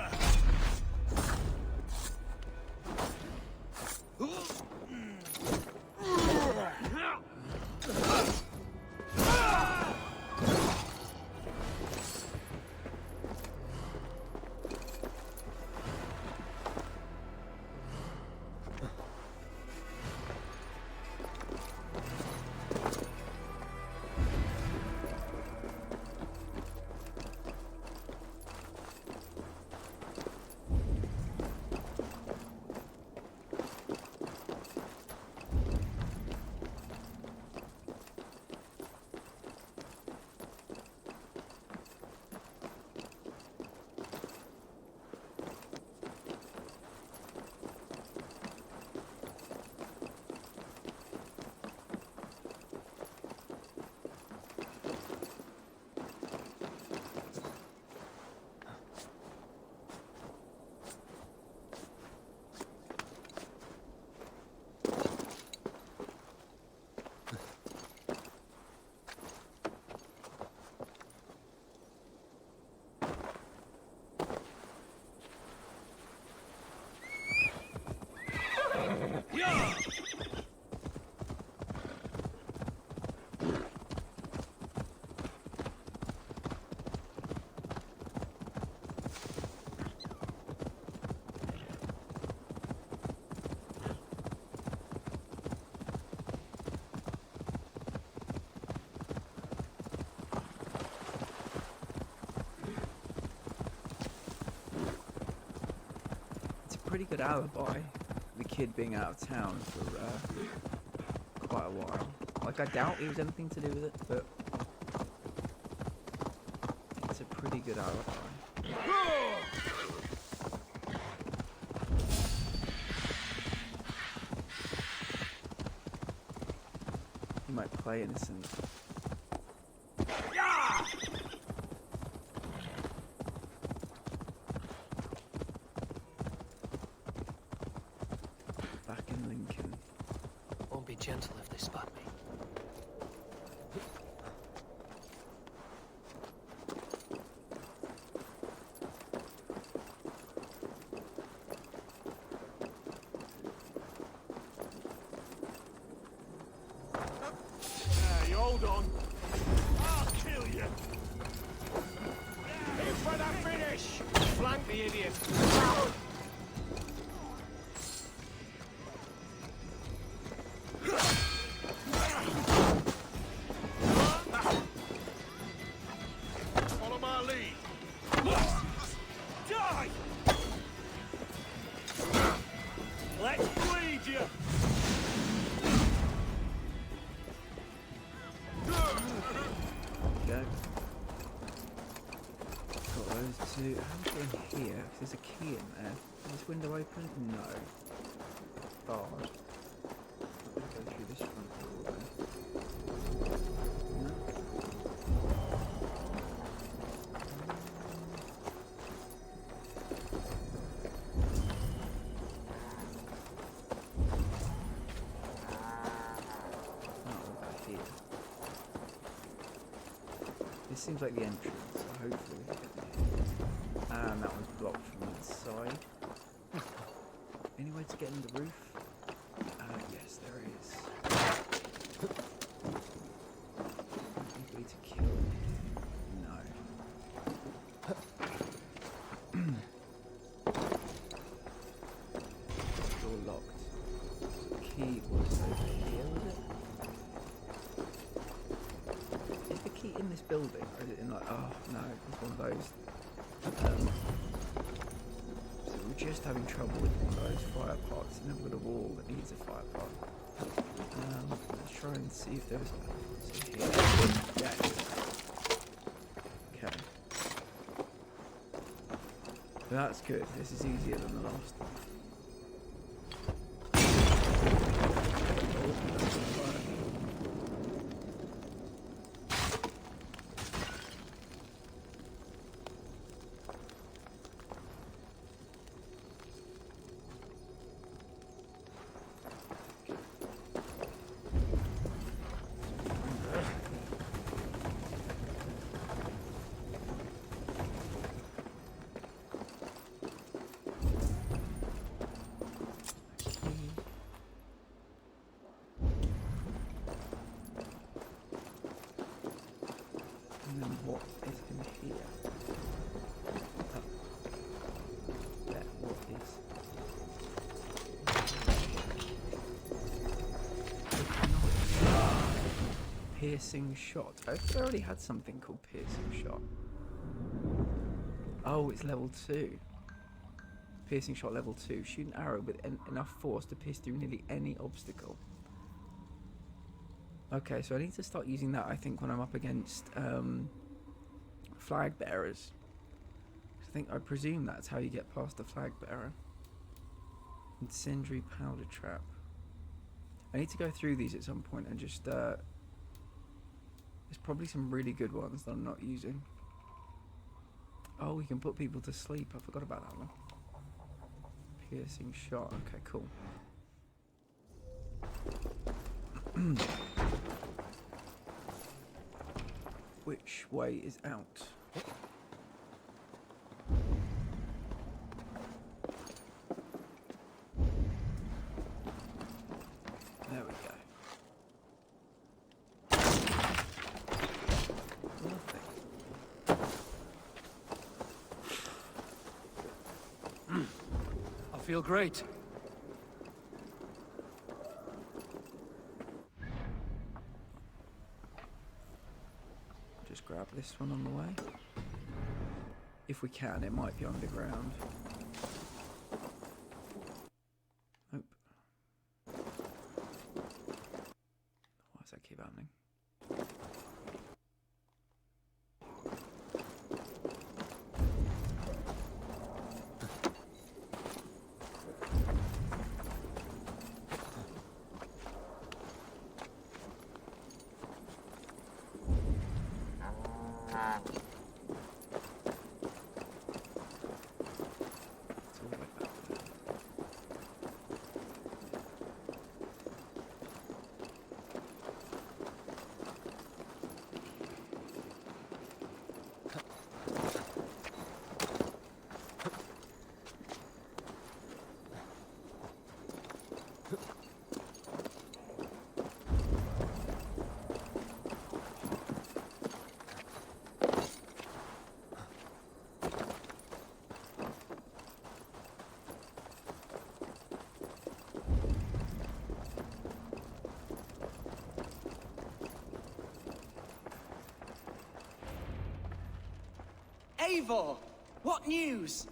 Pretty good alibi, the kid being out of town for quite a while. Like, I doubt it was anything to do with it, but it's a pretty good alibi. He might play innocent. Won't be gentle if they spot me. You hold on. I'll kill you. In for the finish. Flank the idiot. Follow my lead. Die! Let's bleed you. Go. Got those two. How do I get in here? There's a key in there. Is this window open? No. Barred. Go through this front door then. No. This seems like the entrance, so hopefully we can get in here. And that one's blocked from that side. Any way to get in the roof? Yes, there is. Any way to kill? No. Door locked. So the key was over here, was it? Is the key in this building, or is it in like, oh no, it's one of those. So we're just having trouble with one of those fire pots, and then we've got a wall that needs a fire pot. Let's try and see if there's some here. Yeah. Okay. That's good. This is easier than the last one. what is in here? There, what is? Piercing shot. I've already had something called piercing shot. Oh, it's level 2. Piercing shot level 2. Shoot an arrow with enough force to pierce through nearly any obstacle. Okay, so I need to start using that, I think, when I'm up against flag bearers. I presume that's how you get past the flag bearer. Incendiary powder trap. I need to go through these at some point and just there's probably some really good ones that I'm not using. Oh, we can put people to sleep. I forgot about that one. Piercing shot. Okay, cool. Which way is out? There we go. Nothing. I feel great. Just grab this one on the way. If we can, it might be underground. Nope. Why does that keep happening? Eivor! What news?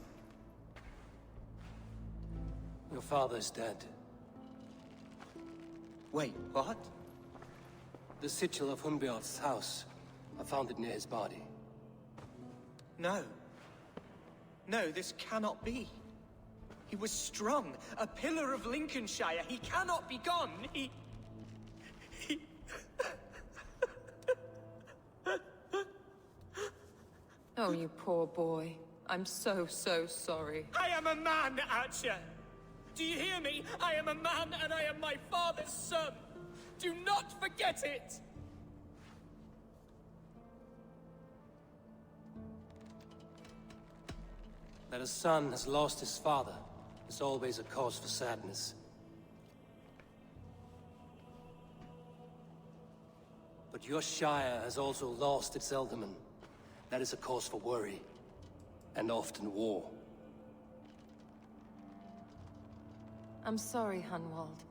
Your father's dead. Wait, what? The sigil of Hunbjorn's house. I found it near his body. No. No, this cannot be. He was strong, a pillar of Lincolnshire. He cannot be gone. He... Oh, you poor boy. I'm so sorry. I am a man, Archer! Do you hear me? I am a man and I am my father's son! Do not forget it! That a son has lost his father is always a cause for sadness. But your Shire has also lost its Ealdorman. That is a cause for worry, and often war. I'm sorry, Hunwald.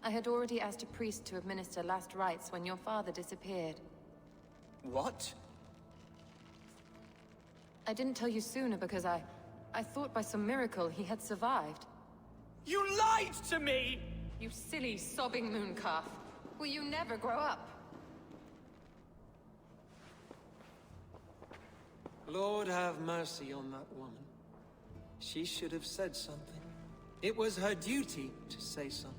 I had already asked a priest to administer last rites when your father disappeared. What? I didn't tell you sooner because I thought by some miracle he had survived. You lied to me! You silly, sobbing mooncalf. Will you never grow up? Lord have mercy on that woman. She should have said something. It was her duty to say something.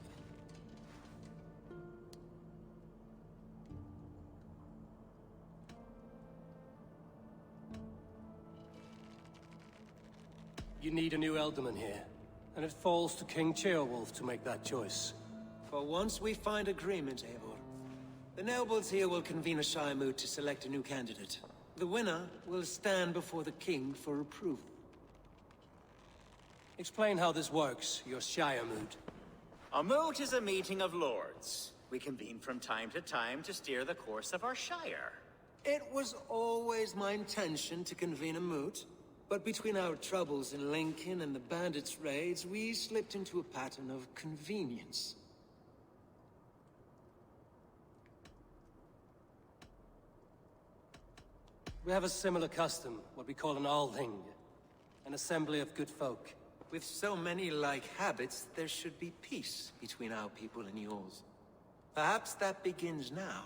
You need a new Ealdorman here, and it falls to King Ceolwulf to make that choice. For once we find agreement, Eivor. The nobles here will convene a Shire moot to select a new candidate. The winner will stand before the king for approval. Explain how this works, your Shire moot. A moot is a meeting of lords. We convene from time to time to steer the course of our Shire. It was always my intention to convene a moot, but between our troubles in Lincoln and the bandits' raids, we slipped into a pattern of convenience. We have a similar custom, what we call an Althing, an assembly of good folk. With so many like habits, there should be peace between our people and yours. Perhaps that begins now.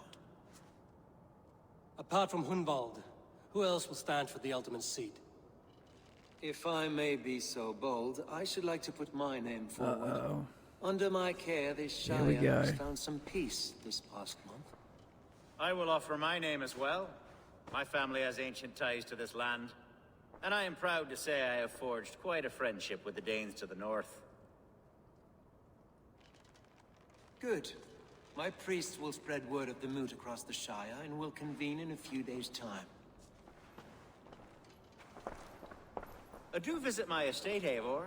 Apart from Hunwald, who else will stand for the ultimate seat? If I may be so bold, I should like to put my name forward. Uh-oh. Under my care, this Here we Shire go. has found some peace this past month. I will offer my name as well. My family has ancient ties to this land, and I am proud to say I have forged quite a friendship with the Danes to the north. Good. My priests will spread word of the moot across the Shire, and will convene in a few days' time. Do visit my estate, Eivor.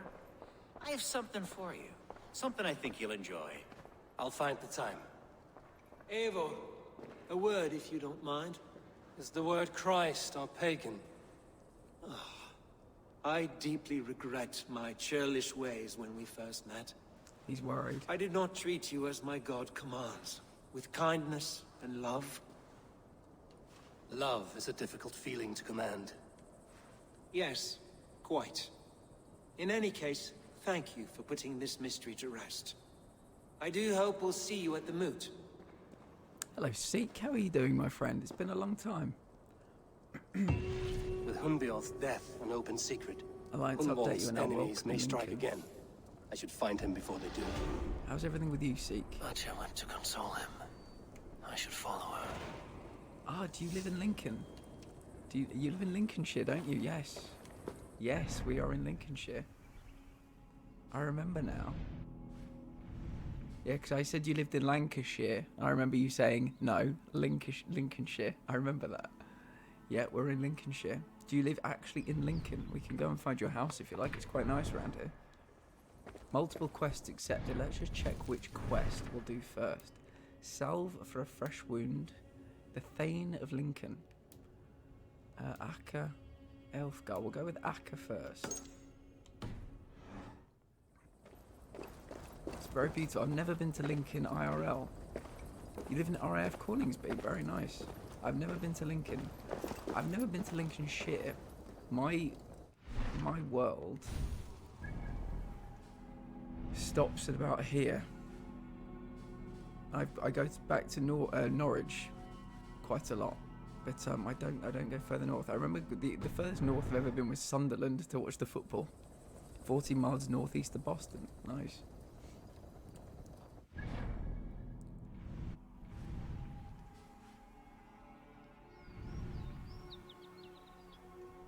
I have something for you. Something I think you'll enjoy. I'll find the time. Eivor, a word if you don't mind. Is the word Christ or pagan? I deeply regret my churlish ways when we first met. He's worried. I did not treat you as my god commands, with kindness and love. Love is a difficult feeling to command. Yes, quite. In any case, thank you for putting this mystery to rest. I do hope we'll see you at the moot. Hello, Seek. How are you doing, my friend? It's been a long time. With Hunbeor's death an open secret, I'd like to update Hunwald's you on enemies may strike Lincoln. again. I should find him before they do. How's everything with you, Seek? Archer went to console him. I should follow her. Ah, do you live in Lincoln? You live in Lincolnshire, don't you? Yes. Yes, we are in Lincolnshire. I remember now. Yeah, because I said you lived in Lancashire. I remember you saying, no, Lincolnshire. I remember that. Yeah, we're in Lincolnshire. Do you live actually in Lincoln? We can go and find your house if you like. It's quite nice around here. Multiple quests accepted. Let's just check which quest we'll do first. Salve for a fresh wound. The Thane of Lincoln. Akka. Elfgar. We'll go with Akka first. It's very beautiful. I've never been to Lincoln IRL. You live in RAF Coningsby. Very nice. I've never been to Lincoln. I've never been to Lincolnshire. My world stops at about here. I go back to Norwich quite a lot, but I don't go further north. I remember the furthest north I've ever been was Sunderland to watch the football. 40 miles northeast of Boston. Nice.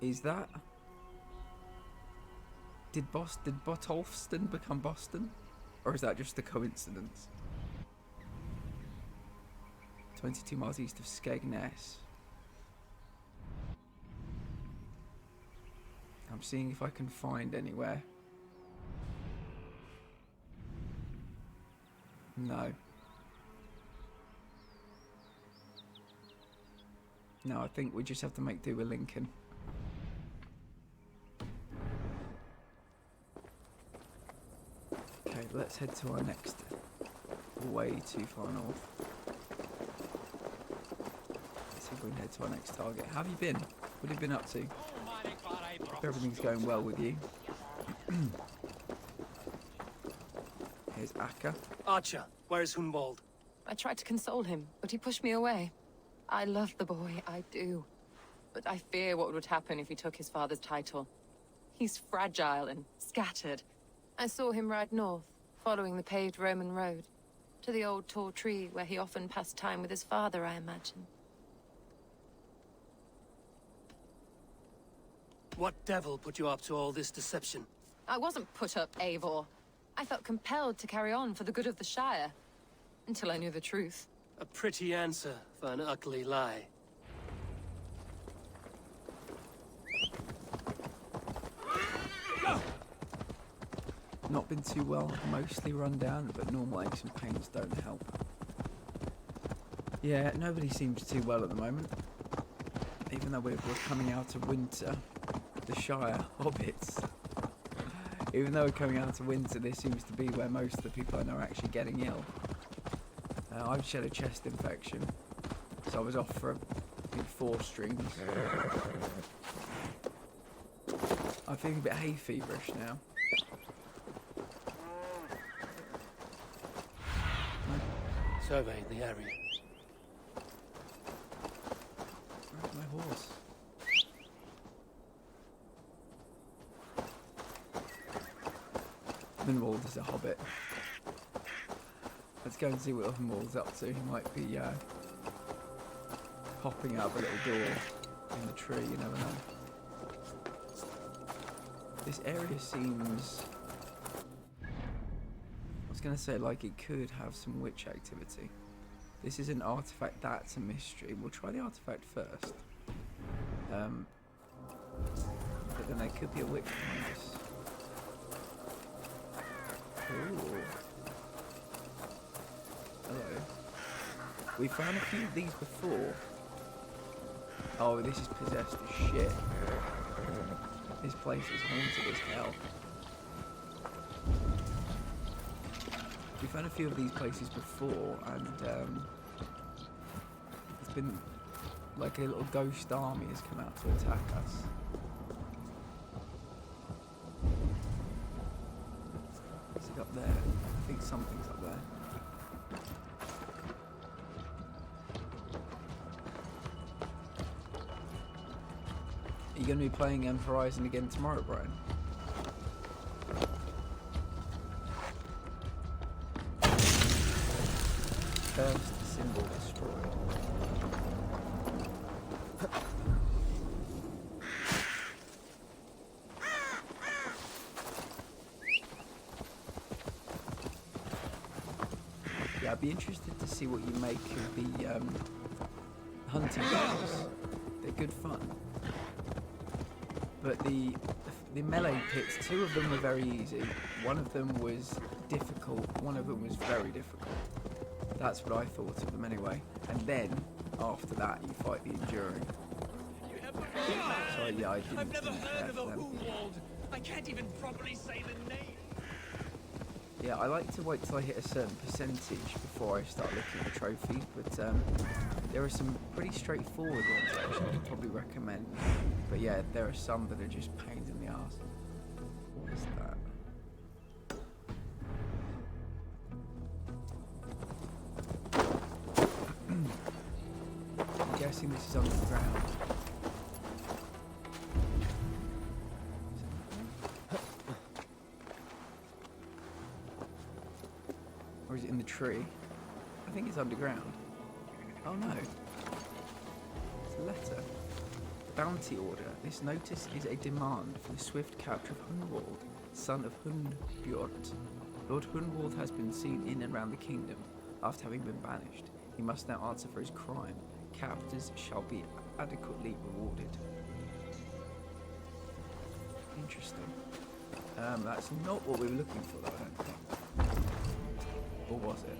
Is that... Did Botolfston become Boston? Or is that just a coincidence? 22 miles east of Skegness. I'm seeing if I can find anywhere. No. No, I think we just have to make do with Lincoln. Okay, let's head to our next... way too far north. Let's see if we can head to our next target. How have you been? What have you been up to? Hope everything's going well with you. Here's Akka. Archer, where is Hunwald? I tried to console him, but he pushed me away. I love the boy, I do. But I fear what would happen if he took his father's title. He's fragile and scattered. I saw him ride north, following the paved Roman road, to the old tall tree where he often passed time with his father, I imagine. What devil put you up to all this deception? I wasn't put up, Eivor. I felt compelled to carry on for the good of the Shire, until I knew the truth. A pretty answer for an ugly lie. Not been too well, mostly run down, but normal aches and pains don't help. Yeah, nobody seems too well at the moment. even though we're coming out of winter, the Shire hobbits. Even though we're coming out of winter, this seems to be where most of the people I know are actually getting ill. I've just had a chest infection, so I was off for I think 4 strings. I'm feeling a bit hay feverish now. Surveying the area. Where's my horse? Hunwald is a hobbit. Let's go and see what Hunwald's up to. He might be popping out of a little door in the tree, you never know. This area seems... I was going to say, like, it could have some witch activity. This is an artifact, that's a mystery. We'll try the artifact first. But then there could be a witch behind us. Ooh. Hello. We found a few of these before. Oh, this is possessed as shit. This place is haunted as hell. We found a few of these places before, and it's been like a little ghost army has come out to attack us. Is it up there? I think something's up there. Are you going to be playing Horizon again tomorrow, Brian? First symbol destroyed. Yeah, I'd be interested to see what you make of the hunting games. They're good fun. But the melee pits, 2 of them were very easy. 1 of them was difficult. 1 of them was very difficult. That's what I thought of them anyway. And then, after that, you fight the Enduring. Sorry, yeah, I didn't. I've never heard of a Hunwald. I can't even properly say the name. Yeah, I like to wait till I hit a certain percentage before I start looking at the trophies, but there are some pretty straightforward ones actually I could probably recommend. But yeah, there are some that are just pains in the arse. What is that? I'm guessing this is underground. Or is it in the tree? I think it's underground. Oh no. It's a letter. Bounty order. This notice is a demand for the swift capture of Hunwald, son of Hundbjort. Lord Hunwald has been seen in and around the kingdom after having been banished. He must now answer for his crime. Captors shall be adequately rewarded. Interesting. That's not what we were looking for, though, I don't think. Or was it?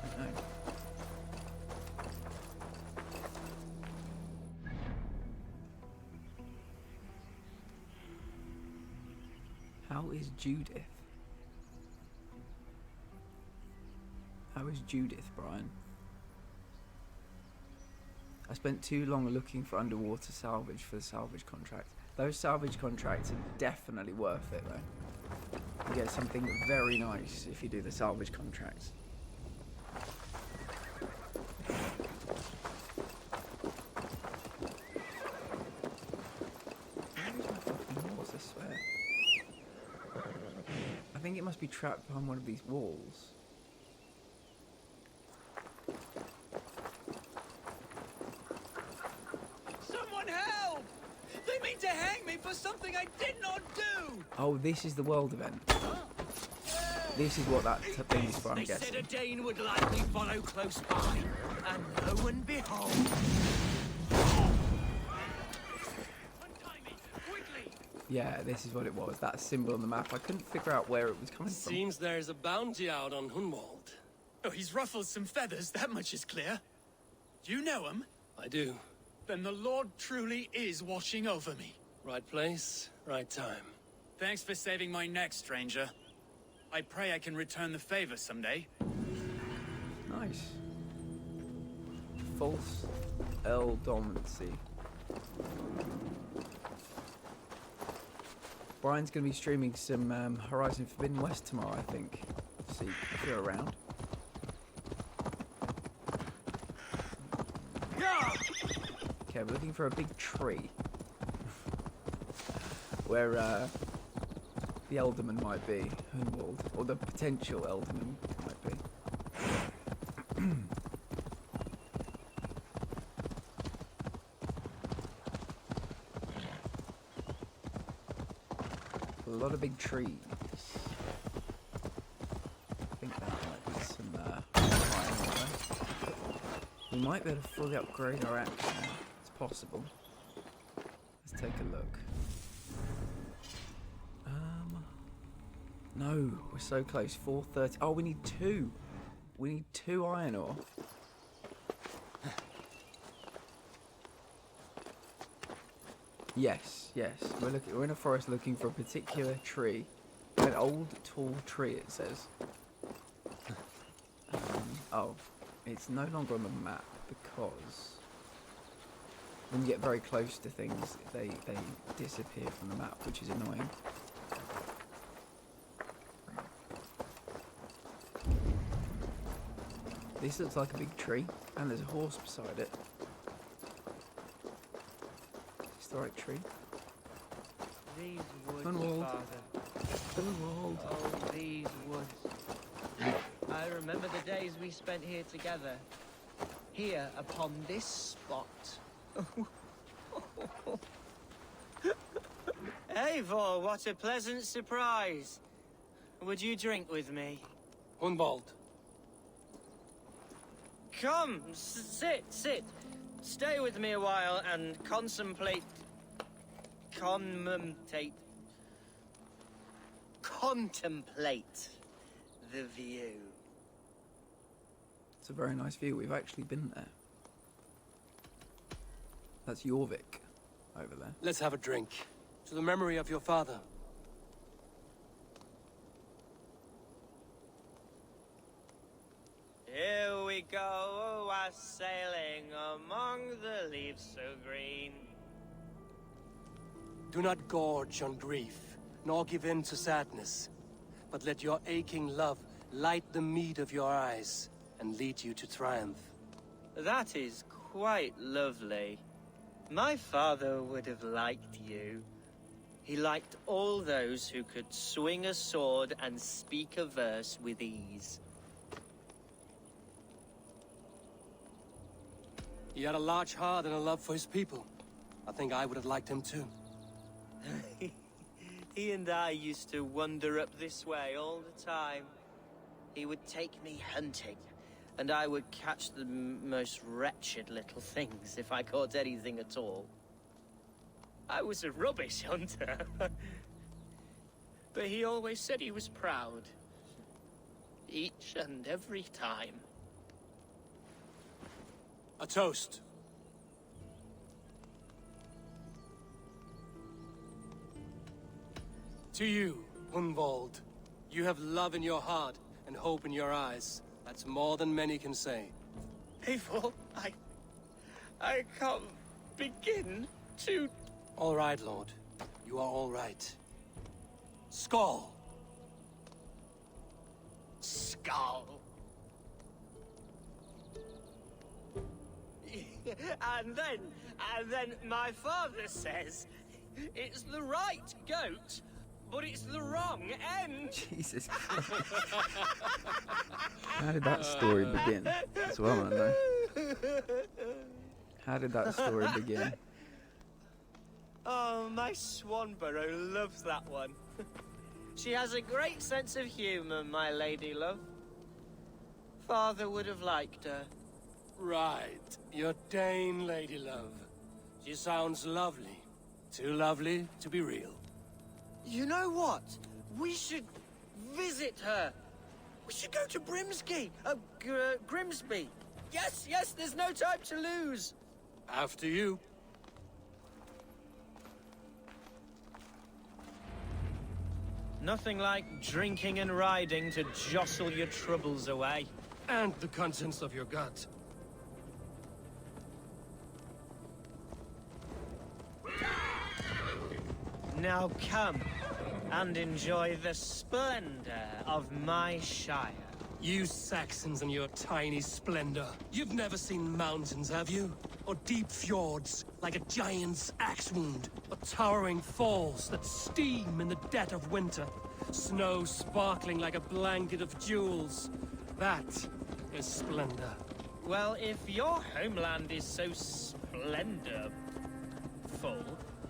I don't know. How is Judith? How is Judith, Brian? I spent too long looking for underwater salvage for the salvage contract. Those salvage contracts are definitely worth it, though. You get something very nice if you do the salvage contracts. Where is my fucking horse, I swear? I think it must be trapped behind one of these walls. To hang me for something I did not do! Oh, this is the world event. This is what that thing is for, I'm guessing. They said a Dane would likely follow close by, and lo and behold... Untie me, quickly! Yeah, this is what it was. That symbol on the map. I couldn't figure out where it was coming from. Seems there's a bounty out on Hunwald. Oh, he's ruffled some feathers, that much is clear. Do you know him? I do. Then the Lord truly is watching over me. Right place, right time. Thanks for saving my neck, stranger. I pray I can return the favor someday. Nice. False Eldomancy. Brian's going to be streaming some Horizon Forbidden West tomorrow, I think. See if you're around. Okay, we're looking for a big tree. Where the Elderman might be, Hunwald, or the potential Elderman might be. A lot of big trees. I think that might be some iron ore. We might be able to fully upgrade our axe now. It's possible. Let's take a look. No, we're so close. 430. Oh, we need 2. We need 2 iron ore. Yes, yes. We're in a forest looking for a particular tree. An old, tall tree, it says. Oh, it's no longer on the map because when you get very close to things, they disappear from the map, which is annoying. This looks like a big tree, and there's a horse beside it. Historic tree. These woods, Hunwald. Father. Hunwald. Oh, these woods. I remember the days we spent here together. Here, upon this spot. Eivor, what a pleasant surprise. Would you drink with me? Hunwald. Come, sit. Stay with me a while and contemplate the view. It's a very nice view. We've actually been there. That's Jorvik over there. Let's have a drink. To the memory of your father. Here we go, sailing among the leaves so green. Do not gorge on grief, nor give in to sadness, but let your aching love light the mead of your eyes and lead you to triumph. That is quite lovely. My father would have liked you. He liked all those who could swing a sword and speak a verse with ease. He had a large heart and a love for his people. I think I would have liked him too. He and I used to wander up this way all the time. He would take me hunting, and I would catch the most wretched little things if I caught anything at all. I was a rubbish hunter. But he always said he was proud. Each and every time. A toast. To you, Hunwald. You have love in your heart and hope in your eyes. That's more than many can say. Eivor, I can't begin to... All right, Lord. You are all right. Skull. Skull. And then my father says it's the right goat, but it's the wrong end. Jesus Christ. How did that story begin? That's what I want to know. How did that story begin? Oh, my Swanborough loves that one. She has a great sense of humor, my lady love. Father would have liked her. Right. Your Dane lady love. She sounds lovely. Too lovely to be real. You know what? We should visit her. We should go to Grimsby. Grimsby. Yes, yes, there's no time to lose. After you. Nothing like drinking and riding to jostle your troubles away. And the contents of your gut. Now come and enjoy the splendor of my Shire. You Saxons and your tiny splendor. You've never seen mountains, have you? Or deep fjords, like a giant's axe wound? Or towering falls that steam in the dead of winter? Snow sparkling like a blanket of jewels? That is splendor. Well, if your homeland is so splendorful,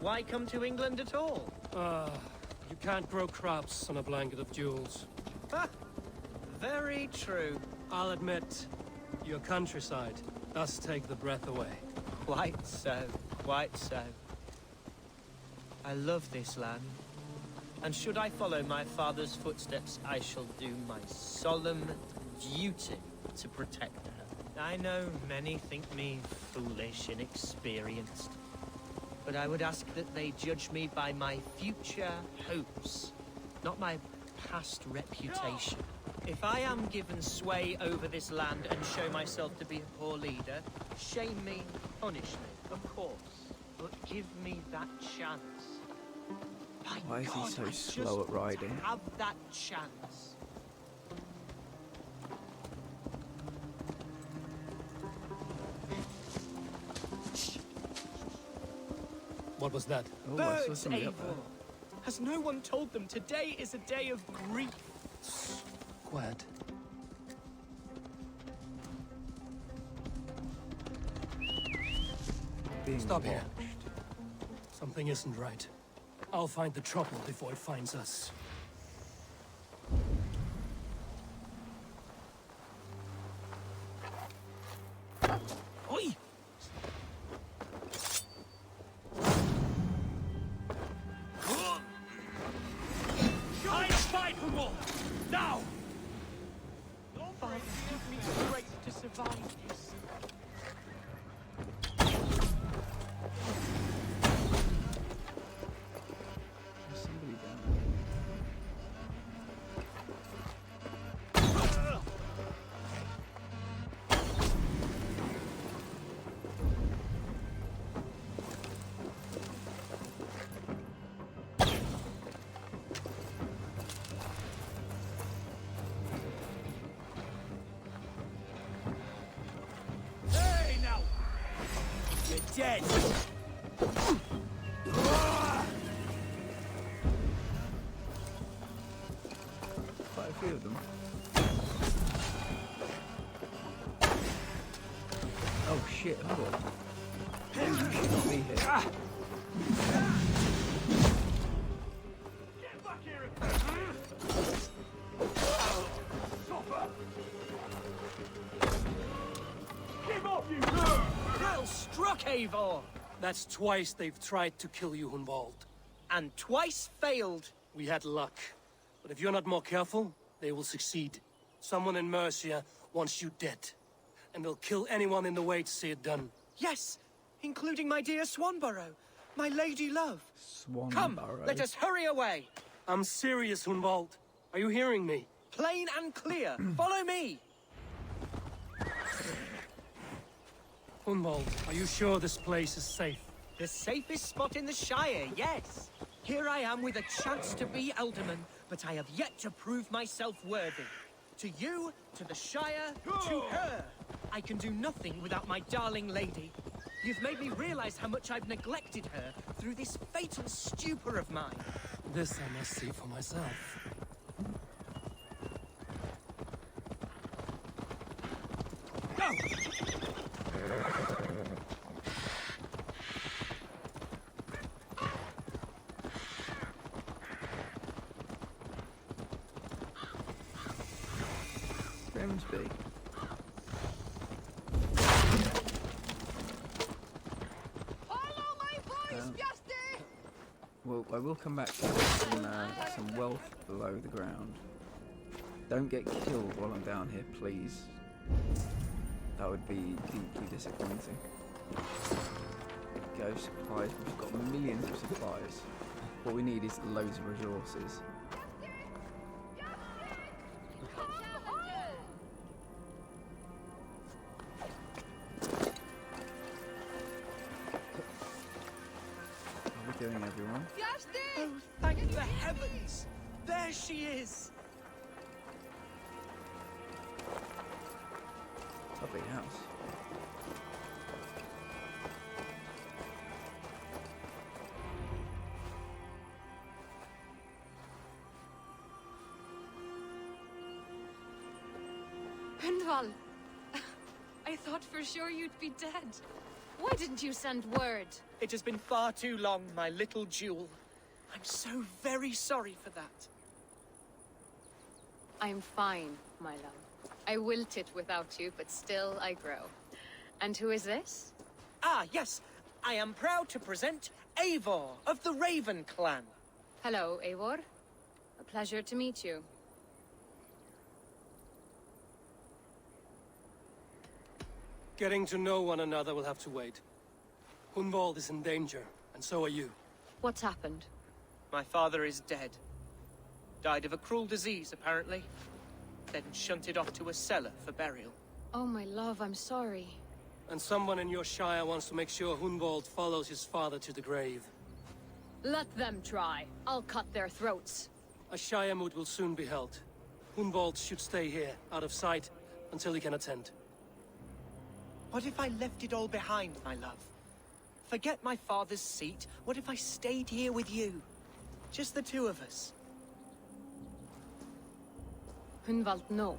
why come to England at all? You can't grow crops on a blanket of jewels. Ha! Very true. I'll admit, your countryside does take the breath away. Quite so, quite so. I love this land. And should I follow my father's footsteps, I shall do my solemn duty to protect her. I know many think me foolish, inexperienced. But I would ask that they judge me by my future hopes, not my past reputation. If I am given sway over this land and show myself to be a poor leader, shame me, punish me, of course. But give me that chance. My Why is he God, so I slow just at riding? want to have that chance. What was that? Oh, I saw Birds, somebody up there. Eivor. Has no one told them today is a day of grief? Quiet. Stop here. Something isn't right. I'll find the trouble before it finds us. Oi! Fight, fight, Hugo! Now! Father, give me strength to survive this. There's somebody down there. Hey, now! You're dead! Quite a few of them. Oh shit, hold on. Oh, you should not be here. Get back here! Give up, you! Well struck, Eivor! That's twice they've tried to kill you, Hunwald. And twice failed. We had luck. But if you're not more careful, they will succeed. Someone in Mercia wants you dead. And they'll kill anyone in the way to see it done. Yes, including my dear Swanborough, my lady love. Come, let us hurry away. I'm serious, Hunwald. Are you hearing me? Plain and clear. Follow me. Hunwald, are you sure this place is safe? The safest spot in the Shire, yes. Here I am with a chance to be Alderman, but I have yet to prove myself worthy. To you, to the Shire, to her. I can do nothing without my darling lady. You've made me realize how much I've neglected her through this fatal stupor of mine. This I must see for myself. Go! Grimsby. Whoa. I will come back to some wealth below the ground. Don't get killed while I'm down here, please. That would be deeply disappointing. Go, supplies. We've got millions of supplies. What we need is loads of resources. How are we doing, everyone? Oh, thank the heavens! There she is! Lovely house. Hundval! I thought for sure you'd be dead. Why didn't you send word? It has been far too long, my little jewel. I'm so very sorry for that. I'm fine, my love. I wilted without you, but still I grow. And who is this? Ah, yes. I am proud to present Eivor of the Raven clan. Hello, Eivor. A pleasure to meet you. Getting to know one another will have to wait. Hunvald is in danger, and so are you. What's happened? My father is dead. Died of a cruel disease, apparently. Then shunted off to a cellar for burial. Oh, my love, I'm sorry. And someone in your shire wants to make sure Hunvald follows his father to the grave. Let them try. I'll cut their throats. A shire moot will soon be held. Hunvald should stay here, out of sight, until he can attend. What if I left it all behind, my love? Forget my father's seat. What if I stayed here with you? Just the two of us. Hunvald, no.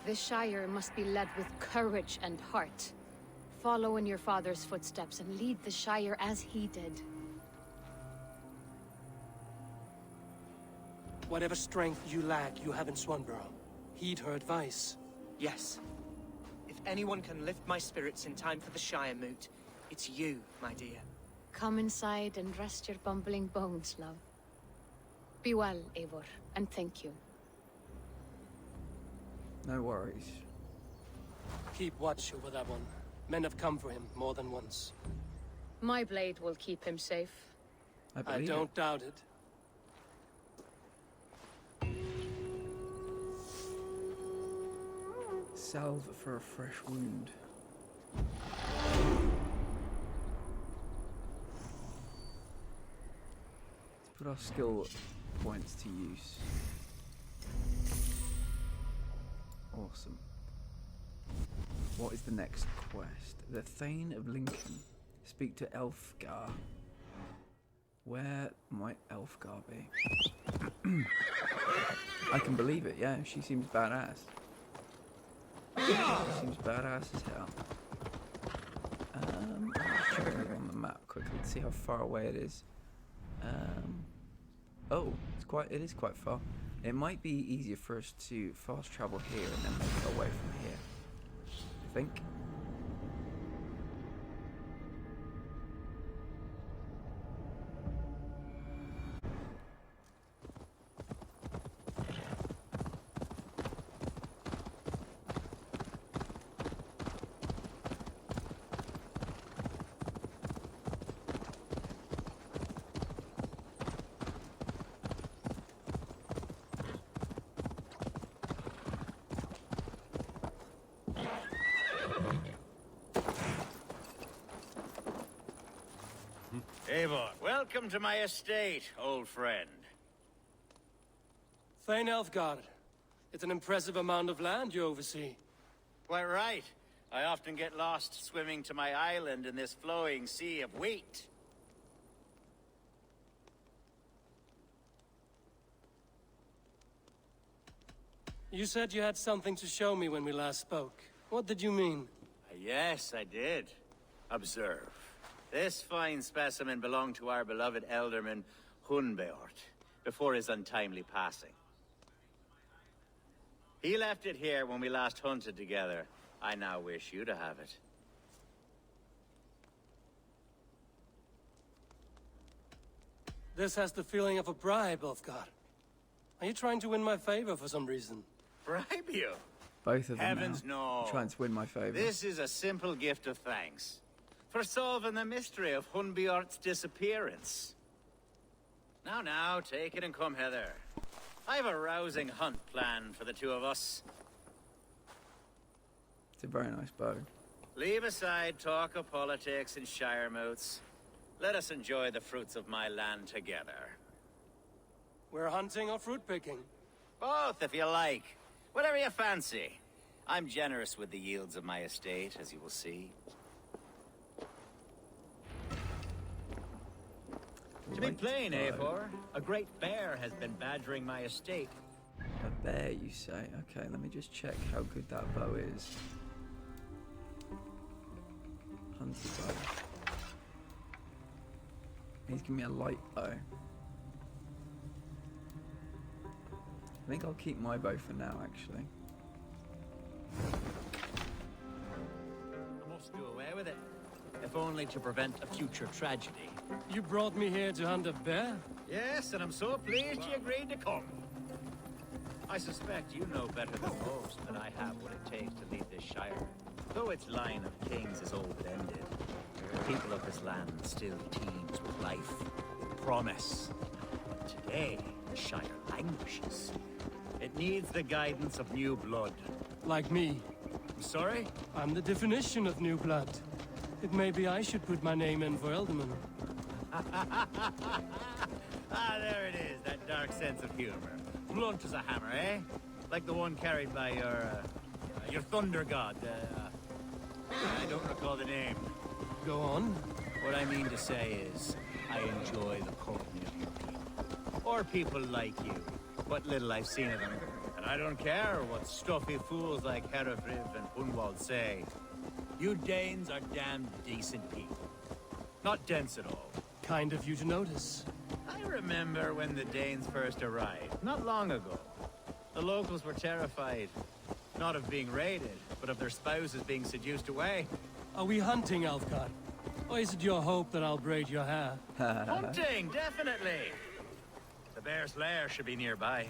This Shire must be led with courage and heart. Follow in your father's footsteps and lead the Shire as he did. Whatever strength you lack, you have in Swanborough. Heed her advice. Yes. If anyone can lift my spirits in time for the Shire moot, it's you, my dear. Come inside and rest your bumbling bones, love. Be well, Eivor, and thank you. No worries. Keep watch over that one. Men have come for him more than once. My blade will keep him safe. I don't doubt it. Salve for a fresh wound. Let's put our skill points to use. Awesome. What is the next quest? The Thane of Lincoln. Speak to Elfgar. Where might Elfgar be? I can believe it, yeah. She seems badass. She seems badass as hell. Let's check it on the map quickly to see how far away it is. Oh, it is quite far. It might be easier for us to fast travel here and then make our way from here. I think. Eivor, welcome to my estate, old friend. Thane Elfgar. It's an impressive amount of land you oversee. Quite right. I often get lost swimming to my island in this flowing sea of wheat. You said you had something to show me when we last spoke. What did you mean? Yes, I did. Observe. This fine specimen belonged to our beloved Elderman Hunbeort, before his untimely passing. He left it here when we last hunted together. I now wish you to have it. This has the feeling of a bribe, Ulfgar. Are you trying to win my favor for some reason? Bribe you? Both of them Heavens, now. no. Trying to win my favour. This is a simple gift of thanks for solving the mystery of Hunbjort's disappearance. Now, take it and come hither. I've a rousing hunt planned for the two of us. It's a very nice bow. Leave aside talk of politics and shire moots. Let us enjoy the fruits of my land together. We're hunting or fruit picking? Both, if you like. Whatever you fancy. I'm generous with the yields of my estate, as you will see. To be plain, Eivor, a great bear has been badgering my estate. A bear, you say? Okay, let me just check how good that bow is. Hunter bow. He's giving me a light bow. I think I'll keep my bow for now, actually. I must do away with it, if only to prevent a future tragedy. You brought me here to hunt a bear? Yes, and I'm so pleased you agreed to come. I suspect you know better than most that I have what it takes to lead this shire. Though its line of kings is old-ended, the people of this land still teems with life, with promise. But today, the shire languishes. It needs the guidance of new blood. Like me. I'm sorry? I'm the definition of new blood. It may be I should put my name in for Elderman. There it is, that dark sense of humor. Blunt as a hammer, eh? Like the one carried by your thunder god. I don't recall the name. Go on. What I mean to say is, I enjoy the company of your people. Or people like you. What little I've seen of them. And I don't care what stuffy fools like Herefriv and Hunwald say. You Danes are damn decent people. Not dense at all. Kind of you to notice. I remember when the Danes first arrived, not long ago. The locals were terrified. Not of being raided, but of their spouses being seduced away. Are we hunting, Alfgar? Or is it your hope that I'll braid your hair? Hunting, definitely! The bear's lair should be nearby.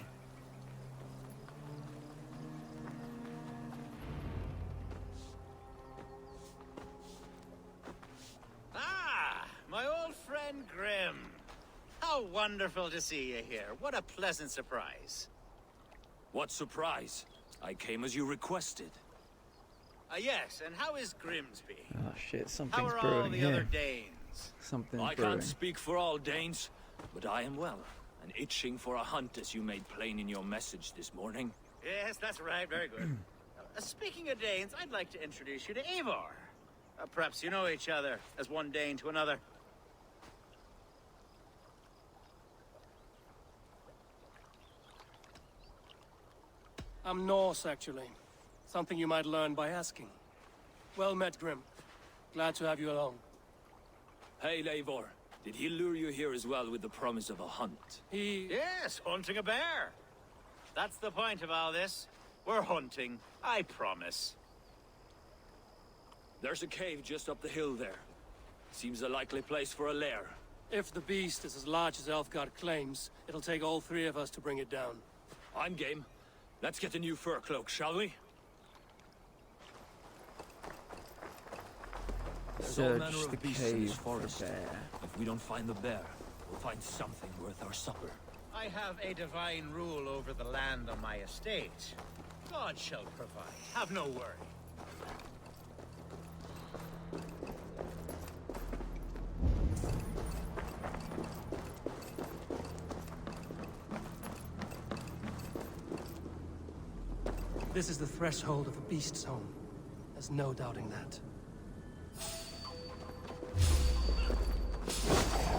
Ah! My old friend Grim. How wonderful to see you here. What a pleasant surprise. What surprise? I came as you requested. Yes, and how is Grimsby? Oh shit, How something's are all brewing the here. other Danes? Something's I brewing. can't speak for all Danes, but I am well, and itching for a hunt as you made plain in your message this morning. Yes, that's right. Very good. Speaking of Danes, I'd like to introduce you to Eivor. Perhaps you know each other, as one Dane to another. I'm Norse, actually. Something you might learn by asking. Well met, Grim. Glad to have you along. Hey, Eivor. Did he lure you here as well with the promise of a hunt? Yes, hunting a bear. That's the point of all this. We're hunting, I promise. There's a cave just up the hill there. Seems a likely place for a lair. If the beast is as large as Elfgard claims, it'll take all three of us to bring it down. I'm game. Let's get a new fur cloak, shall we? There's all manner Search the of beasts in this cave forest. for bear. If we don't find the bear, we'll find something worth our supper. I have a divine rule over the land on my estate. God shall provide. Have no worry. This is the threshold of the beast's home. There's no doubting that.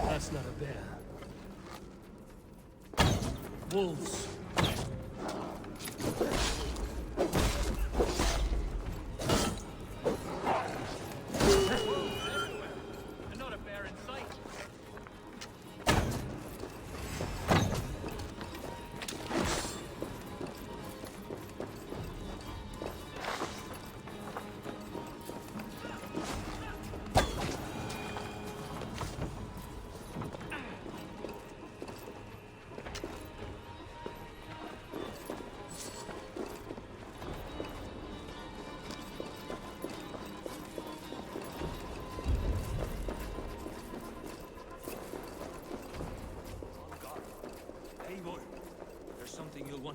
That's not a bear. Wolves. And not a bear in sight.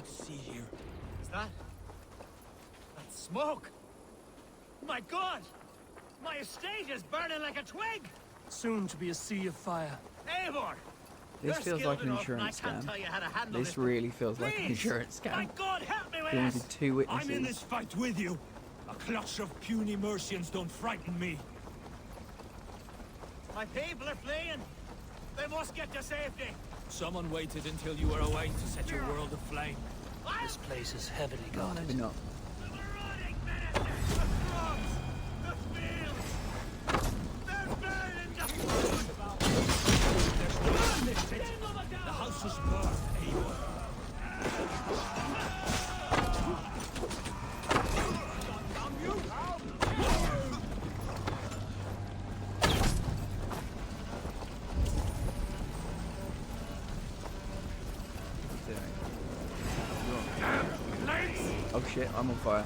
see here. Is that smoke? My God! My estate is burning like a twig! Soon to be a sea of fire. Eivor! This feels like an insurance scam. This really feels like an insurance scam. My God, help me with He this! wanted 2 witnesses. I'm in this fight with you. A clutch of puny Mercians don't frighten me. My people are fleeing. They must get to safety. Someone waited until you were away to set your world aflame. This place is heavily No, guarded. maybe not. The house is burned, Eivor. Oh shit, I'm on fire.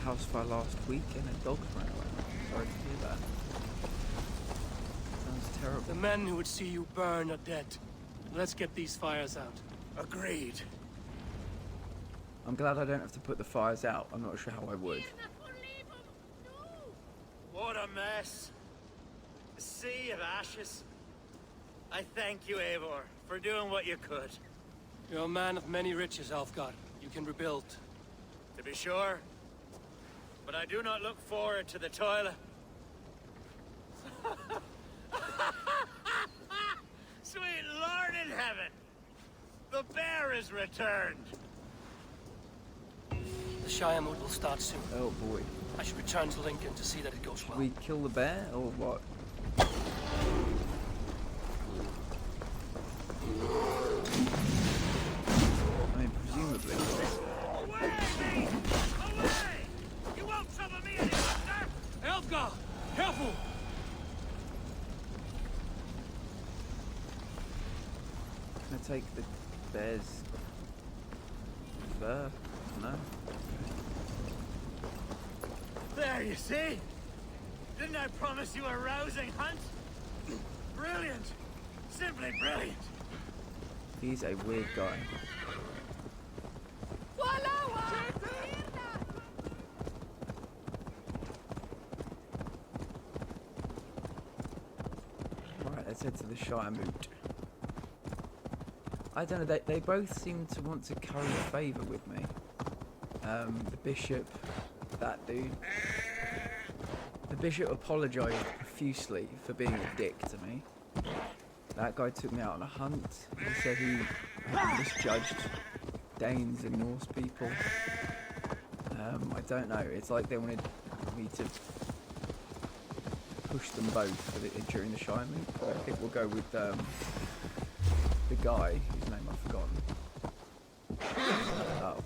House fire last week and a dog ran away. Sorry to hear that. Sounds terrible. The men who would see you burn are dead. Let's get these fires out. Agreed. I'm glad I don't have to put the fires out. I'm not sure how I would. What a mess. A sea of ashes. I thank you, Eivor, for doing what you could. You're a man of many riches, Alfgar. You can rebuild. To be sure. But I do not look forward to the toilet. Sweet Lord in heaven! The bear is returned! The Shire mood will start soon. Oh boy. I should return to Lincoln to see that it goes well. Should we kill the bear or what? I mean, presumably. Elfgar! Careful! Can I take the bear's fur? No. There, you see? Didn't I promise you a rousing hunt? Brilliant! Simply brilliant! He's a weird guy. Right, let's head to the Shire Moot. I don't know, they both seem to want to curry favour with me. The bishop, that dude. The bishop apologised profusely for being a dick to me. That guy took me out on a hunt. He said he misjudged Danes and Norse people. I don't know, it's like they wanted me to push them both during the Shire Moot. I think we'll go with the guy whose name I've forgotten. Oh.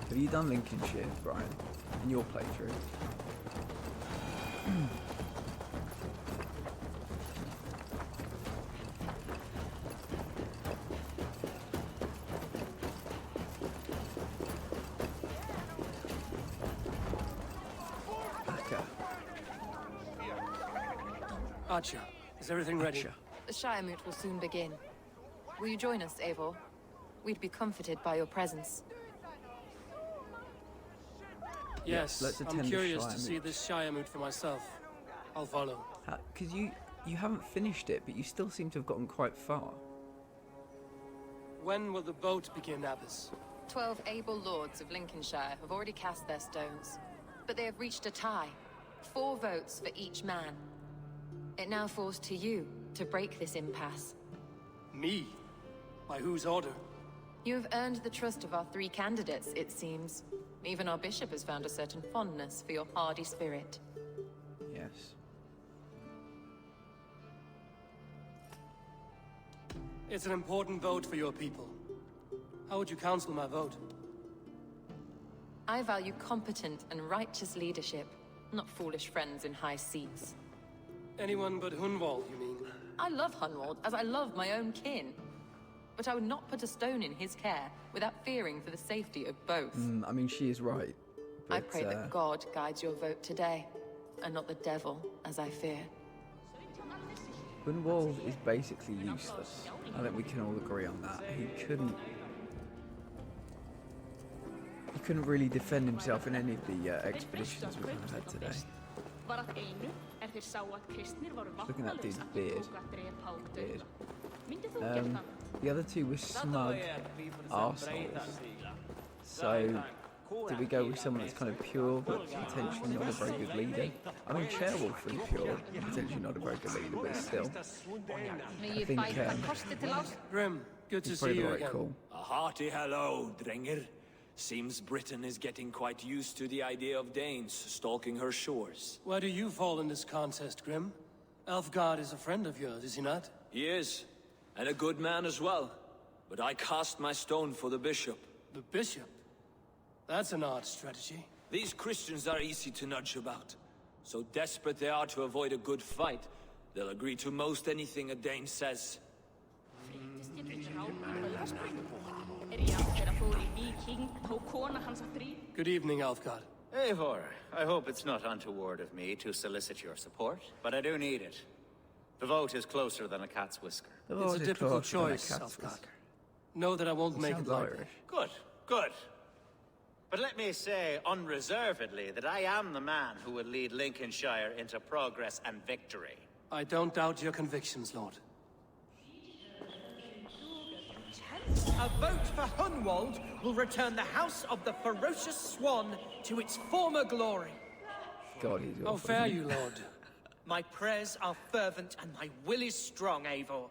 Have you done Lincolnshire, Brian, in your playthrough? Archer, is everything ready? Archer. The Shire Moot will soon begin. Will you join us, Eivor? We'd be comforted by your presence. Yes, let's attend I'm the curious Shire to see Moot. this Shire Moot for myself. I'll follow. Because you haven't finished it, but you still seem to have gotten quite far. When will the boat begin, Abbess? 12 able lords of Lincolnshire have already cast their stones, but they have reached a tie. 4 votes for each man. It now falls to you to break this impasse. Me? By whose order? You have earned the trust of our 3 candidates, it seems. Even our bishop has found a certain fondness for your hardy spirit. Yes. It's an important vote for your people. How would you counsel my vote? I value competent and righteous leadership, not foolish friends in high seats. Anyone but Hunwald, you mean? I love Hunwald, as I love my own kin. But I would not put a stone in his care without fearing for the safety of both. I mean, she is right. I but, pray that God guides your vote today, and not the devil, as I fear. Gunwald is basically useless. I think we can all agree on that. He couldn't really defend himself in any of the expeditions we've had today. Looking at dude's beard. The other 2 were smug arseholes. So, did we go with someone that's kind of pure, but potentially not a very good leader? I mean, Chairwolf was pure, potentially not a very good leader, but still. I think Grim, good to he's see probably you the right again. call. A hearty hello, Drenger. Seems Britain is getting quite used to the idea of Danes stalking her shores. Where do you fall in this contest, Grim? Elfgard is a friend of yours, is he not? He is, and a good man as well. But I cast my stone for the bishop. The bishop? That's an odd strategy. These Christians are easy to nudge about. So desperate they are to avoid a good fight, they'll agree to most anything a Dane says. Good evening, Alfgard. Eivor, I hope it's not untoward of me to solicit your support, but I do need it. The vote is closer than a cat's whisker. It's a difficult choice, Alfgard. Know that I won't make it lightly. Good, good. But let me say unreservedly that I am the man who will lead Lincolnshire into progress and victory. I don't doubt your convictions, Lord. A vote for Hunwald will return the House of the Ferocious Swan to its former glory. God, he's How fare you, Lord? My prayers are fervent and my will is strong, Eivor.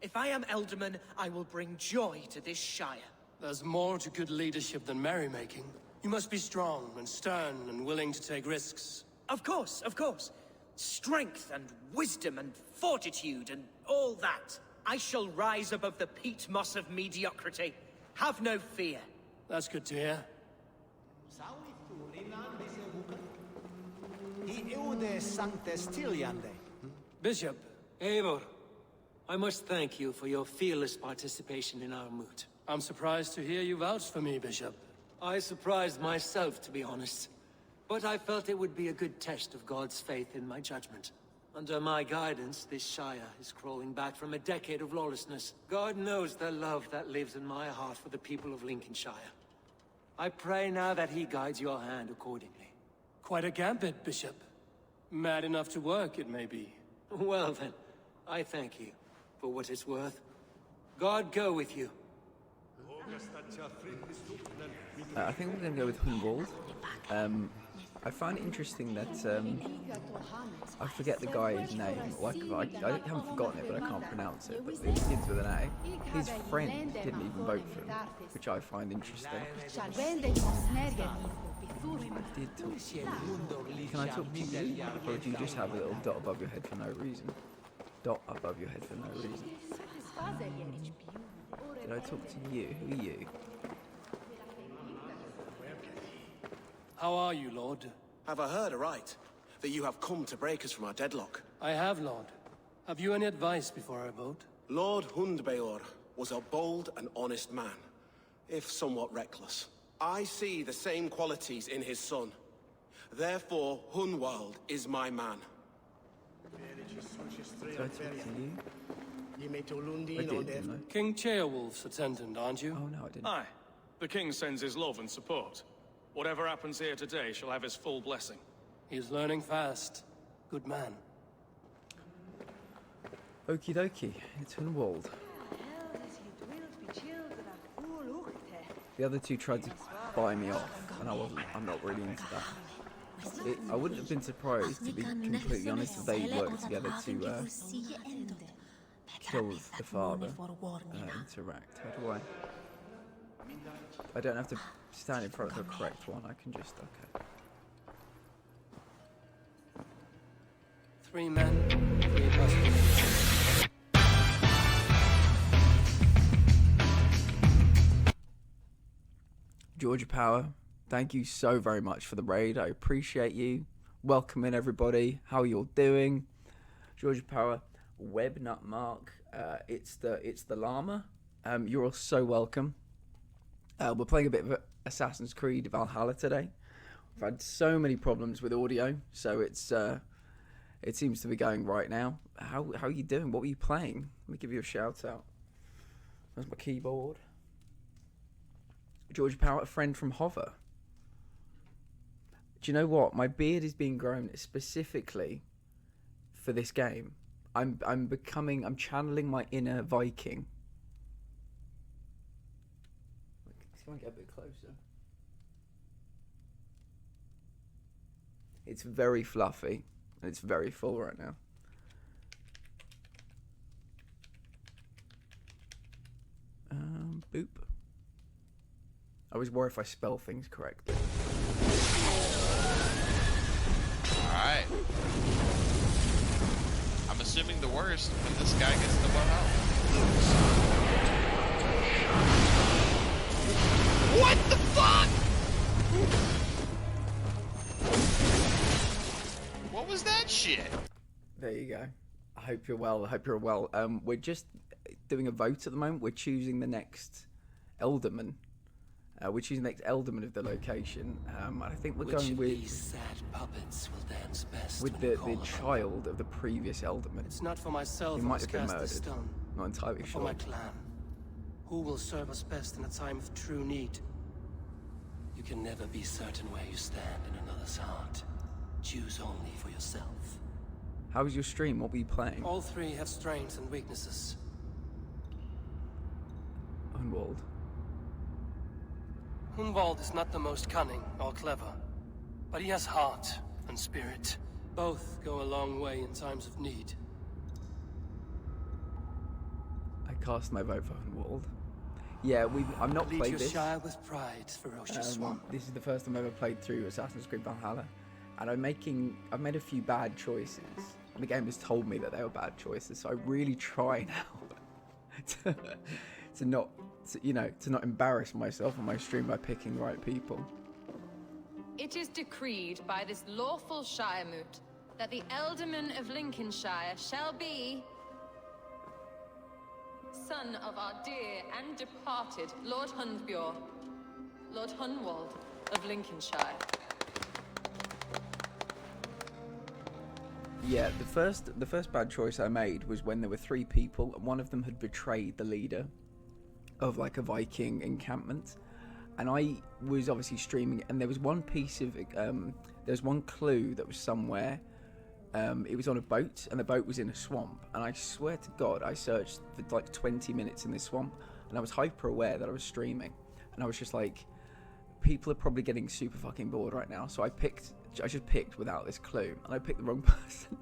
If I am Elderman, I will bring joy to this Shire. There's more to good leadership than merrymaking. You must be strong and stern and willing to take risks. Of course, of course. Strength and wisdom and fortitude and all that. I shall rise above the peat moss of mediocrity. Have no fear. That's good to hear. Bishop, Eivor, I must thank you for your fearless participation in our moot. I'm surprised to hear you vouch for me, Bishop. I surprised myself, to be honest. But I felt it would be a good test of God's faith in my judgment. Under my guidance, this Shire is crawling back from a decade of lawlessness. God knows the love that lives in my heart for the people of Lincolnshire. I pray now that he guides your hand accordingly. Quite a gambit, Bishop. Mad enough to work, it may be. Well then, I thank you for what it's worth. God go with you. I think we're going to go with Hunwald. I find it interesting that I forget the guy's name. Like I haven't forgotten it, but I can't pronounce it. But it begins with an A. His friend didn't even vote for him, which I find interesting. I did talk to you. Can I talk to you, or do you just have a little dot above your head for no reason? Dot above your head for no reason. Did I talk to you? Who are you? How are you, Lord? Have I heard aright? That you have come to break us from our deadlock? I have, Lord. Have you any advice before I vote? Lord Hundbeor was a bold and honest man, if somewhat reckless. I see the same qualities in his son. Therefore, Hunwald is my man. Do I talk to you? I did, didn't I? King Ceolwulf's attendant, aren't you? Oh no, I didn't. Aye. The king sends his love and support. Whatever happens here today shall have his full blessing. He's learning fast. Good man. Okie dokie, it's Hunwald. The other two tried to buy me off, and I'm not really into that. I wouldn't have been surprised, to be completely honest, if they worked together to kill the father, interact. How do I? I don't have to stand in front of the correct one, I can just, okay. 3 men, 3 husbands. Georgia Power, thank you so very much for the raid. I appreciate you. Welcome in, everybody. How you're doing? Georgia Power, Webnut Mark. It's the llama. You're all so welcome. We're playing a bit of Assassin's Creed Valhalla today. I've had so many problems with audio, so it seems to be going right now. How are you doing? What were you playing? Let me give you a shout out. There's my keyboard. Georgia Power, a friend from Hover. Do you know what? My beard is being grown specifically for this game. I'm channeling my inner Viking. Let's go and get a bit closer. It's very fluffy and it's very full right now. Boop. I always worry if I spell things correctly. Alright. I'm assuming the worst when this guy gets the Valhalla. What the fuck? What was that shit? There you go. I hope you're well. I hope you're well. We're just doing a vote at the moment. We're choosing the next Elderman. We're choosing the next Elderman of the location. And I think we're going with these sad puppets will dance best with the child of the previous Elderman. It's not for myself. He might have been cast murdered. this stone, Not entirely but sure. for my clan. Who will serve us best in a time of true need? You can never be certain where you stand in another's heart. Choose only for yourself. How was your stream? What were you playing? All 3 have strengths and weaknesses. Hunwald. Hunwald is not the most cunning or clever, but he has heart and spirit. Both go a long way in times of need. I cast my vote for Hunwald. Yeah, I've not played this. Shire with pride, ferocious swamp. This is the first time I've ever played through Assassin's Creed Valhalla, and I've made a few bad choices. And the game has told me that they were bad choices, so I really try now to not embarrass myself on my stream by picking the right people. It is decreed by this lawful Shiremoot that the Ealdorman of Lincolnshire shall be son of our dear and departed Lord Hundbjorn, Lord Hunwald of Lincolnshire. Yeah, the first bad choice I made was when there were 3 people, and one of them had betrayed the leader of like a Viking encampment, and I was obviously streaming, and there was one piece of there's one clue that was somewhere. It was on a boat, and the boat was in a swamp, and I swear to God I searched for like 20 minutes in this swamp, and I was hyper aware that I was streaming, and I was just like, people are probably getting super fucking bored right now, so I just picked without this clue, and I picked the wrong person.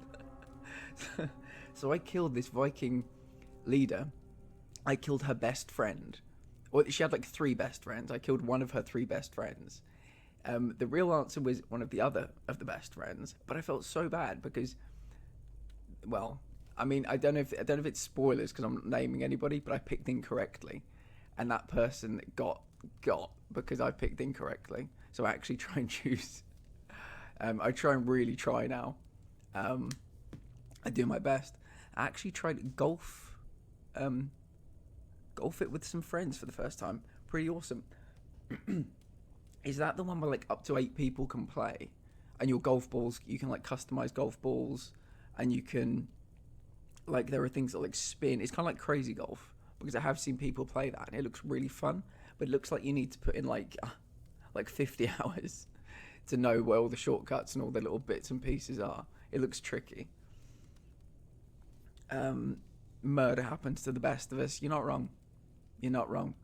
So I killed this Viking leader. I killed her best friend. Or she had like 3 best friends. I killed one of her 3 best friends. The real answer was one of the other of the best friends, but I felt so bad because, well, I mean, I don't know if it's spoilers because I'm not naming anybody, but I picked incorrectly, and that person got because I picked incorrectly. So I actually try and choose. I try and really try now. I do my best. I actually tried golf it with some friends for the first time. Pretty awesome. Is that the one where like up to 8 people can play, and your golf balls, you can like customize golf balls, and you can like there are things that like spin. It's kind of like Crazy Golf, because I have seen people play that and it looks really fun, but it looks like you need to put in like 50 hours to know where all the shortcuts and all the little bits and pieces are. It looks tricky. Murder happens to the best of us. You're not wrong. You're not wrong.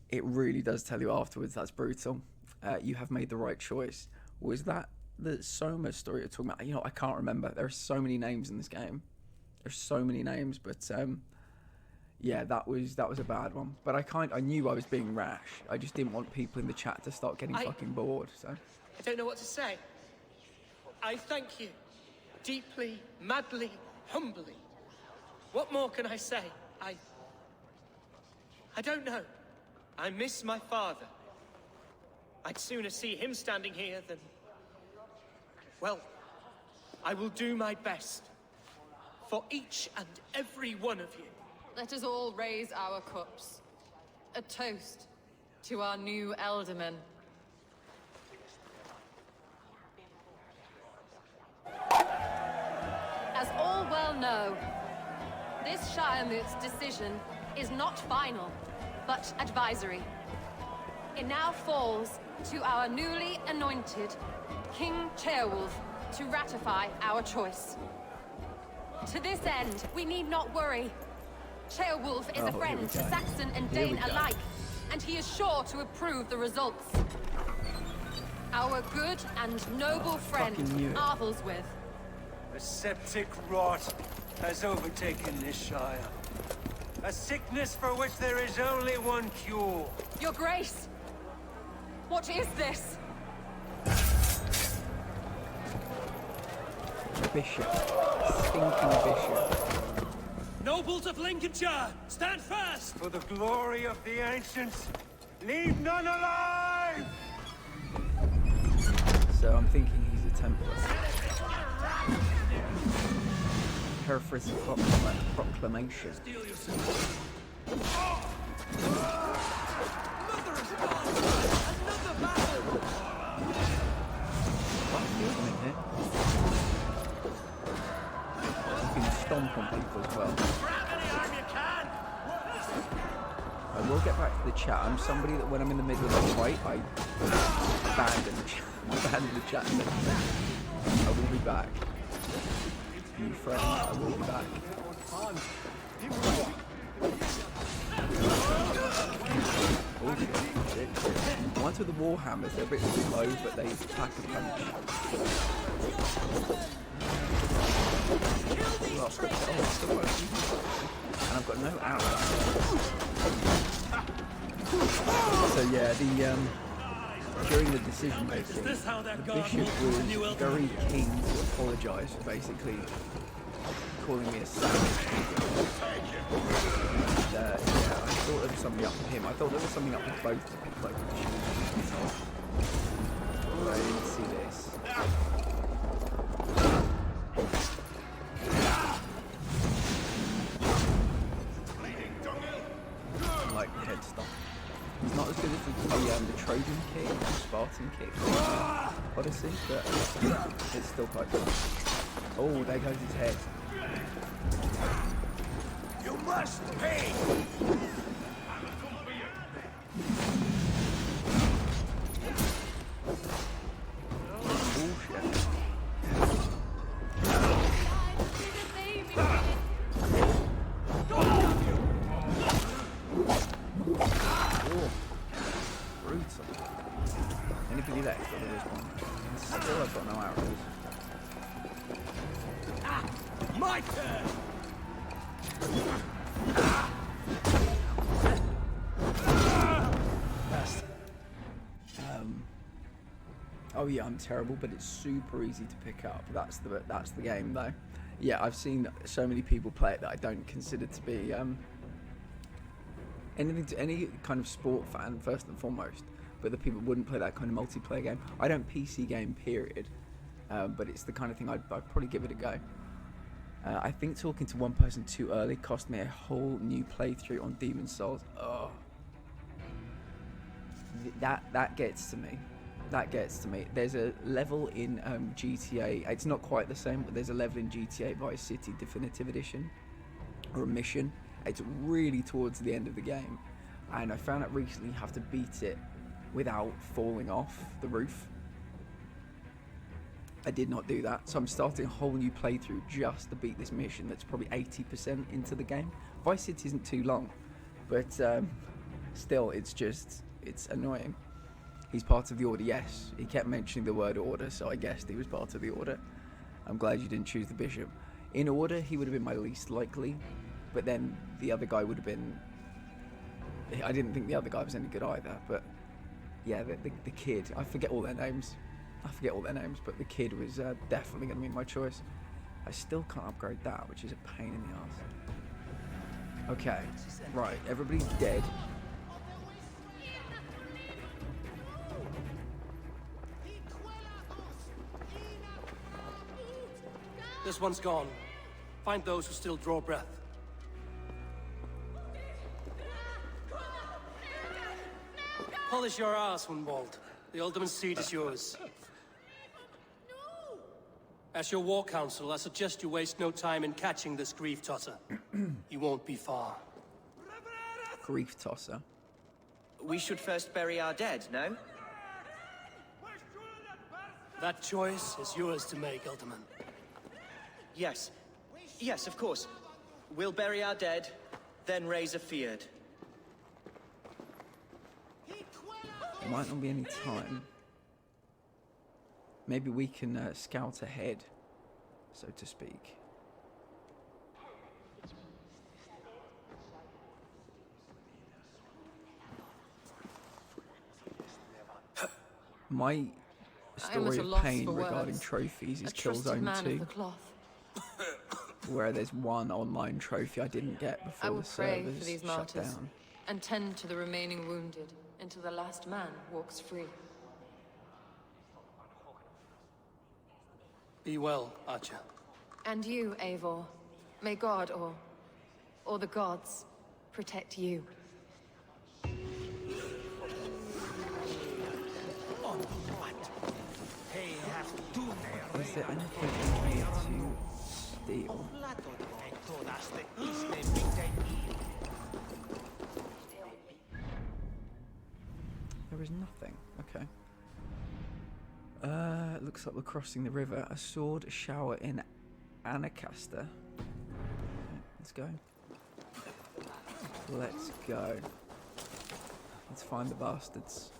It really does tell you afterwards that's brutal. You have made the right choice. Was that the Soma story you're talking about? You know, I can't remember. There are so many names in this game. There's so many names, but yeah, that was a bad one. But I knew I was being rash. I just didn't want people in the chat to start getting fucking bored. So I don't know what to say. I thank you. Deeply, madly, humbly. What more can I say? I don't know. I miss my father. I'd sooner see him standing here than... Well, I will do my best. For each and every one of you. Let us all raise our cups. A toast to our new Elderman. As all well know, this Shiremoot's decision is not final, but advisory. It now falls to our newly anointed King Ceolwulf to ratify our choice. To this end, we need not worry. Ceolwulf is a friend to Saxon and Dane alike, and he is sure to approve the results. Our good and noble friend, Arthelswith. A septic rot has overtaken this Shire. A sickness for which there is only one cure. Your Grace! What is this? Bishop. Stinking bishop. Nobles of Lincolnshire, stand fast! For the glory of the ancients, leave none alive! So I'm thinking he's a Templar. Paraphrase proclamation. You can stomp on people as well. I will get back to the chat. I'm somebody that when I'm in the middle of a fight, I abandon the chat. I will be back. You friend, I will be back. Oh shit. The ones with the warhammers, they're a bit slow, but they pack a punch. Oh, it's still working. And I've got no arrows. So yeah, during the decision making, the bishop was very keen to apologise for basically calling me a savage. And, yeah, I thought there was something up with him. I thought there was something up with both the people. I didn't see this. I like the head stop. It's not as good as the Trojan kick or Spartan kick or Odyssey, but it's still quite good. Oh, there goes his head. You must pay! Bullshit. Anybody left or there is one? Still I've got no arrows. My turn! Oh yeah, I'm terrible, but it's super easy to pick up. That's the game though. Yeah, I've seen so many people play it that I don't consider to be any kind of sport fan first and foremost. But the people wouldn't play that kind of multiplayer game. I don't PC game, period. But it's the kind of thing I'd probably give it a go. I think talking to one person too early cost me a whole new playthrough on Demon's Souls. Oh, that gets to me. that gets to me. There's a level in GTA. It's not quite the same, but there's a level in GTA Vice City Definitive Edition, or a mission. It's really towards the end of the game, and I found out recently you have to beat it without falling off the roof. I did not do that, so I'm starting a whole new playthrough just to beat this mission that's probably 80% into the game. Vice City isn't too long, but still, it's annoying. He's part of the Order, yes. He kept mentioning the word Order, so I guessed he was part of the Order. I'm glad you didn't choose the Bishop. In Order, he would have been my least likely, but then the other guy would have been... I didn't think the other guy was any good either, but yeah, the kid, I forget all their names, but the kid was definitely going to be my choice. I still can't upgrade that, which is a pain in the arse. Okay, right, everybody's dead. This one's gone. Find those who still draw breath. Polish your ass, Hunwald. The Alderman's seat is yours. As your war council, I suggest you waste no time in catching this grief tosser. He won't be far. Grief tosser? We should first bury our dead, no? That choice is yours to make, Alderman. Yes. Yes, of course. We'll bury our dead, then raise a feared. There might not be any time. Maybe we can scout ahead, so to speak. My story of pain regarding trophies is Killzone 2, where there's one online trophy I didn't get before the servers shut down. And tend to the remaining wounded until the last man walks free. Be well, Archer. And you, Eivor. May God or the gods protect you. Is there anything in here to steal? There is nothing. Okay. Looks like we're crossing the river. A sword, a shower in Anacasta. Okay, let's go. Let's go. Let's find the bastards.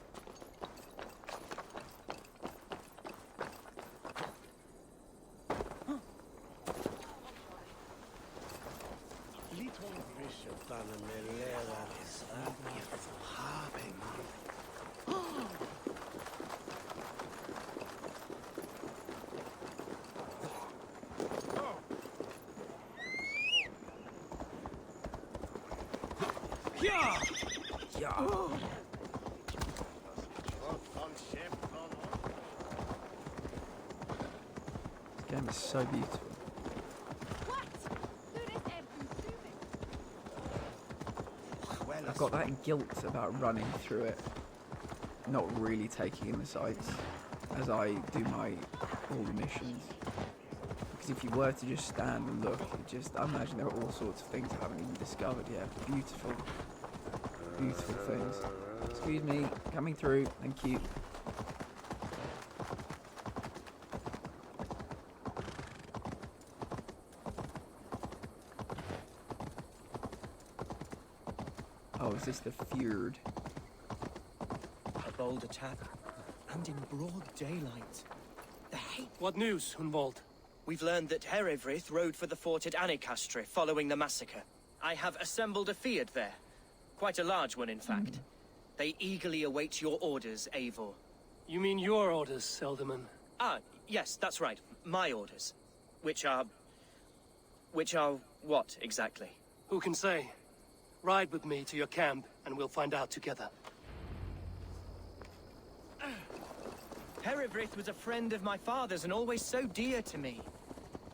This game is so beautiful. I've got that guilt about running through it, not really taking in the sights as I do all the missions. Because if you were to just stand and look, I imagine there are all sorts of things I haven't even discovered yet. Beautiful, beautiful things. Excuse me, coming through. Thank you. Oh, is this the Fjord? A bold attack, and in broad daylight. The hate. What news, Hunwald? We've learned that Herefrith rode for the fort at Anacastre following the massacre. I have assembled a Fiat there. Quite a large one, in fact. They eagerly await your orders, Eivor. You mean your orders, Alderman? Ah, yes, that's right. My orders. Which are what, exactly? Who can say? Ride with me to your camp, and we'll find out together. Herefrith was a friend of my father's and always so dear to me.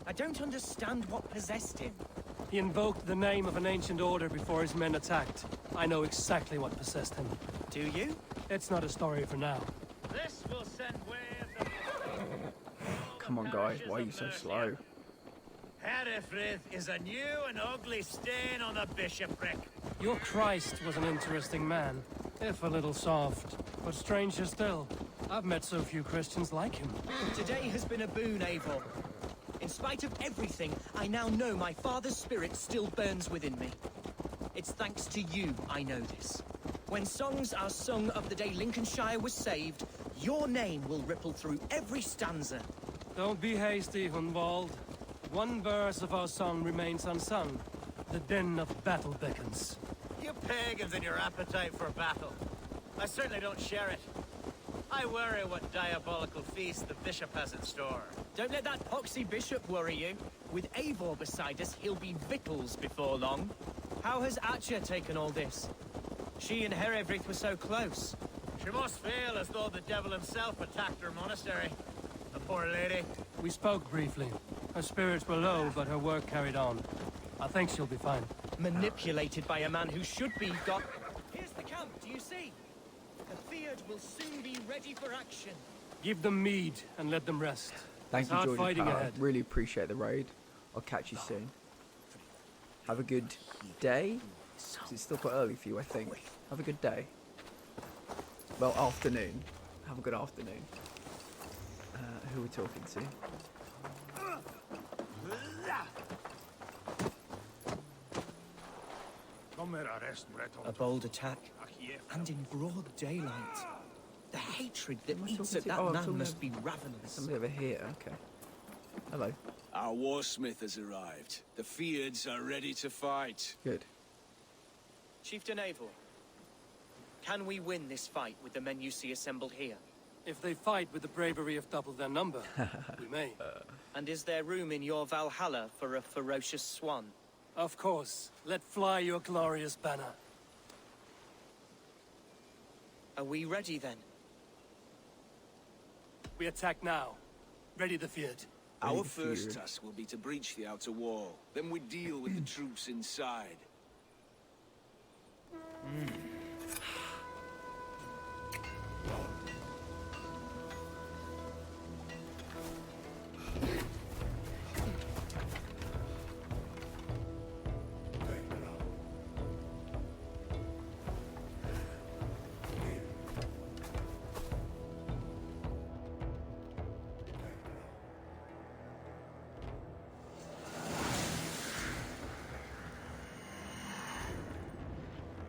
I don't understand what possessed him. He invoked the name of an ancient order before his men attacked. I know exactly what possessed him. Do you? It's not a story for now. This will send waves of... Come on, guys. Why are you so slow? Herefrith is a new and ugly stain on the bishopric. Your Christ was an interesting man, if a little soft. But stranger still, I've met so few Christians like him. Today has been a boon, Eivor. In spite of everything, I now know my father's spirit still burns within me. It's thanks to you I know this. When songs are sung of the day Lincolnshire was saved, your name will ripple through every stanza. Don't be hasty, Hunwald. One verse of our song remains unsung. The din of battle beckons. You pagans and your appetite for battle. I certainly don't share it. I worry what diabolical feast the bishop has in store. Don't let that poxy bishop worry you. With Eivor beside us, he'll be victuals before long. How has Atcha taken all this? She and Herefrith were so close. She must feel as though the devil himself attacked her monastery. The poor lady. We spoke briefly. Her spirits were low, but her work carried on. I think she'll be fine. Manipulated by a man who should be got... Here's the camp, do you see? The Field will soon be ready for action. Give them mead and let them rest. Thank you, Hard George. fighting ahead. Really appreciate the raid. I'll catch you soon. Have a good day. 'Cause it's still quite early for you, I think. Have a good day. Well, afternoon. Have a good afternoon. Who are we talking to? A bold attack, and in broad daylight. The hatred that eats at that man must be ravenous. Somebody over here, okay. Hello. Our warsmith has arrived. The Fields are ready to fight. Good. Chieftain Eivor, can we win this fight with the men you see assembled here? If they fight with the bravery of double their number, we may. And is there room in your Valhalla for a ferocious swan? Of course. Let fly your glorious banner. Are we ready then? We attack now. Ready the field. Our first task will be to breach the outer wall. Then we deal with the troops inside.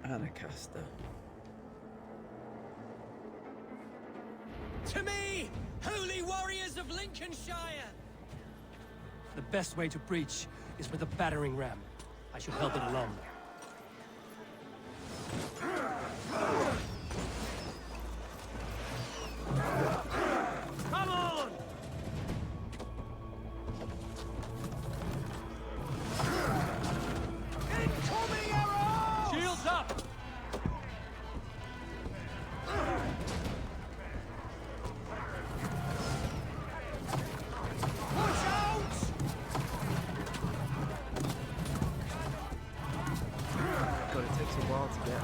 Anacaster. To me, holy warriors of Lincolnshire! The best way to breach is with a battering ram. I should help it along. Come on! Incoming arrow! Shields up! Watch out! God, it takes a while to get.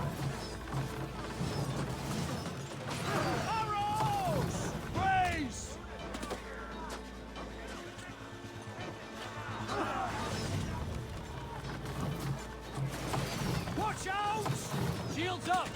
Arrows! Raise! Watch out! Shields up!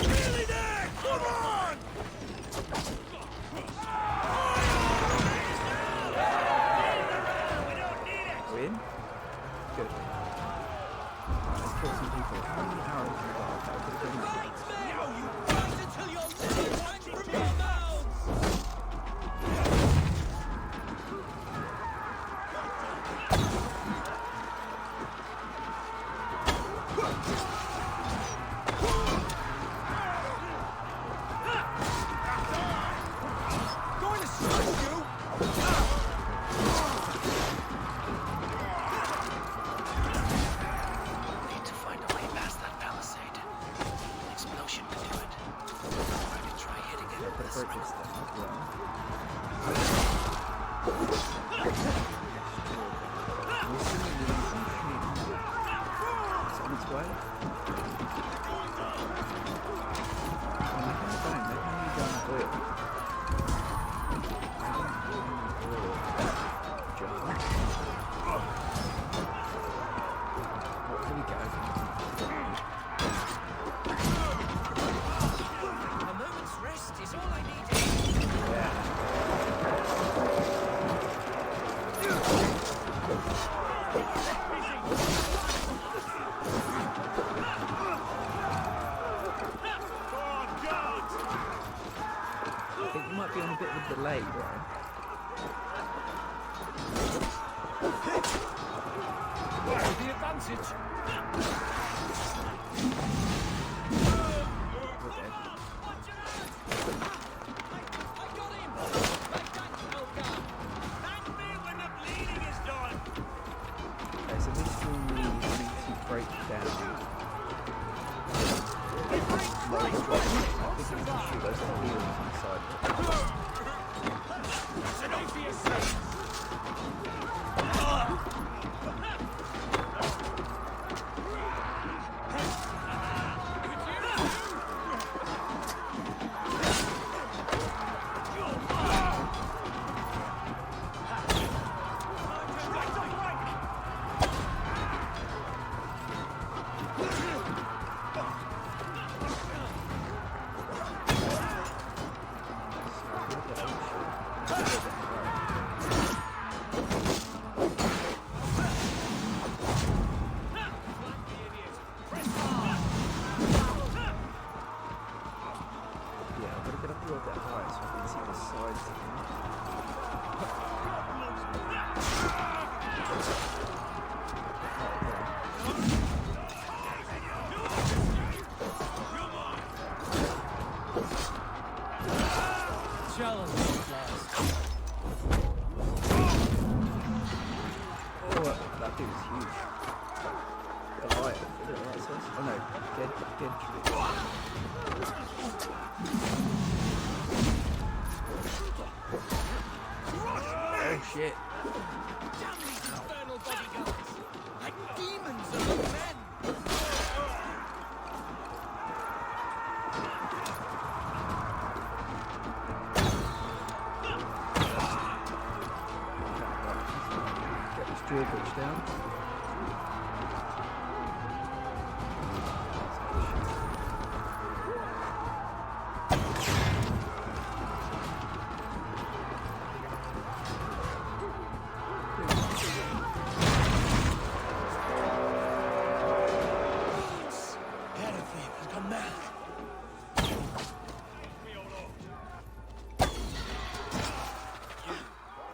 Nearly there! Come on! Win? Good. Let's kill some people. How many arrows have we got? That would have been Now you fight until your lips hang from your mouths! Going to strike you! Need to find a way past that palisade. An explosion could do it. its way. Oh, make it stone. Maybe I need oil. Here we go. A moment's rest is all I need. I think you might be on a bit of a delay, bro. Where's the advantage? We're dead. Okay, so this will need me to break down. I think we can shoot those healers inside. Oh shit. Infernal bodyguards! Like demons among men! Get this drawbridge down.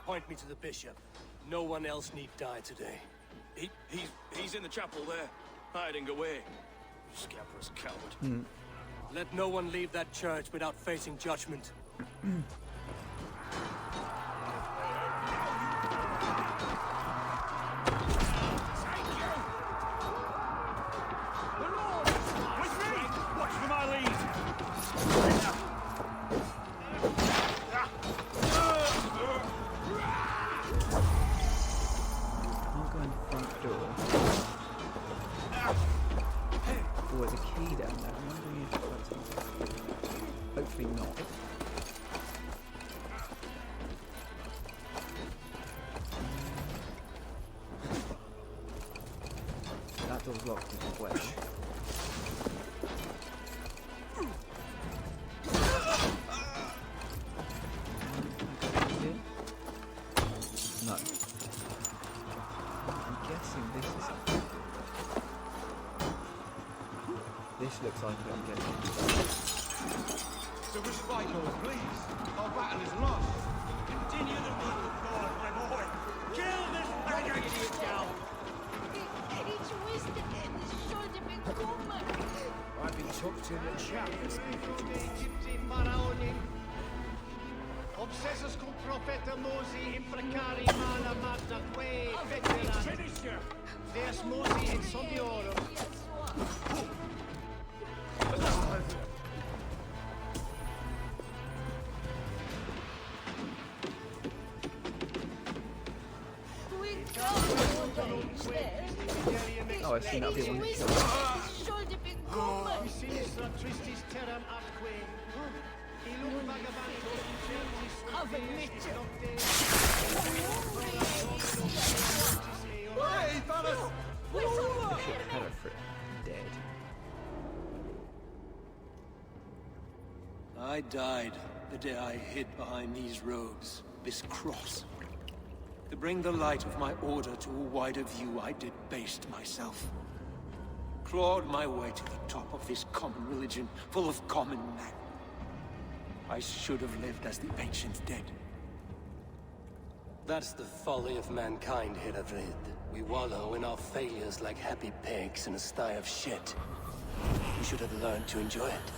Point me to the bishop. No one else need die today. He's in the chapel there, hiding away. Scabrous coward. Let no one leave that church without facing judgment. Watch for my lead! Can't go in the front door. Oh, there's a key down there. I'm wondering if that's on. Hopefully not. That door's locked as well. No. I'm guessing this is it. This looks like I'm getting. So respite, Lord, please. Our battle is lost. Continue the work of God, my boy! Kill this pagan idiot gal! I've been tucked in the chapel. Obsessus cum profeta Mosi imprecari mana magna que veteran. Deus Mosi in somniorum. Oh, Oh, I see that'll be one that kills. Dead. I died the day I hid behind these robes, this cross. To bring the light of my order to a wider view, I debased myself. Clawed my way to the top of this common religion, full of common men. I should have lived as the ancient dead. That's the folly of mankind, Hiravid. We wallow in our failures like happy pigs in a sty of shit. We should have learned to enjoy it.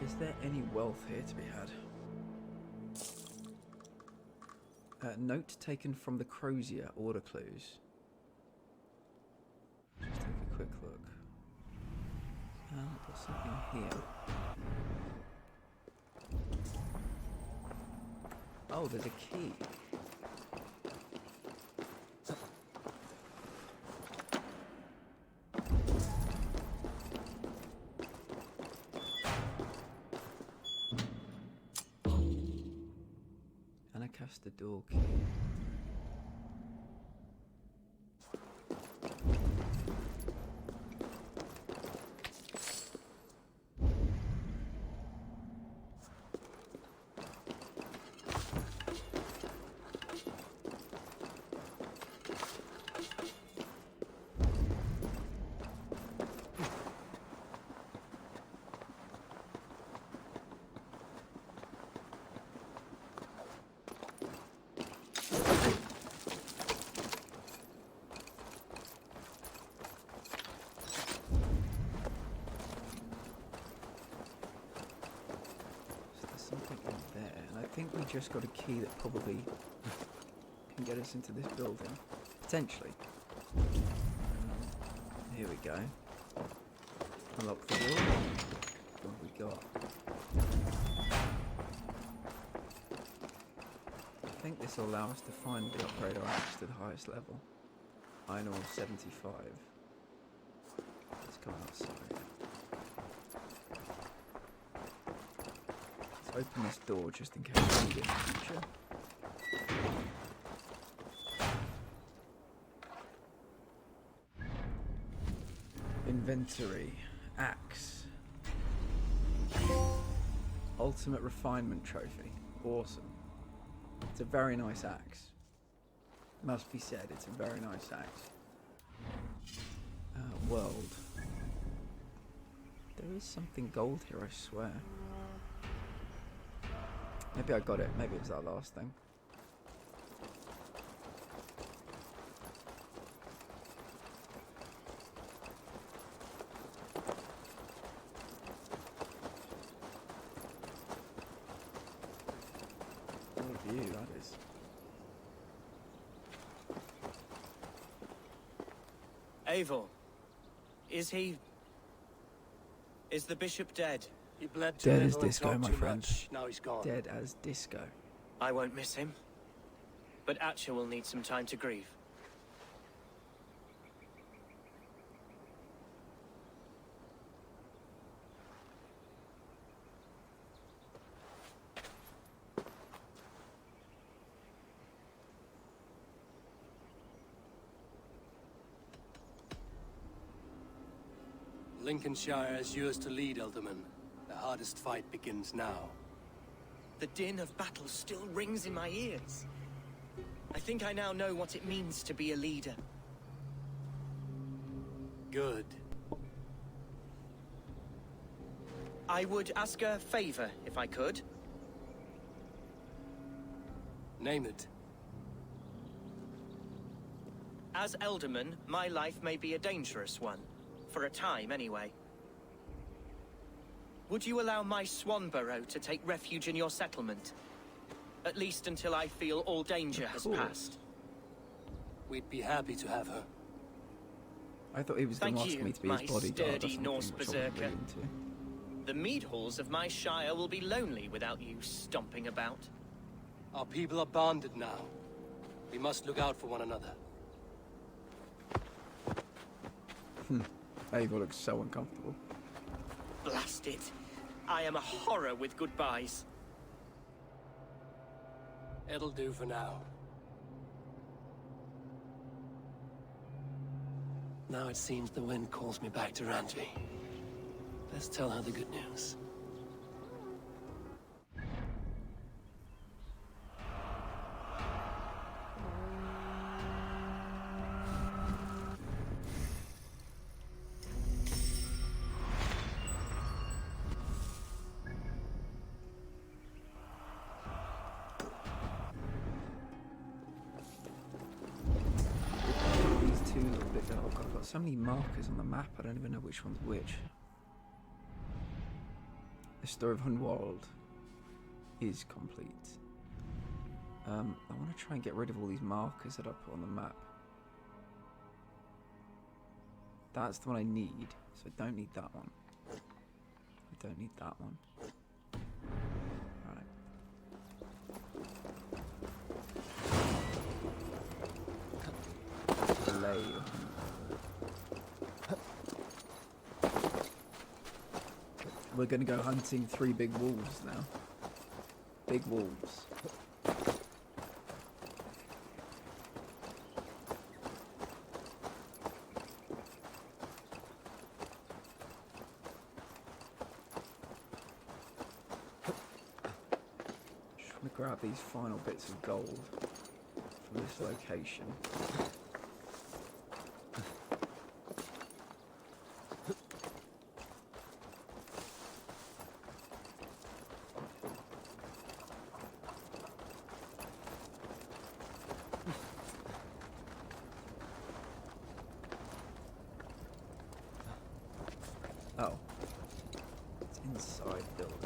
Is there any wealth here to be had? Note taken from the Crozier order clues. Just take a quick look. There's something here. Oh, there's a key. The door key. I think we just got a key that probably can get us into this building. Potentially. Here we go. Unlock the door. What have we got? I think this will allow us to find the upgrade our axe to the highest level. Iron ore 75. Let's go outside. Open this door just in case we need it in the future. Inventory. Axe. Ultimate Refinement Trophy. Awesome. It's a very nice axe. Must be said, it's a very nice axe. World. There is something gold here, I swear. Maybe I got it. Maybe it was that last thing. What a view that is. Eivor, is the bishop dead? He bled too Dead as little and disco, talked my too friend. much. Now he's gone. Dead as disco. I won't miss him. But Atcha will need some time to grieve. Lincolnshire is yours to lead, Elderman. The hardest fight begins now. The din of battle still rings in my ears. I think I now know what it means to be a leader. Good. I would ask a favor, if I could. Name it. As Elderman, my life may be a dangerous one. For a time, anyway. Would you allow my Swanborough to take refuge in your settlement? At least until I feel all danger has passed. We'd be happy to have her. I thought he was going to ask me to be his bodyguard or sturdy something, Norse which I wasn't berserker. really into. The mead halls of my shire will be lonely without you stomping about. Our people are bonded now. We must look out for one another. Eivor looks so uncomfortable. Blast it. I am a horror with goodbyes. It'll do for now. Now it seems the wind calls me back to Randvi. Let's tell her the good news. These two little bits. Oh god, I've got so many markers on the map, I don't even know which one's which. The story of Hundwald is complete. I want to try and get rid of all these markers that I put on the map. That's the one I need, so I don't need that one. I don't need that one. Right. Delay. We're gonna go hunting 3 big wolves now. Big wolves. Just want to grab these final bits of gold from this location. Oh. It's inside building.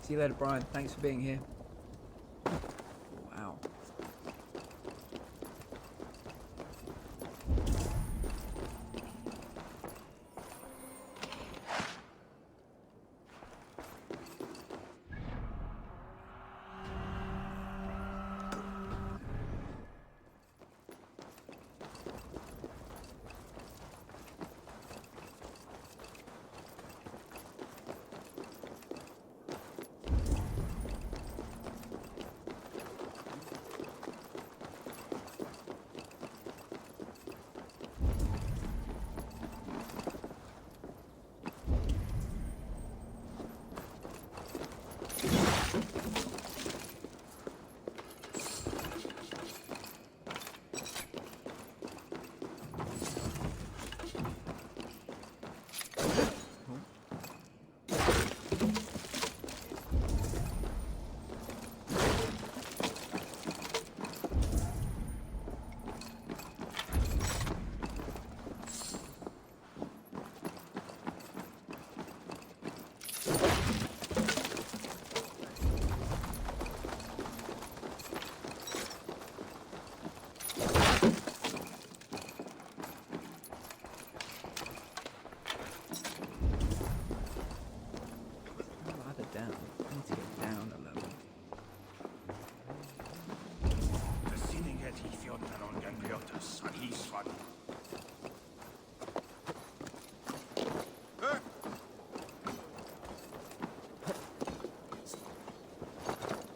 See you later, Brian. Thanks for being here. Wow.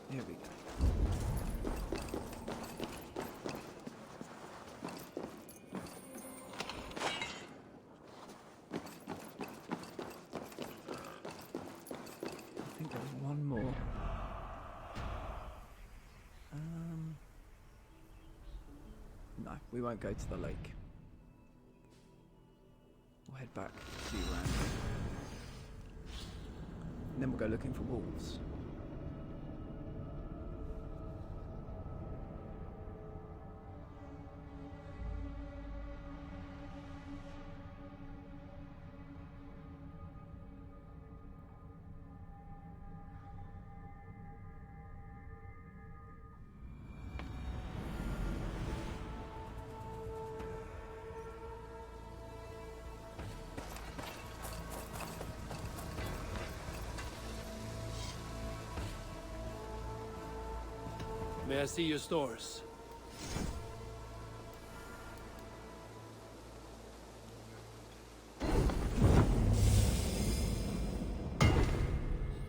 Here we go. I think there was one more. No, we won't go to the lake. We'll head back to Rand. And then we'll go looking for wolves. May I see your stores?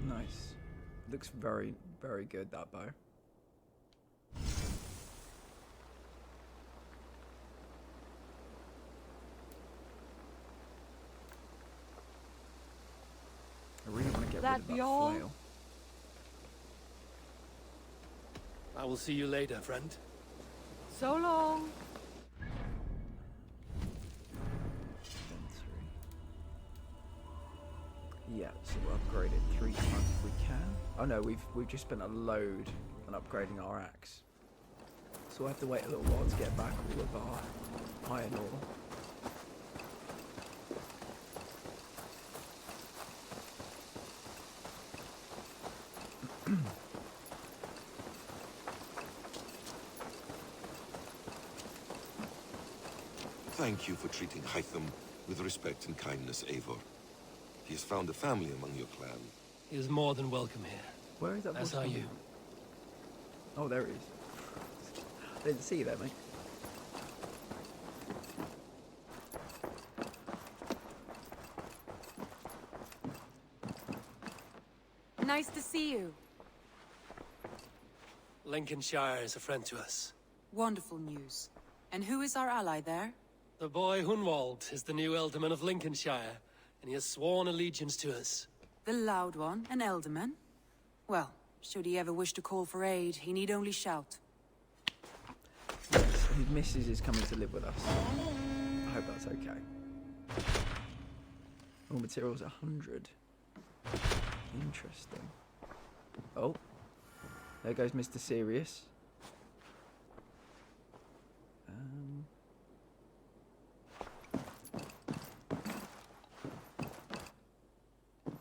Nice. Looks very, very good, that bow. I really want to get rid of that flail. I will see you later, friend. So long. Yeah, so we'll upgrade it 3 times if we can. Oh no, we've just spent a load on upgrading our axe. So we'll have to wait a little while to get back all of our iron ore. Thank you for treating Hytham with respect and kindness, Eivor. He has found a family among your clan. He is more than welcome here. Where is that? As are you. Oh, there he is. I didn't see you there, mate. Nice to see you. Lincolnshire is a friend to us. Wonderful news. And who is our ally there? The boy Hunwald is the new Ealdorman of Lincolnshire, and he has sworn allegiance to us. The loud one, an Ealdorman? Well, should he ever wish to call for aid, he need only shout. Yes, his missus is coming to live with us. I hope that's okay. Raw materials 100. Interesting. Oh, there goes Mr. Serious.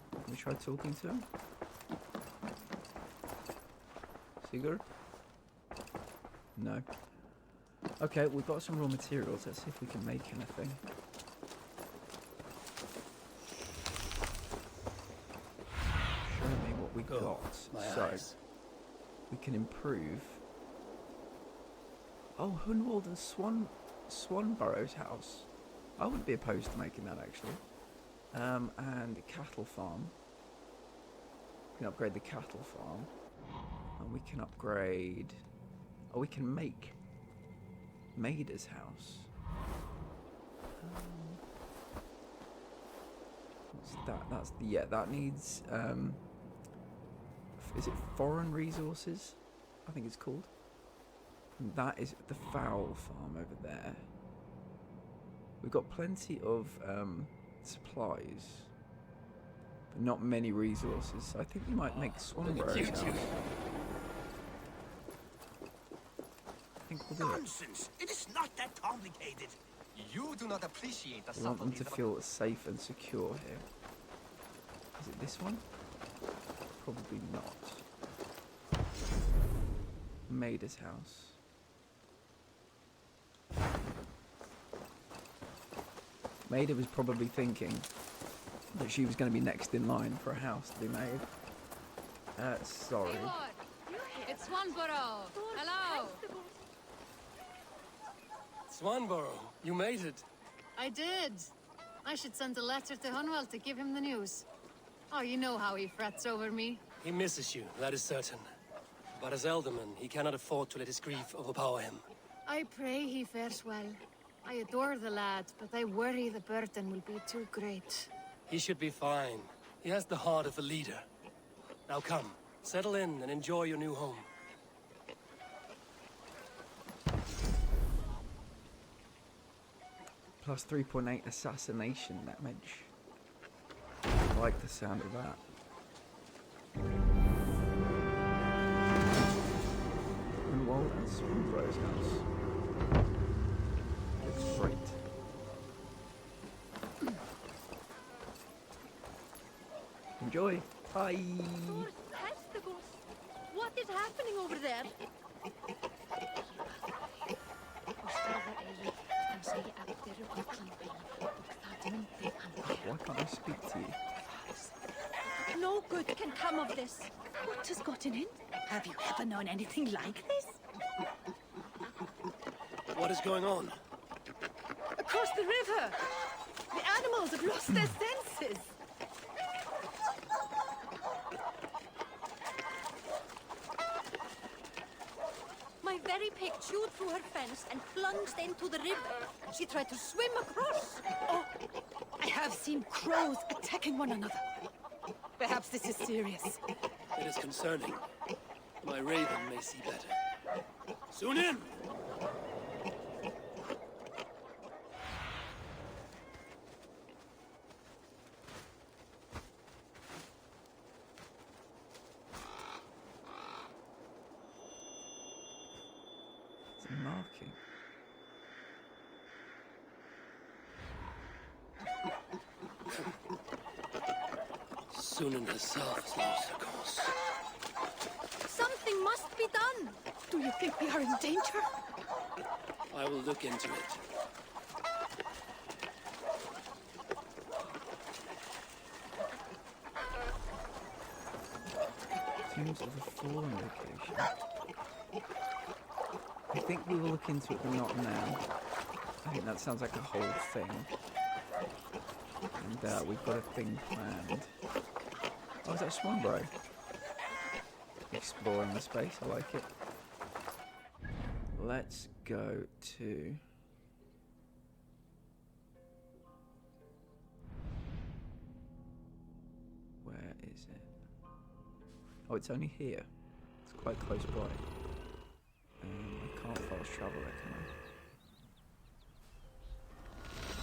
Let me try talking to him. Sigurd? No. Okay, we've got some raw materials. Let's see if we can make anything. Show me what we got. So, we can improve. Oh, Hunwald and Swanborough's house. I wouldn't be opposed to making that, actually. And a cattle farm. We can upgrade the cattle farm. And we can upgrade... Oh, we can make Maida's house. What's that? That's the... Yeah, that needs... is it foreign resources? I think it's called. And that is the fowl farm over there. We've got plenty of supplies, but not many resources. So I think we might make Swanborough's house. I think we'll do it. Nonsense! It is not that complicated. You do not appreciate the We want them to feel safe and secure here. Is it this one? Probably not. Maida's house. Maida was probably thinking that she was going to be next in line for a house to be made. Sorry. It's Swanborough. Hello. Swanborough, you made it. I did. I should send a letter to Hunwald to give him the news. Oh, you know how he frets over me. He misses you, that is certain. But as Ealdorman, he cannot afford to let his grief overpower him. I pray he fares well. I adore the lad, but I worry the burden will be too great. He should be fine. He has the heart of a leader. Now come, settle in and enjoy your new home. Plus 3.8 assassination damage. I like the sound of that. Hunwald and Swanborough's house. Looks great. Enjoy. Bye. What is happening over there? Why can't I speak to you? No good can come of this? What has gotten in? Have you ever known anything like this? What is going on? Across the river! The animals have lost their senses! My very pig chewed through her fence and plunged into the river. She tried to swim across. Oh, I have seen crows attacking one another. Perhaps this is serious. It is concerning. My raven may see better. Soon in! It's a marking. Sunan herself has lost her course. Something must be done. Do you think we are in danger? I will look into it. Tombs of the Fallen location. I think we will look into it, but not now. I think that sounds like a whole thing. And we've got a thing planned. Oh, is that a swan bro? Exploring the space, I like it. Let's go to... Where is it? Oh, it's only here. It's quite close by. I can't fast travel there, can I?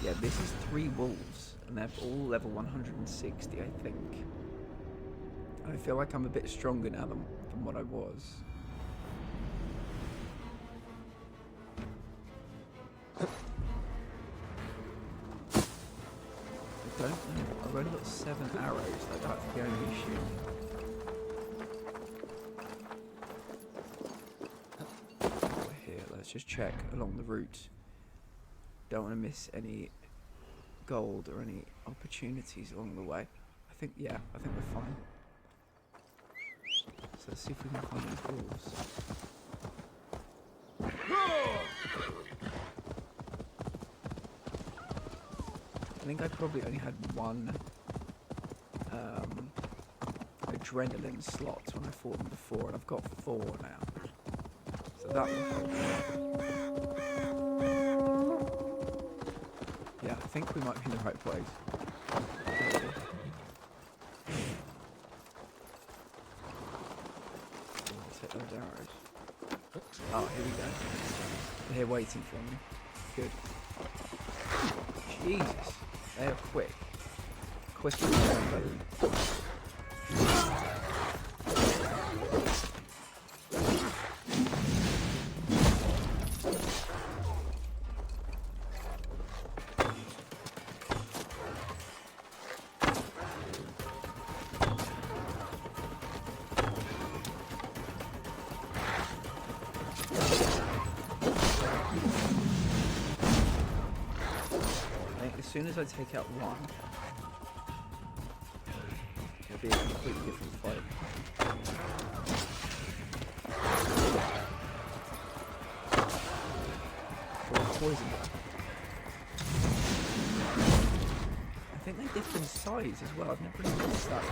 Yeah, this is 3 wolves, and they're all level 160, I think. I feel like I'm a bit stronger now than what I was. I don't know. I've only got 7 arrows. Like, that's the only issue. We're here. Let's just check along the route. Don't want to miss any gold or any opportunities along the way. I think we're fine. So let's see if we can find these wolves. I think I probably only had 1 adrenaline slot when I fought them before, and I've got 4 now. So that will help. Yeah, I think we might be in the right place. Take those arrows. Oh, here we go. They're here waiting for me. Good. Jesus, they are quick. Quick as a baby. As soon as I take out 1, it'll be a completely different fight. Oh, poison. I think they differ in size as well. I've never really noticed that.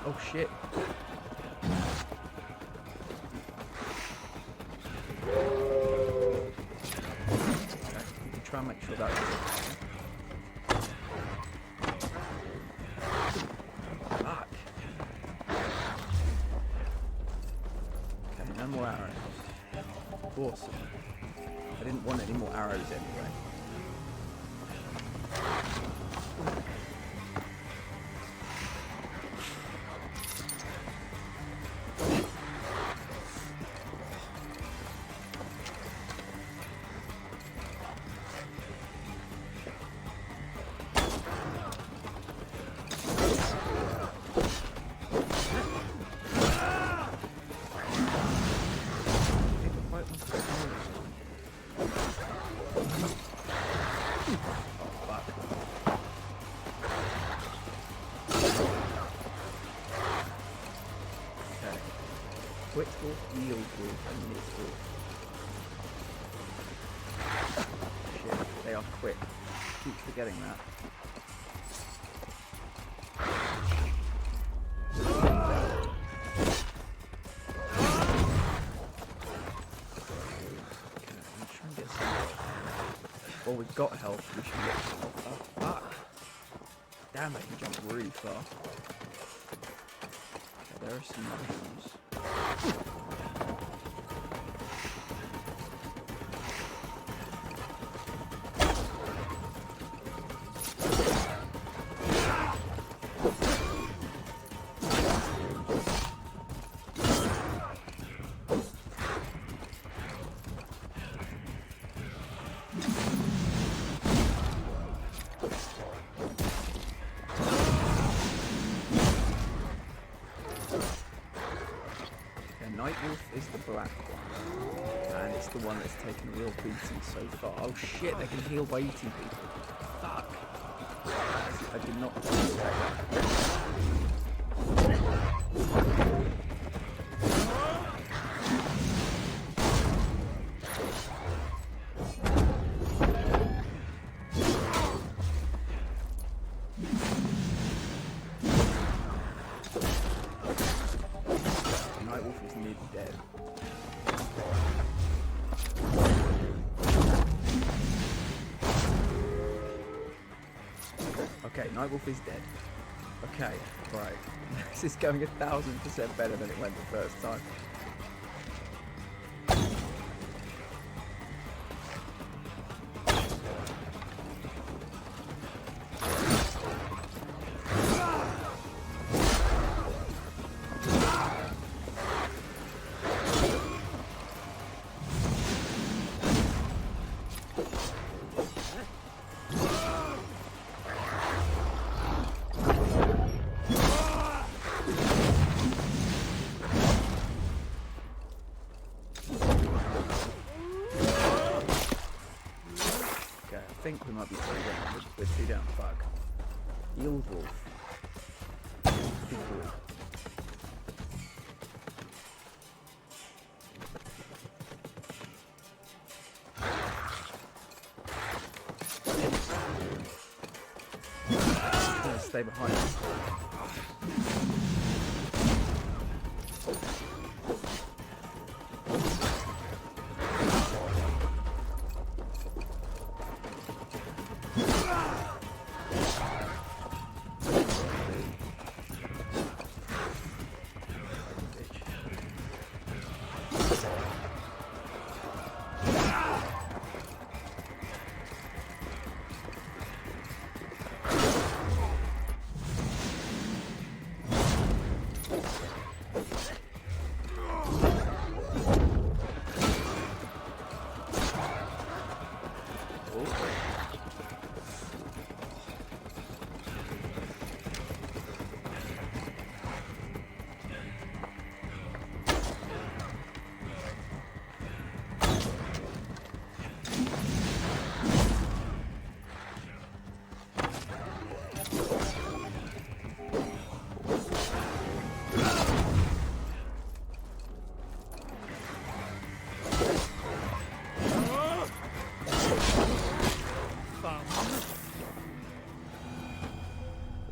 Oh shit. Try and make sure that fuck. Okay, no more arrows. Awesome. I didn't want any more arrows anyway. fuck. Okay. Quick wolf, yield wolf, and nit wolf. Shit, they are quick. Keep forgetting that. Well, we've got health, we should get some health. Oh, fuck. Damn, they can jump really far. Okay, there are some mushrooms. Nightwolf is the black one, and it's the one that's taken a real beating so far. Oh shit, they can heal by eating people. Fuck. I did not expect that. Okay, Nightwolf is dead. Okay, right. This is going 1000% better than it went the first time. I think we might be too down. We're too down. Fuck. Yield wolf. Big wolf. I'm gonna stay behind.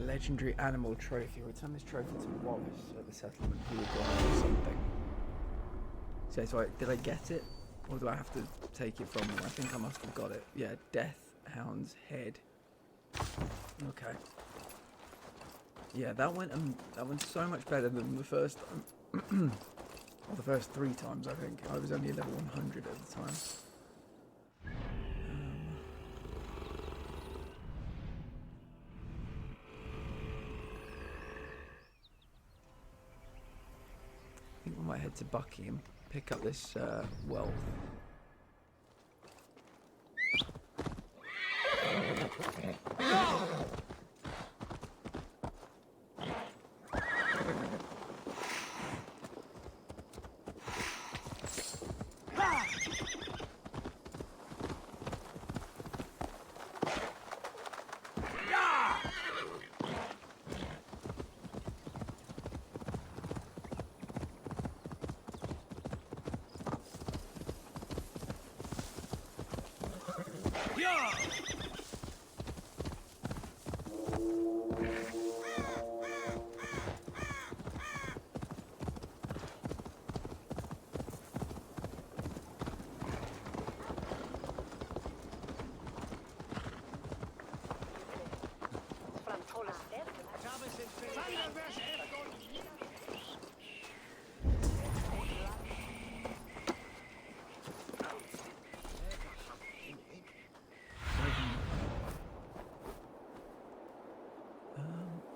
Legendary animal trophy. Return this trophy to Wallace at the settlement. He will grant something. So did I get it? Or do I have to take it from him? I think I must have got it. Yeah, Death Hound's head. Okay. Yeah, that went so much better than the first time. Well, the first 3 times, I think. I was only level 100 at the time. I think we might head to Bucky and pick up this wealth.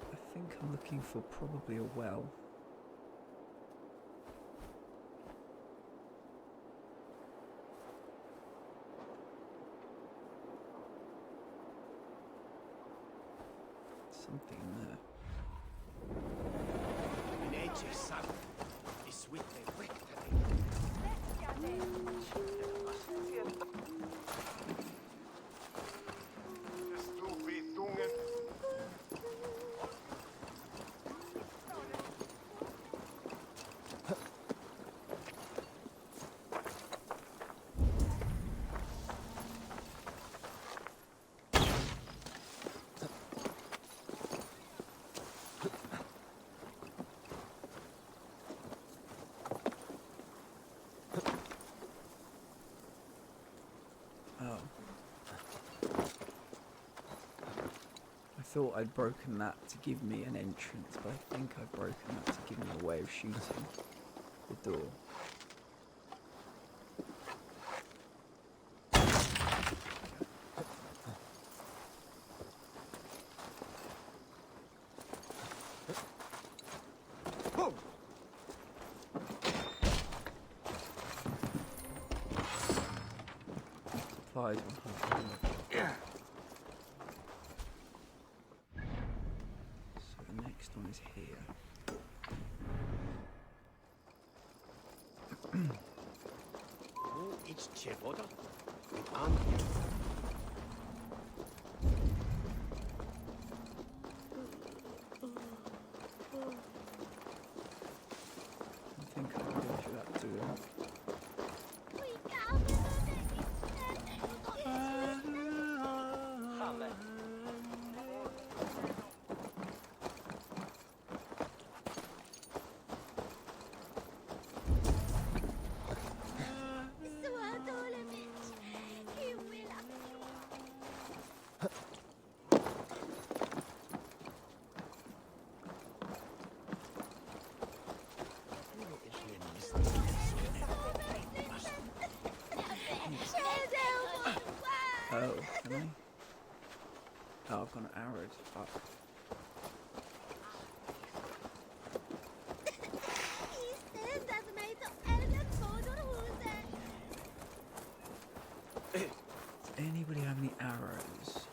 I think I'm looking for probably a well. Something in there. Oh. I thought I'd broken that to give me an entrance, but I think I've broken that to give me a way of shooting the door. Supplies 100. Yeah. So the next one is here. It's Chevoda. I think I can do that too. Oh, can I? Oh, I've got an arrow. Fuck. Does anybody have any arrows?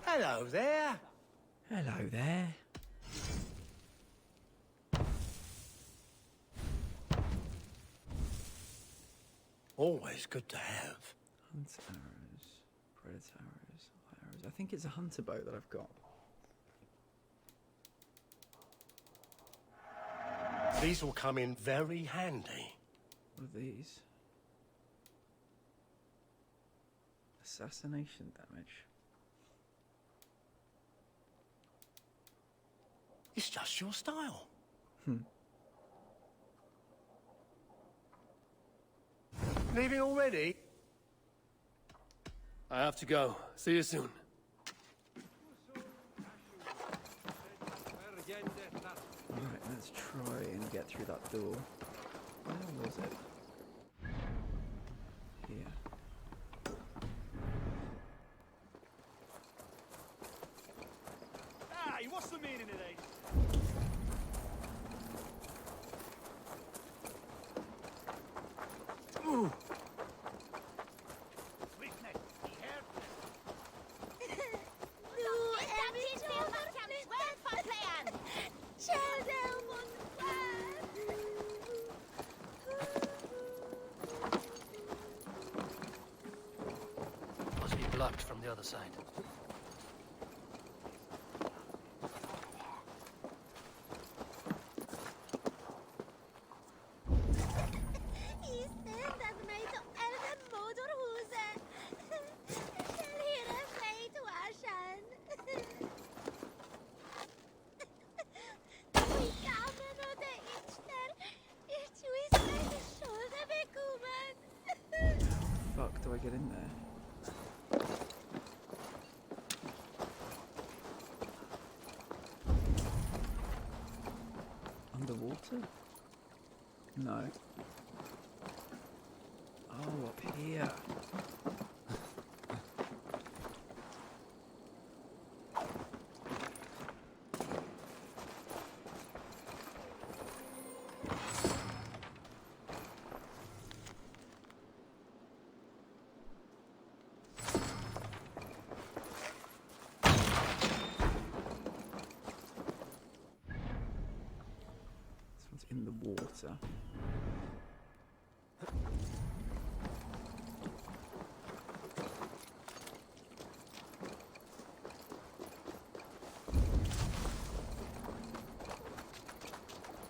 Hello there. Hello there. Always good to have. Hunt arrows, predator arrows, light arrows. I think it's a hunter bow that I've got. These will come in very handy. What are these? assassination damage. It's just your style. Leaving already? I have to go. See you soon. Alright, let's try and get through that door. Where was it? Here. Hey, what's the meaning of this? Ooh. Must be blocked from the other side. Fuck, do I get in there? Underwater? No. Oh, up here. This one's in the water.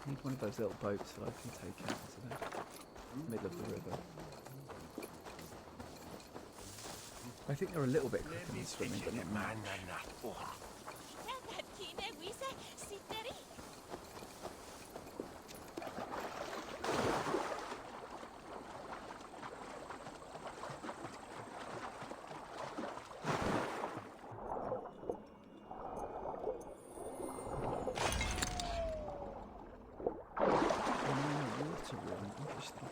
I need one of those little boats that I can take out to the middle of the river. I think they're a little bit quicker than swimming, but not much. Water room, interesting.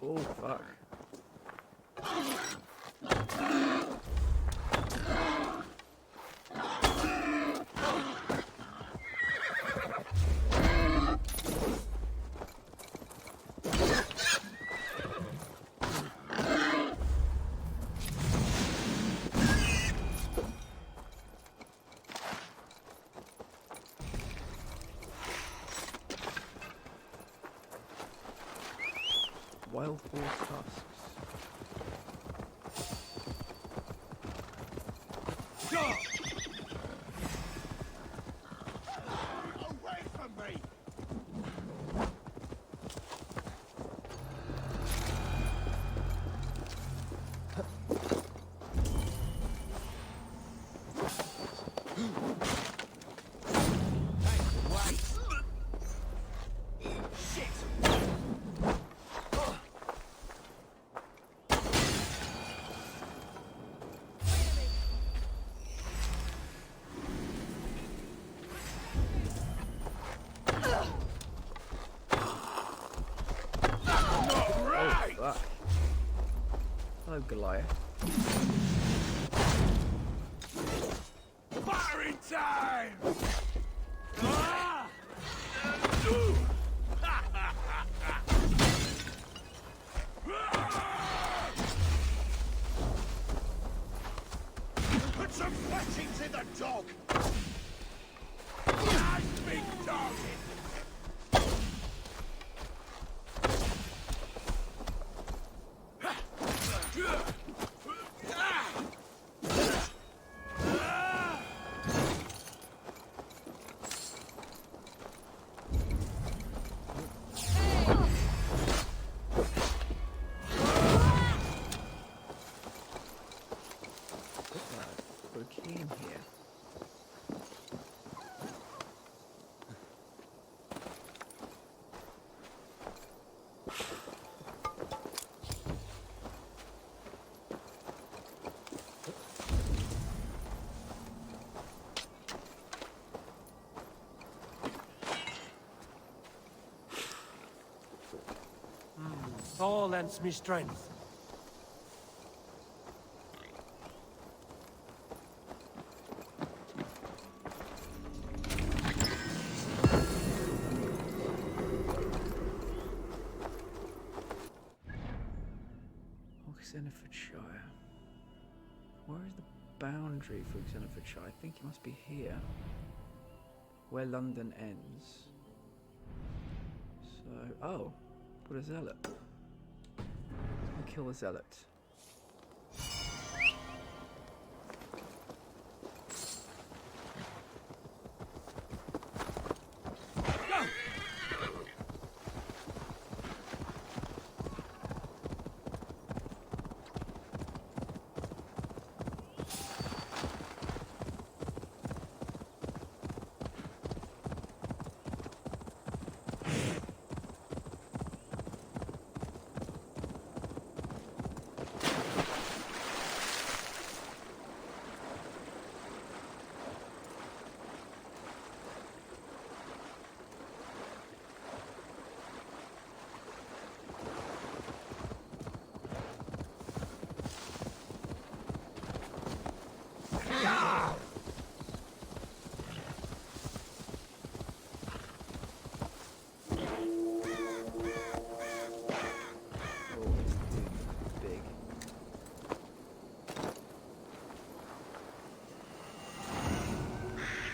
Oh, fuck. Wild horse tusks. Away from me! Fuck. Hello, Goliath. Firing time! Ah! All lends me strength. Xenofordshire. Where is the boundary for Xenofordshire? I think it must be here, where London ends. So, oh, put a zealot. Let's kill a zealot.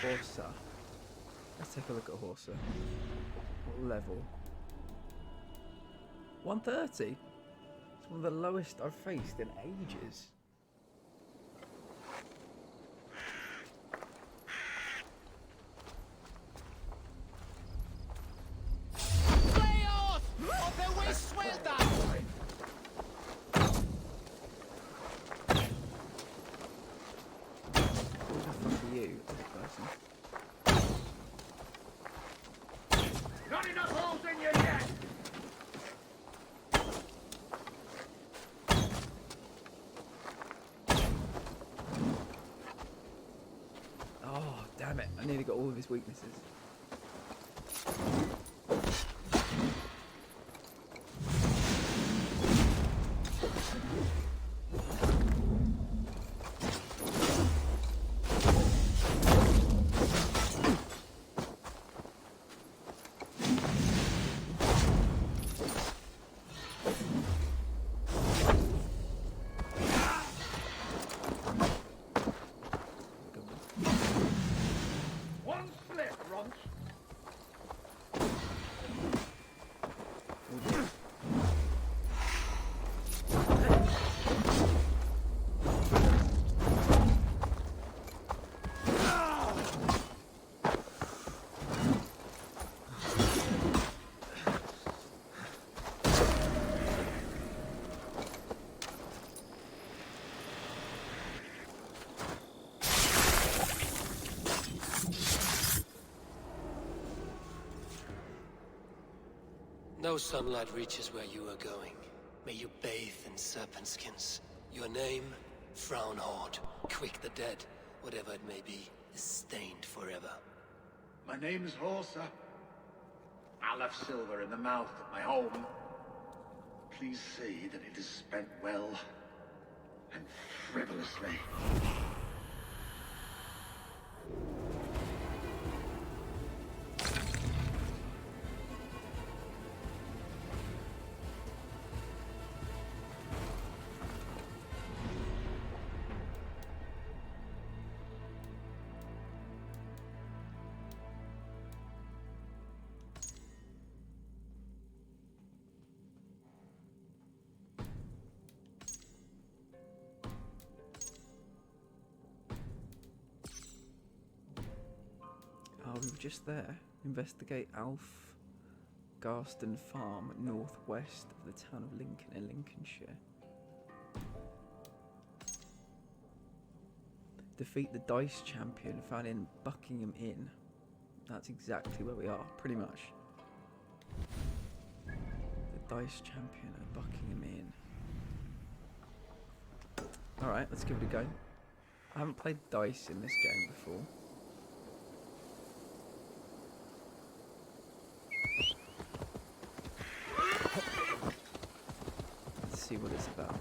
Horsa. Let's take a look at Horsa. What level? 130? It's one of the lowest I've faced in ages. Not enough holes in your neck! Oh, damn it. I nearly got all of his weaknesses. One slip, Ronch. No sunlight reaches where you are going. May you bathe in serpent skins. Your name, Frownhorde. Quick the dead, whatever it may be, is stained forever. My name is Horsa. I left silver in the mouth of my home. Please see that it is spent well and frivolously. Oh, we were just there. Investigate Alf Garston Farm, northwest of the town of Lincoln in Lincolnshire. Defeat the Dice Champion found in Buckingham Inn. That's exactly where we are, pretty much. The Dice Champion at Buckingham Inn. Alright, let's give it a go. I haven't played dice in this game before. see what it's about.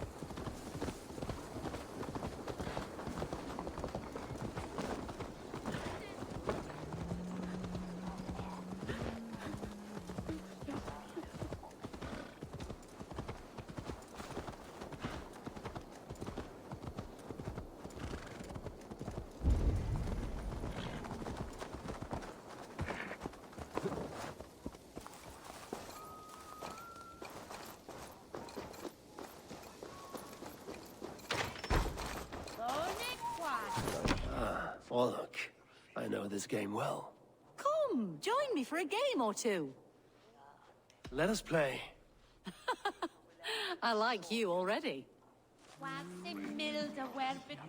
Look, I know this game well. Come, join me for a game or two. Let us play. I like you already. I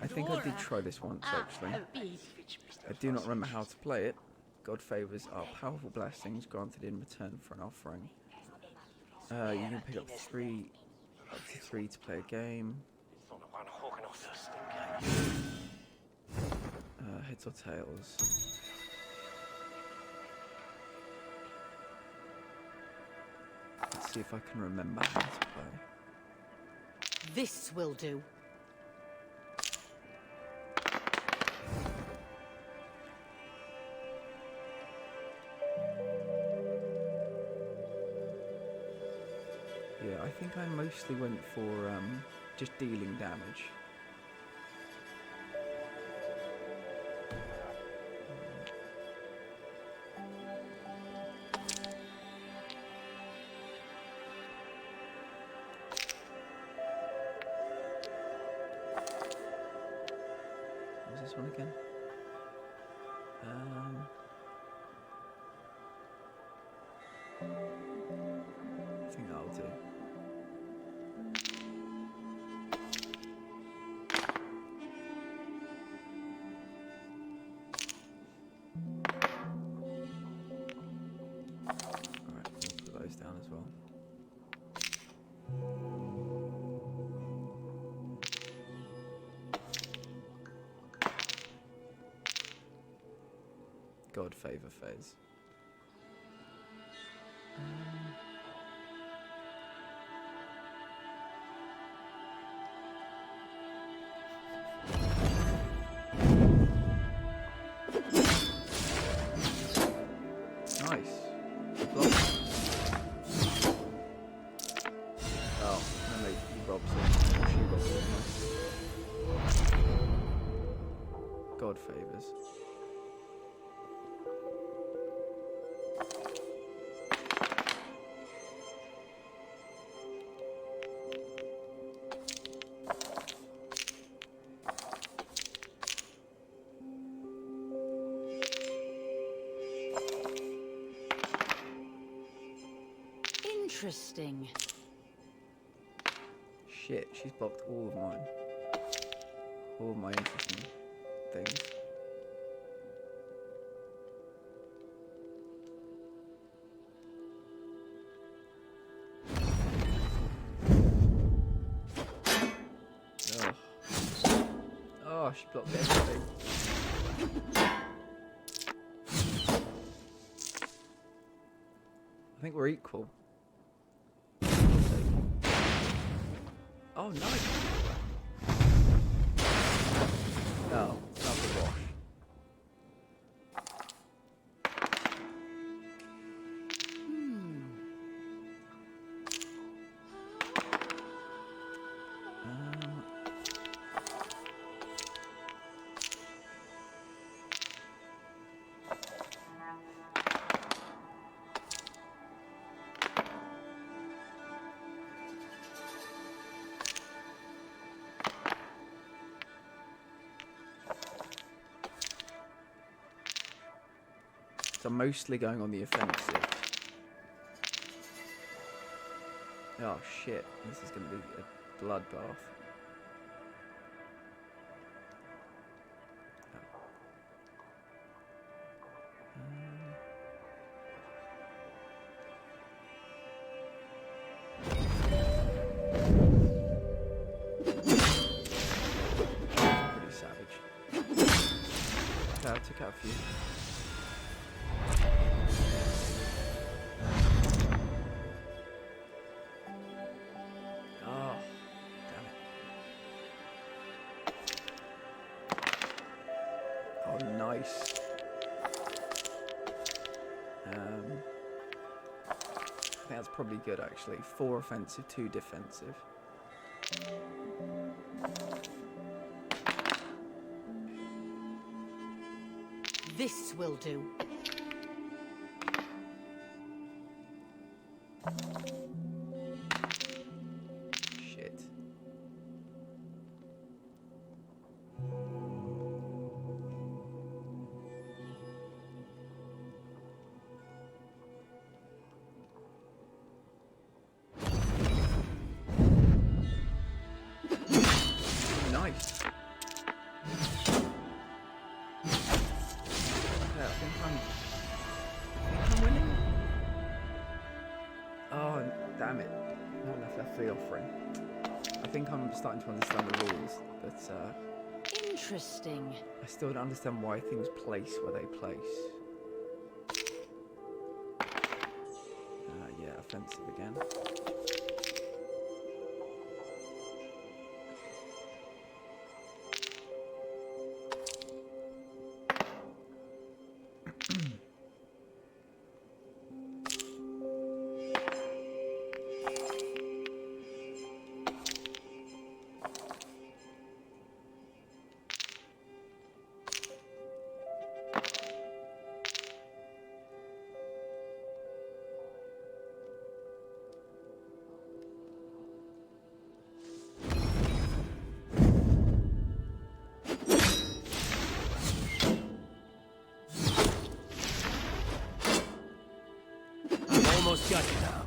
think I did try this once, actually. I do not remember how to play it. God favors are powerful blessings granted in return for an offering. You can pick up to three to play a game. Heads or tails. Let's see if I can remember how to play. This will do. Yeah, I think I mostly went for just dealing damage. What was this one again? I think that'll do. Alright, we'll put those down as well. God favor phase. Nice. Oh, no, he robs it. She robs it. God favors. Interesting. Shit, she's blocked all of mine. All of my interesting things. Oh, she blocked everything. I think we're equal. Oh, nice. Oh, not the wash. So I'm mostly going on the offensive. Oh shit, this is going to be a bloodbath. Pretty savage. Okay, I took out a few. Oh. Nice. I think that's probably good, actually. 4 offensive, 2 defensive. This will do. Shit. Nice. Okay, I think I'm winning. Oh, damn it. Not enough left for the offering. I think I'm starting to understand the rules, but Interesting. I still don't understand why things place where they place. Yeah, offensive again. Almost got you now.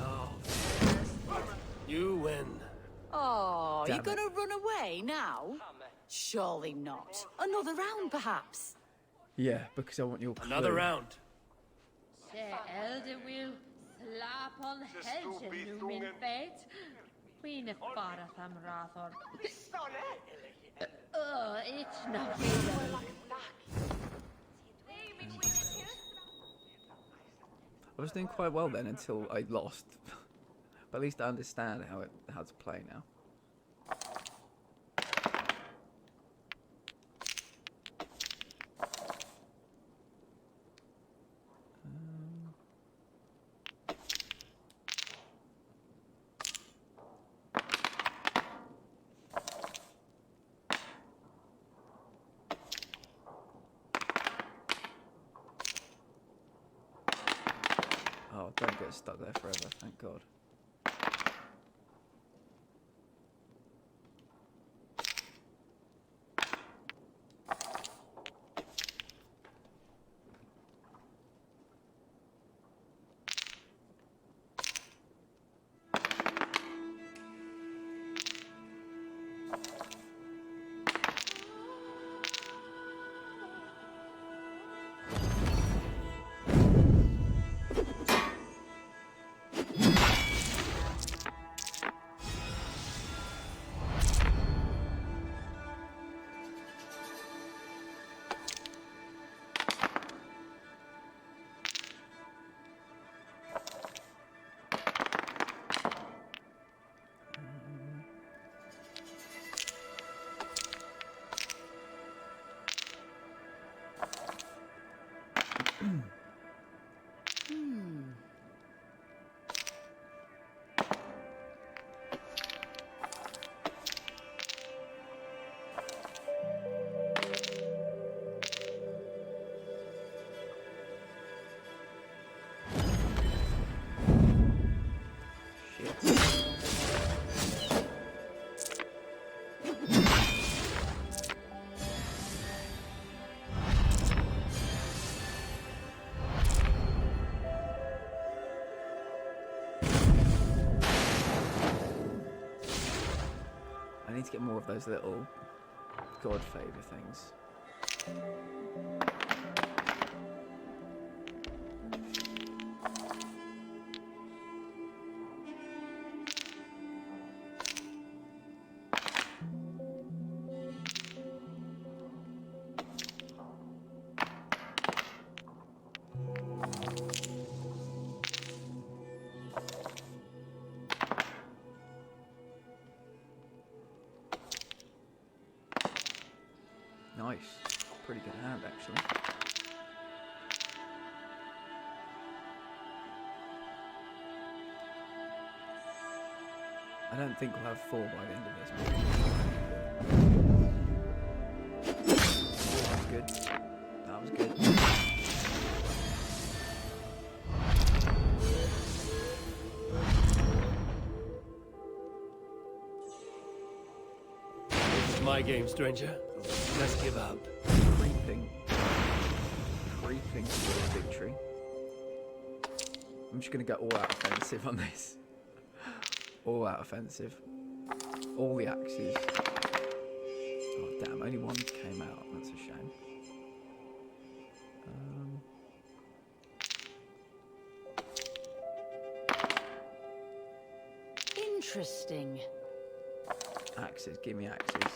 Oh. You win. Oh, Damn you're gonna run away now? Surely not. Another round, perhaps? Yeah, because I want your clue. Another round. De elder will slap on helgen nu min feit. Queen bara tham rathor. It's not I was doing quite well then until I lost. But at least I understand how to play now. Oh, don't get stuck there forever, thank God. I need to get more of those little God favour things. Nice. Pretty good hand, actually. I don't think we'll have 4 by the end of this. That was good. That was good. This is my game, stranger. Let's give up. Creeping towards victory. I'm just gonna go all out offensive on this. All out offensive. All the axes. Oh damn, only one came out. That's a shame. Interesting. Axes, give me axes.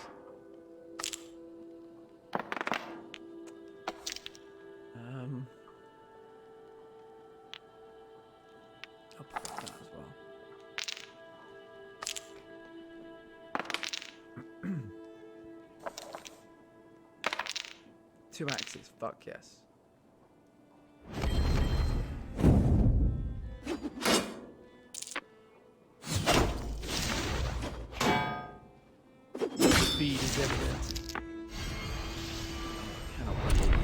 I'll put that as well. 2 axes, fuck yes. Speed is evident. Cannot believe it.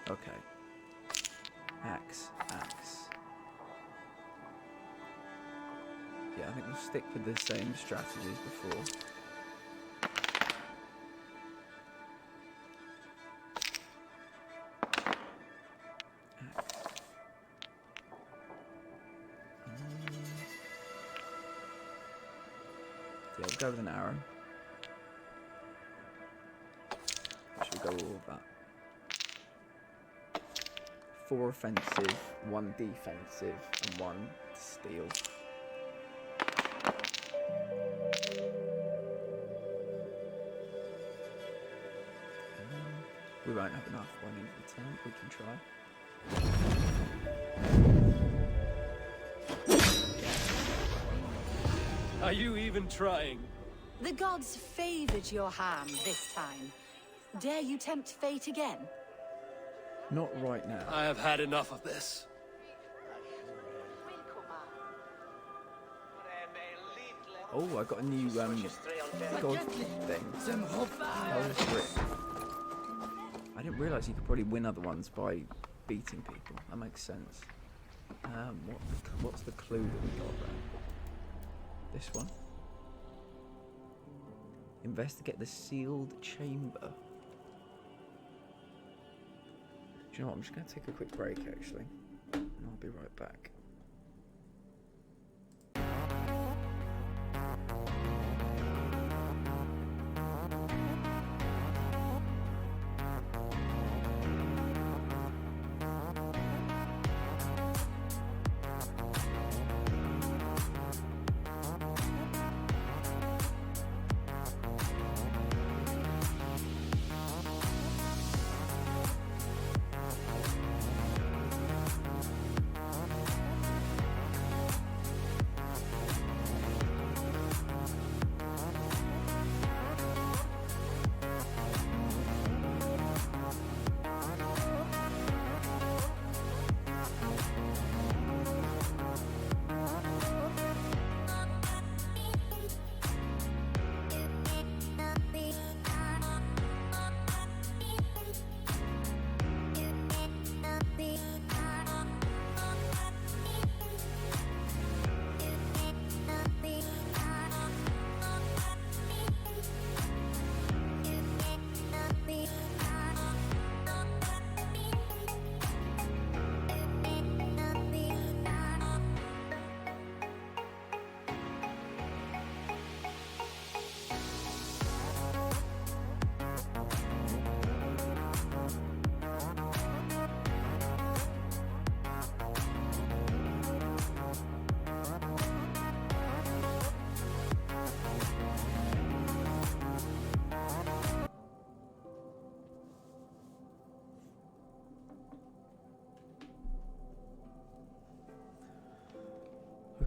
Okay. Axe. Yeah, I think we'll stick with the same strategies before. Yeah, we'll go with an arrow. Should we go all of that? 4 offensive, 1 defensive, and 1 steal. We won't have enough 1 in the tent, we can try. Are you even trying? The gods favored your hand this time. Dare you tempt fate again? Not right now. I have had enough of this. Oh, I got a new god thing. I didn't realise you could probably win other ones by beating people. That makes sense. What's the clue that we got there? This one. Investigate the sealed chamber. Do you know what? I'm just going to take a quick break, actually. And I'll be right back.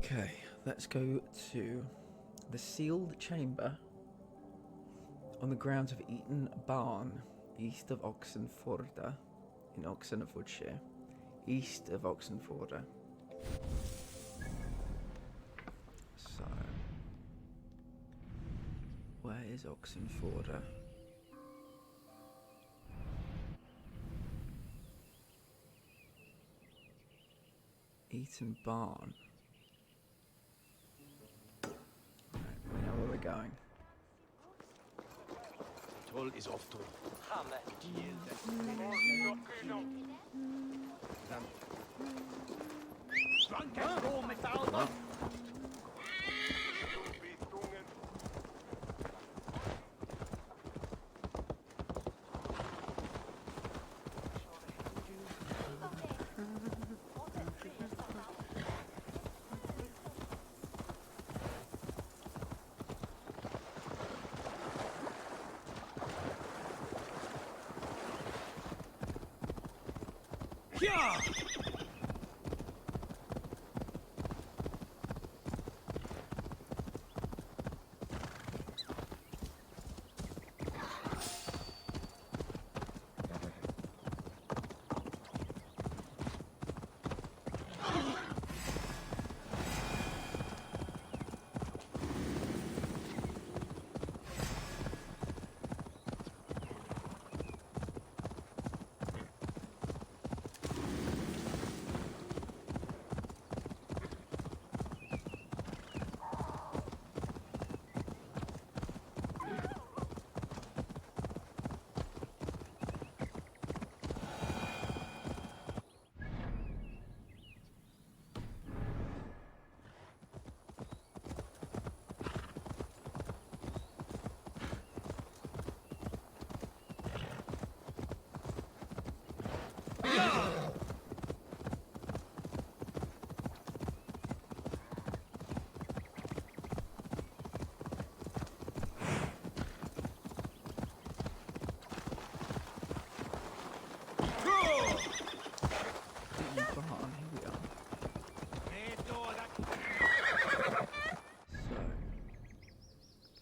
Okay, let's go to the sealed chamber on the grounds of Eaton Barn, east of Oxenforda, in Oxenfordshire, east of Oxenforda. So, where is Oxenforda? Eaton Barn. Right, we know where we're going. Toll is off to. Yeah! Barn, here we are. So,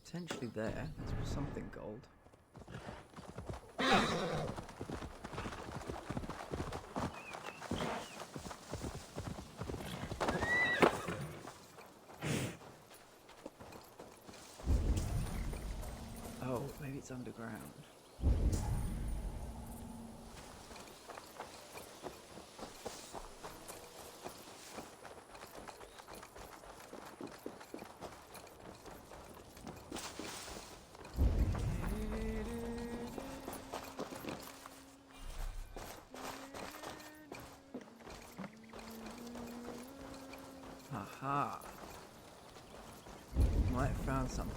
potentially there, that's something gold. Oh, maybe it's underground. Aha! Might have found something.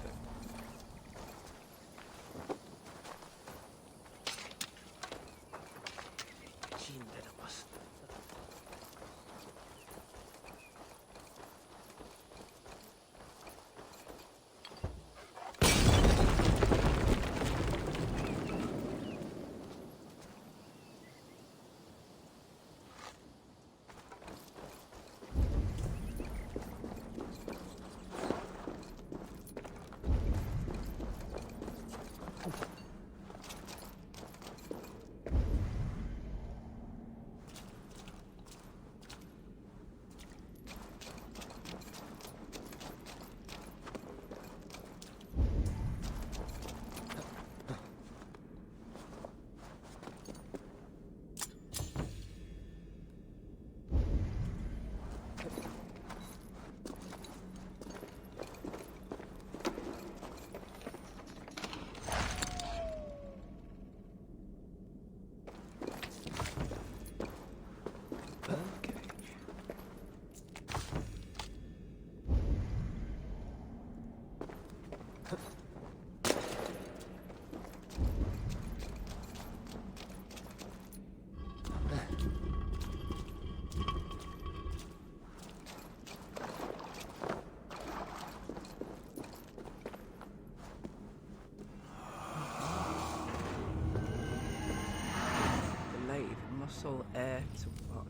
Muscle air to what?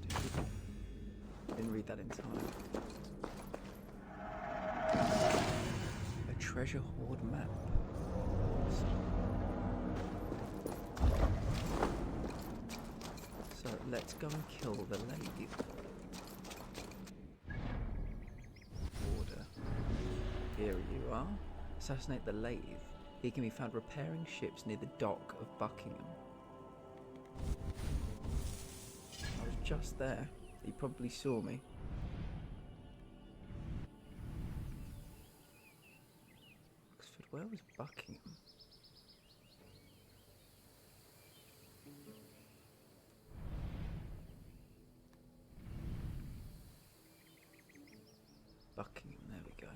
Didn't read that in time. treasure hoard map. So let's go and kill the lady. Order. Here you are. Assassinate the lathe. He can be found repairing ships near the dock of Buckingham. I was just there. He probably saw me. Oxford, where was Buckingham? Buckingham, there we go.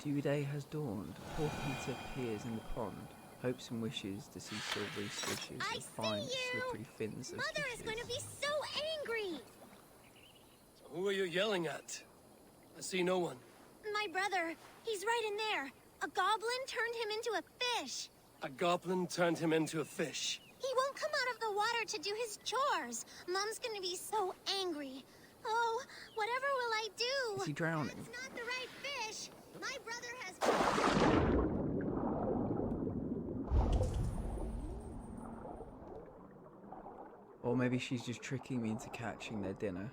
Due day has dawned. Poor Peter peers in the pond, hopes and wishes to see silvery swishes of fine, slippery fins of Mother is going to be so angry! Who are you yelling at? I see no one. My brother, he's right in there. A goblin turned him into a fish. A goblin turned him into a fish. He won't come out of the water to do his chores. Mom's gonna be so angry. Oh, whatever will I do? Is he drowning? That's not the right fish. My brother has... Or maybe she's just tricking me into catching their dinner.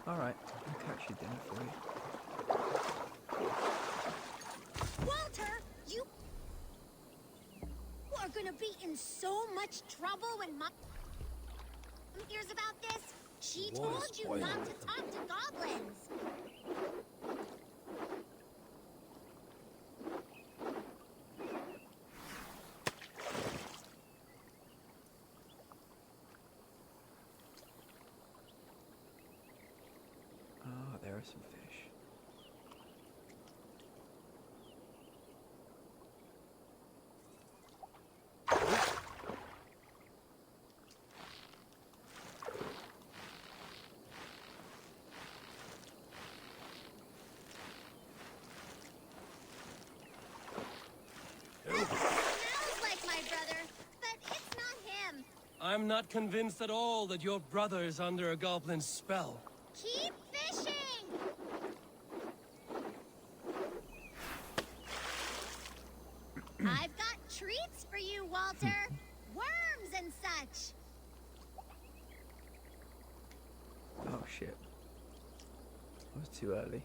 Alright, I'll catch your dinner for you. Walter, you are gonna be in so much trouble when Mom hears about this. She told you not to talk to goblins. Ah, there are some fish. Smells like my brother, but it's not him. I'm not convinced at all that your brother is under a goblin's spell. Keep fishing! I've got treats for you, Walter. Worms and such. Oh shit. I was too early.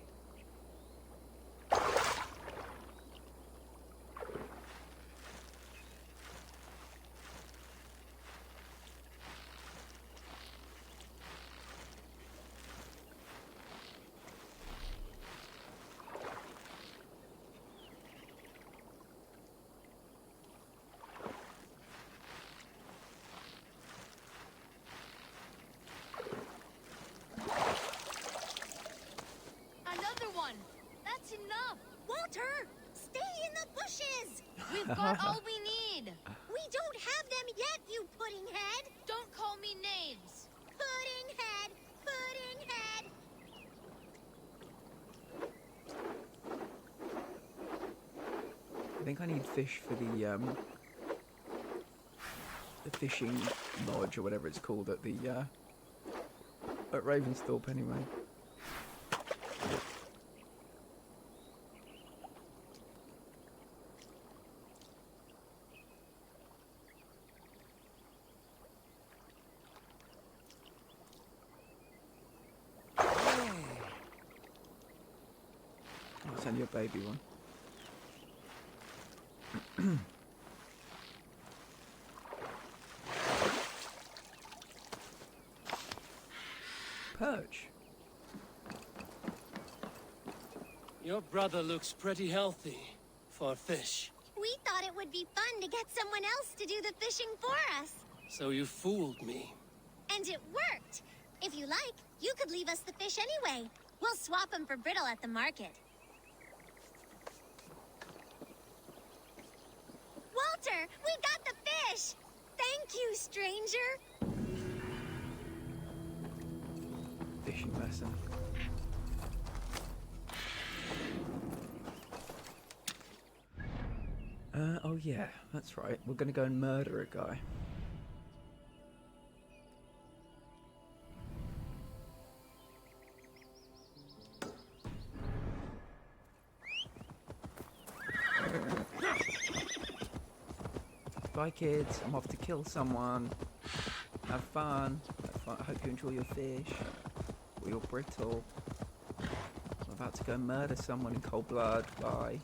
Another one. That's enough. Walter, stay in the bushes. We've got all we need. We don't have them yet, you pudding head. Don't call me names. Pudding head, pudding head. I think I need fish for the fishing lodge or whatever it's called at the at Ravensthorpe anyway. Oh, it's only a baby one. Perch. Your brother looks pretty healthy for a fish. We thought it would be fun to get someone else to do the fishing for us. So you fooled me. And it worked. If you like, you could leave us the fish anyway. We'll swap them for brittle at the market. Walter, we got the fish! Thank you, stranger! Fishing lesson. Oh yeah, that's right. We're gonna go and murder a guy. Bye kids, I'm off to kill someone. Have fun. Have fun. I hope you enjoy your fish. Or your brittle. I'm about to go murder someone in cold blood. Bye.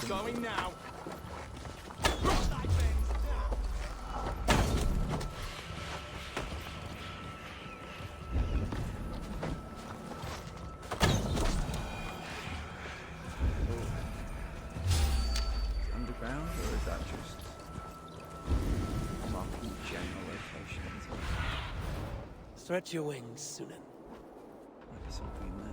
Going now. Underground, or is that just marking general locations? Stretch your wings, Sunan. Might be something in there.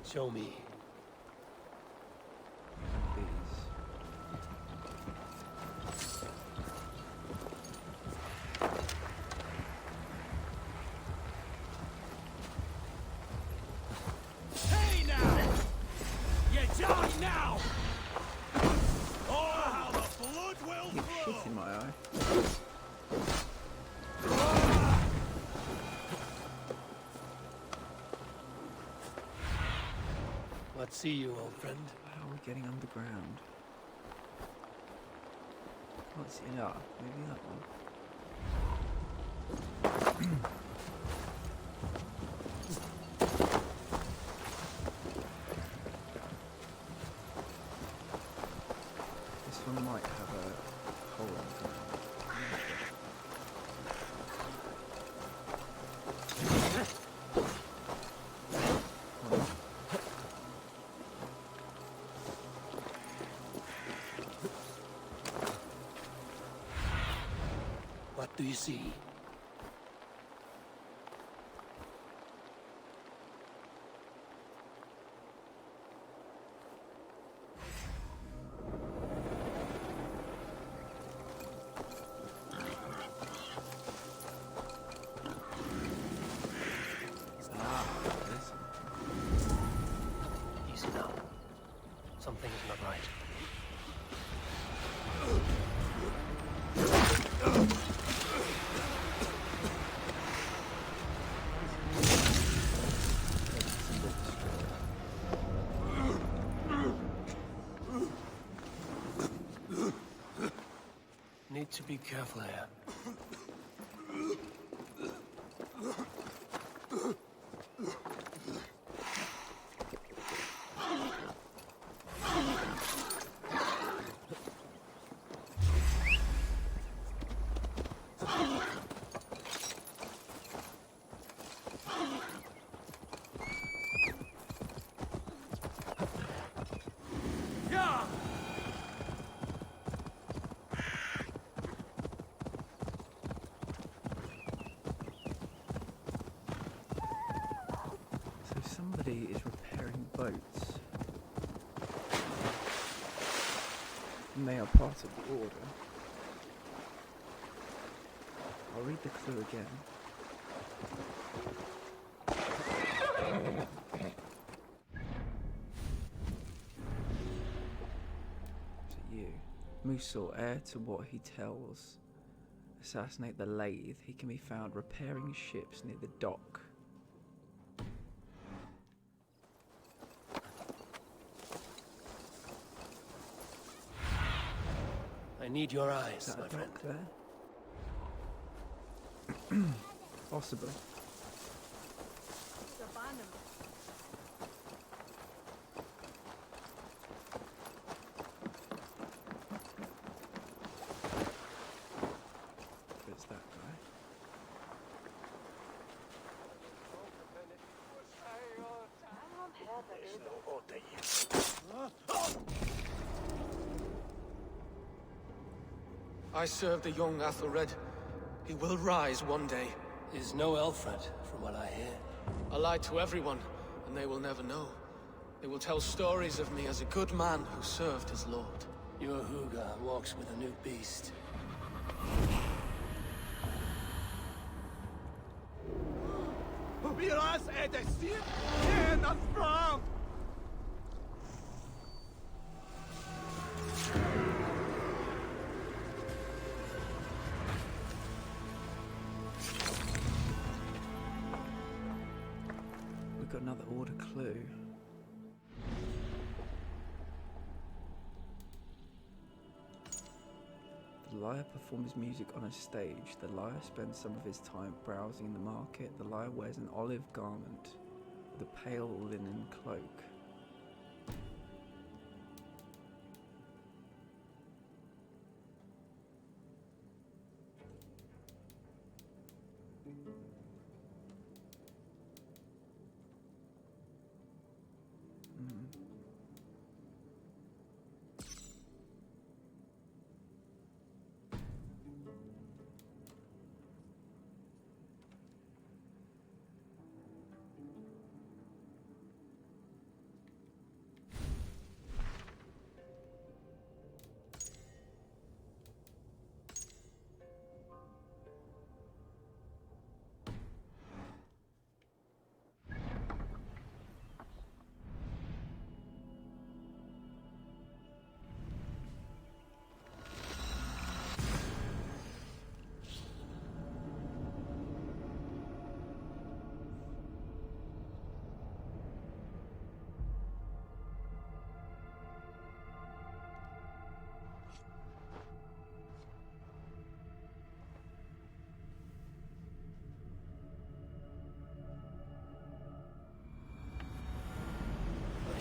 Show me. Hey now! You die now! Oh, how the blood will Keep flow! shit in my eye. not see you, old friend. How are we getting underground? Can't see. Yeah, maybe that one. This one might have a hole in it. What do you see? Easy now. Something is not right. Need to be careful here. So somebody is repairing boats. And they are part of the order. I'll read the clue again. Is it you? Musil, heir to what he tells. Assassinate the lathe. He can be found repairing ships near the dock. I need your eyes, Is that my a friend. dock there? Possibly. It's that guy. I serve the young Athelred. He will rise one day. He's no Alfred, from what I hear. I lied to everyone, and they will never know. They will tell stories of me as a good man who served his lord. Your Huga walks with a new beast. We've got another order clue. The liar performs music on a stage. The liar spends some of his time browsing in the market. The liar wears an olive garment with a pale linen cloak.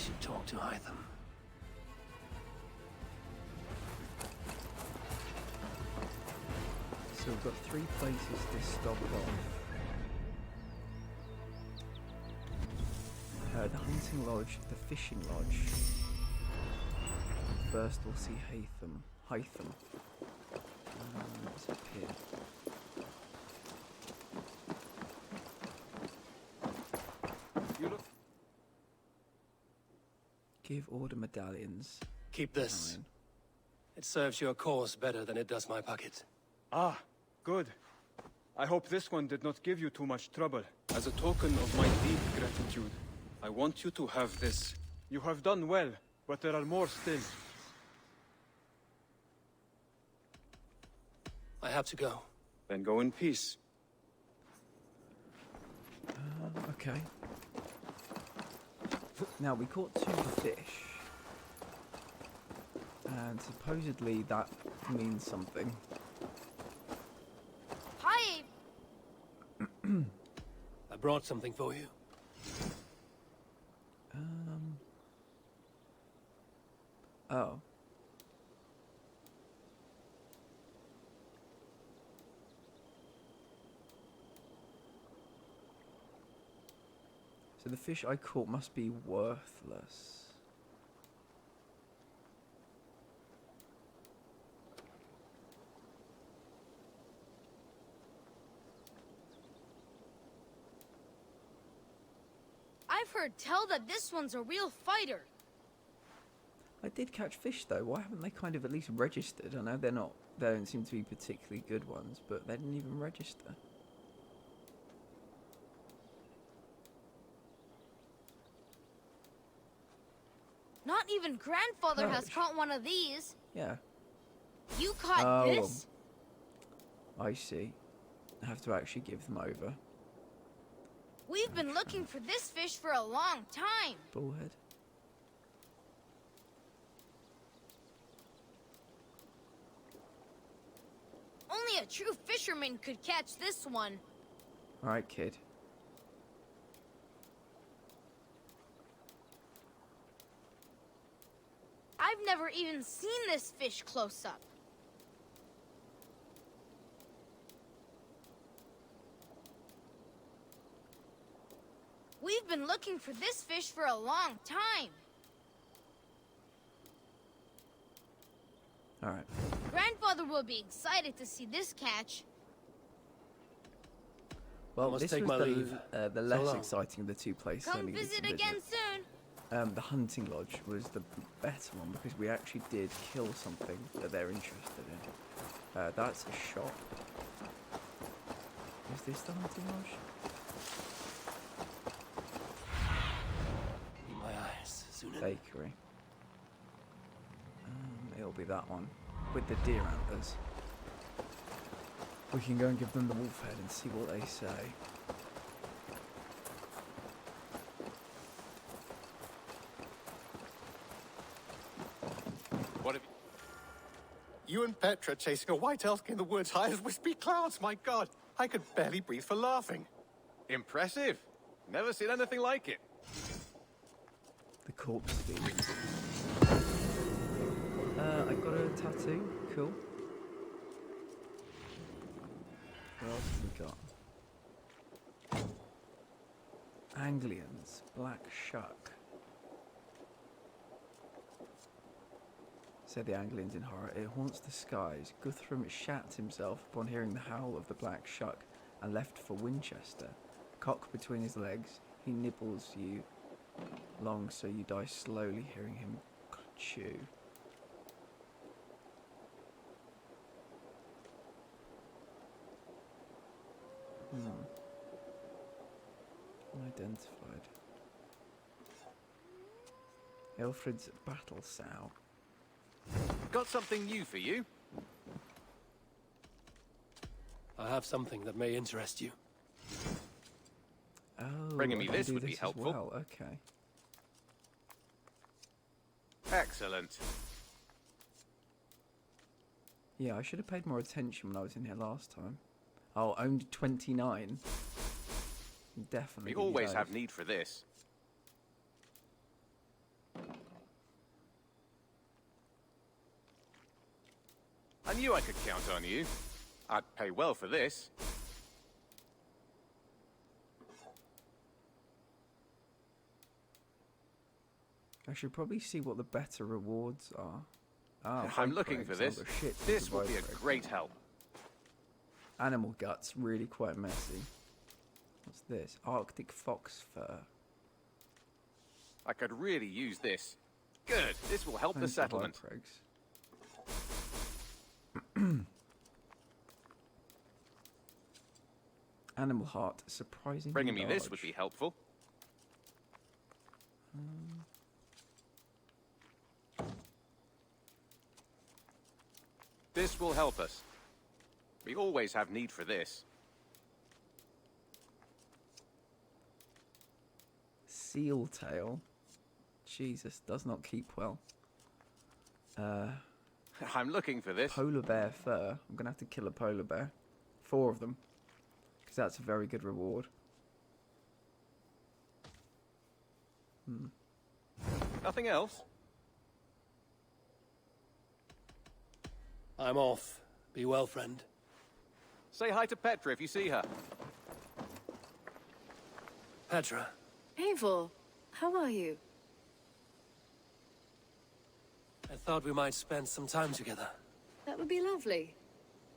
should talk to Hytham. So we've got 3 places to stop off. The hunting lodge, the fishing lodge. First we'll see Hytham. What's up here? Give order medallions. Keep this. Fine. It serves your cause better than it does my pocket. Ah, good. I hope this one did not give you too much trouble. As a token of my deep gratitude, I want you to have this. You have done well, but there are more still. I have to go. Then go in peace. Okay. Now, we caught 2 fish. And supposedly that means something. Hi! I brought something for you. Oh. So the fish I caught must be worthless. I've heard tell that this one's a real fighter. I did catch fish though. Why haven't they kind of at least registered? I know they don't seem to be particularly good ones, but they didn't even register. Not even grandfather has Perch. caught one of these. Yeah. You caught Oh, this? I see. I have to actually give them over. We've been looking for this fish for a long time. Bullhead. Only a true fisherman could catch this one. Alright, kid. I've never even seen this fish close up. We've been looking for this fish for a long time. Alright. Grandfather will be excited to see this catch. Well, must this take was my leave. the So less long. exciting of the 2 places. I Come needed to visit again soon. The hunting lodge was the better one because we actually did kill something that they're interested in. That's a shop. Is this the hunting lodge? My eyes, Sunan. Bakery. It'll be that one with the deer antlers. We can go and give them the wolf head and see what they say. What have you and Petra chasing a white elk in the woods high as wispy clouds, my god! I could barely breathe for laughing. Impressive. Never seen anything like it. The corpse feed. I got a tattoo. Cool. What else have we got? Anglians. Black Shuck. Said the Anglians in horror. It haunts the skies. Guthrum shat himself upon hearing the howl of the Black Shuck and left for Winchester. Cock between his legs, he nibbles you long so you die slowly hearing him chew. Unidentified. Elfred's battle sow. Got something new for you? I have something that may interest you. Oh, Bringing me I can this do would be as helpful. well. Okay. Excellent. Yeah, I should have paid more attention when I was in here last time. Oh, owned 29. Definitely. We always have need for this. I knew I could count on you. I'd pay well for this. I should probably see what the better rewards are. Ah, I'm bike looking for frames. this. Oh, shit, This the will bike be a frame. great help. Animal guts, really quite messy. What's this? Arctic fox fur. I could really use this. Good. This will help the Thanks for settlement. bike frames. Animal heart, surprisingly Bringing me this large. would be helpful. This will help us. We always have need for this. Seal tail. Jesus, does not keep well. I'm looking for this. Polar bear fur. I'm gonna have to kill a polar bear. 4 of them. Because that's a very good reward. Nothing else? I'm off. Be well, friend. Say hi to Petra if you see her. Petra. Eivor, how are you? I thought we might spend some time together. That would be lovely.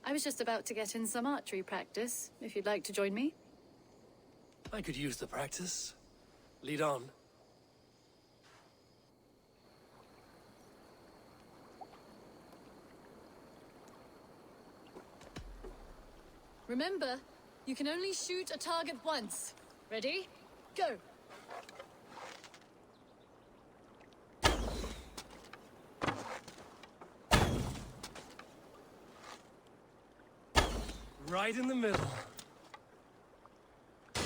I was just about to get in some archery practice, if you'd like to join me. I could use the practice. Lead on. Remember, you can only shoot a target once. Ready? Go! Right in the middle. There's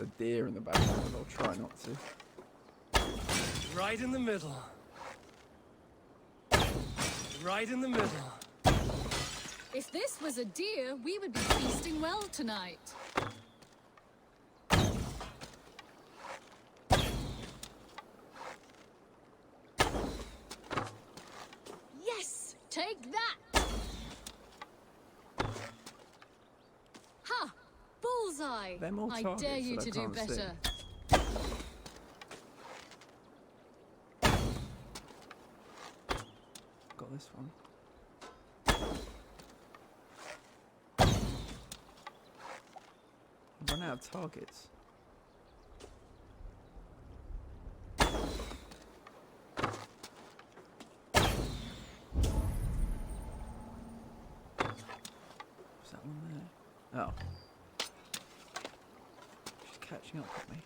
a deer in the background. I'll try not to. Right in the middle. Right in the middle. If this was a deer, we would be feasting well tonight. Yes! Take that! Ha! Bullseye! They're more I targets dare you that I to do can't see. better. Got this one. I've run out of targets. Was that one there? Oh. She's catching up with me.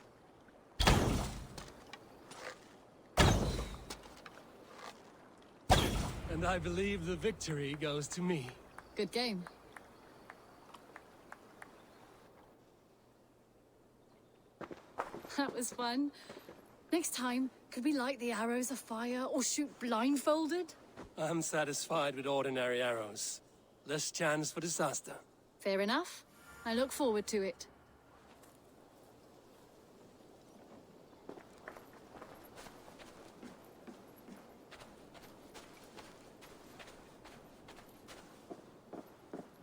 And I believe the victory goes to me. Good game. That was fun. Next time, could we light the arrows afire or shoot blindfolded? I'm satisfied with ordinary arrows. Less chance for disaster. Fair enough. I look forward to it.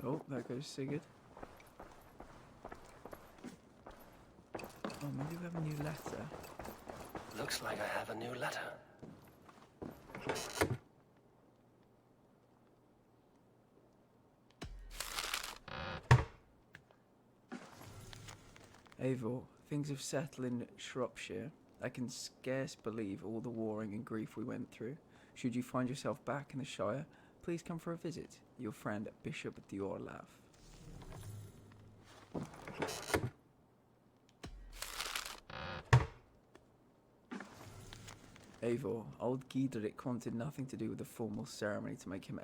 Oh, there goes Sigurd. Oh, maybe we have a new letter. Looks like I have a new letter. Eivor, things have settled in Shropshire. I can scarce believe all the warring and grief we went through. Should you find yourself back in the Shire, please come for a visit. Your friend, Bishop Diorlav. Eivor, old Giedrick wanted nothing to do with the formal ceremony to make him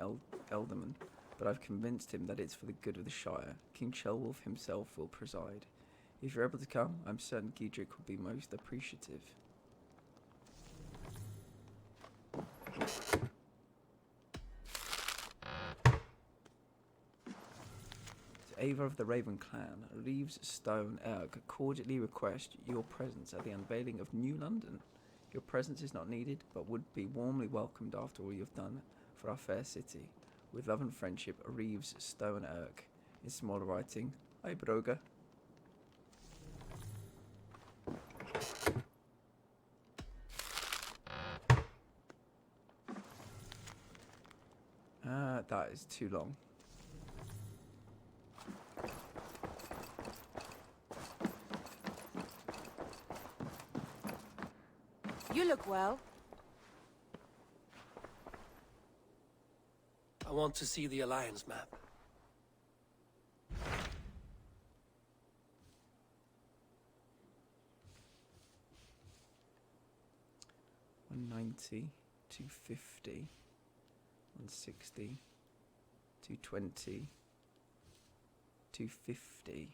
Elderman, but I've convinced him that it's for the good of the Shire. King Shelwolf himself will preside. If you're able to come, I'm certain Giedrick will be most appreciative. To Eivor of the Raven Clan, Reeves Stone Erg cordially request your presence at the unveiling of New London. Your presence is not needed, but would be warmly welcomed after all you've done for our fair city. With love and friendship, Reeves Stone Irk. In smaller writing, I broga. That is too long. You look well. I want to see the Alliance map. $190, $250, $160, $220, $250.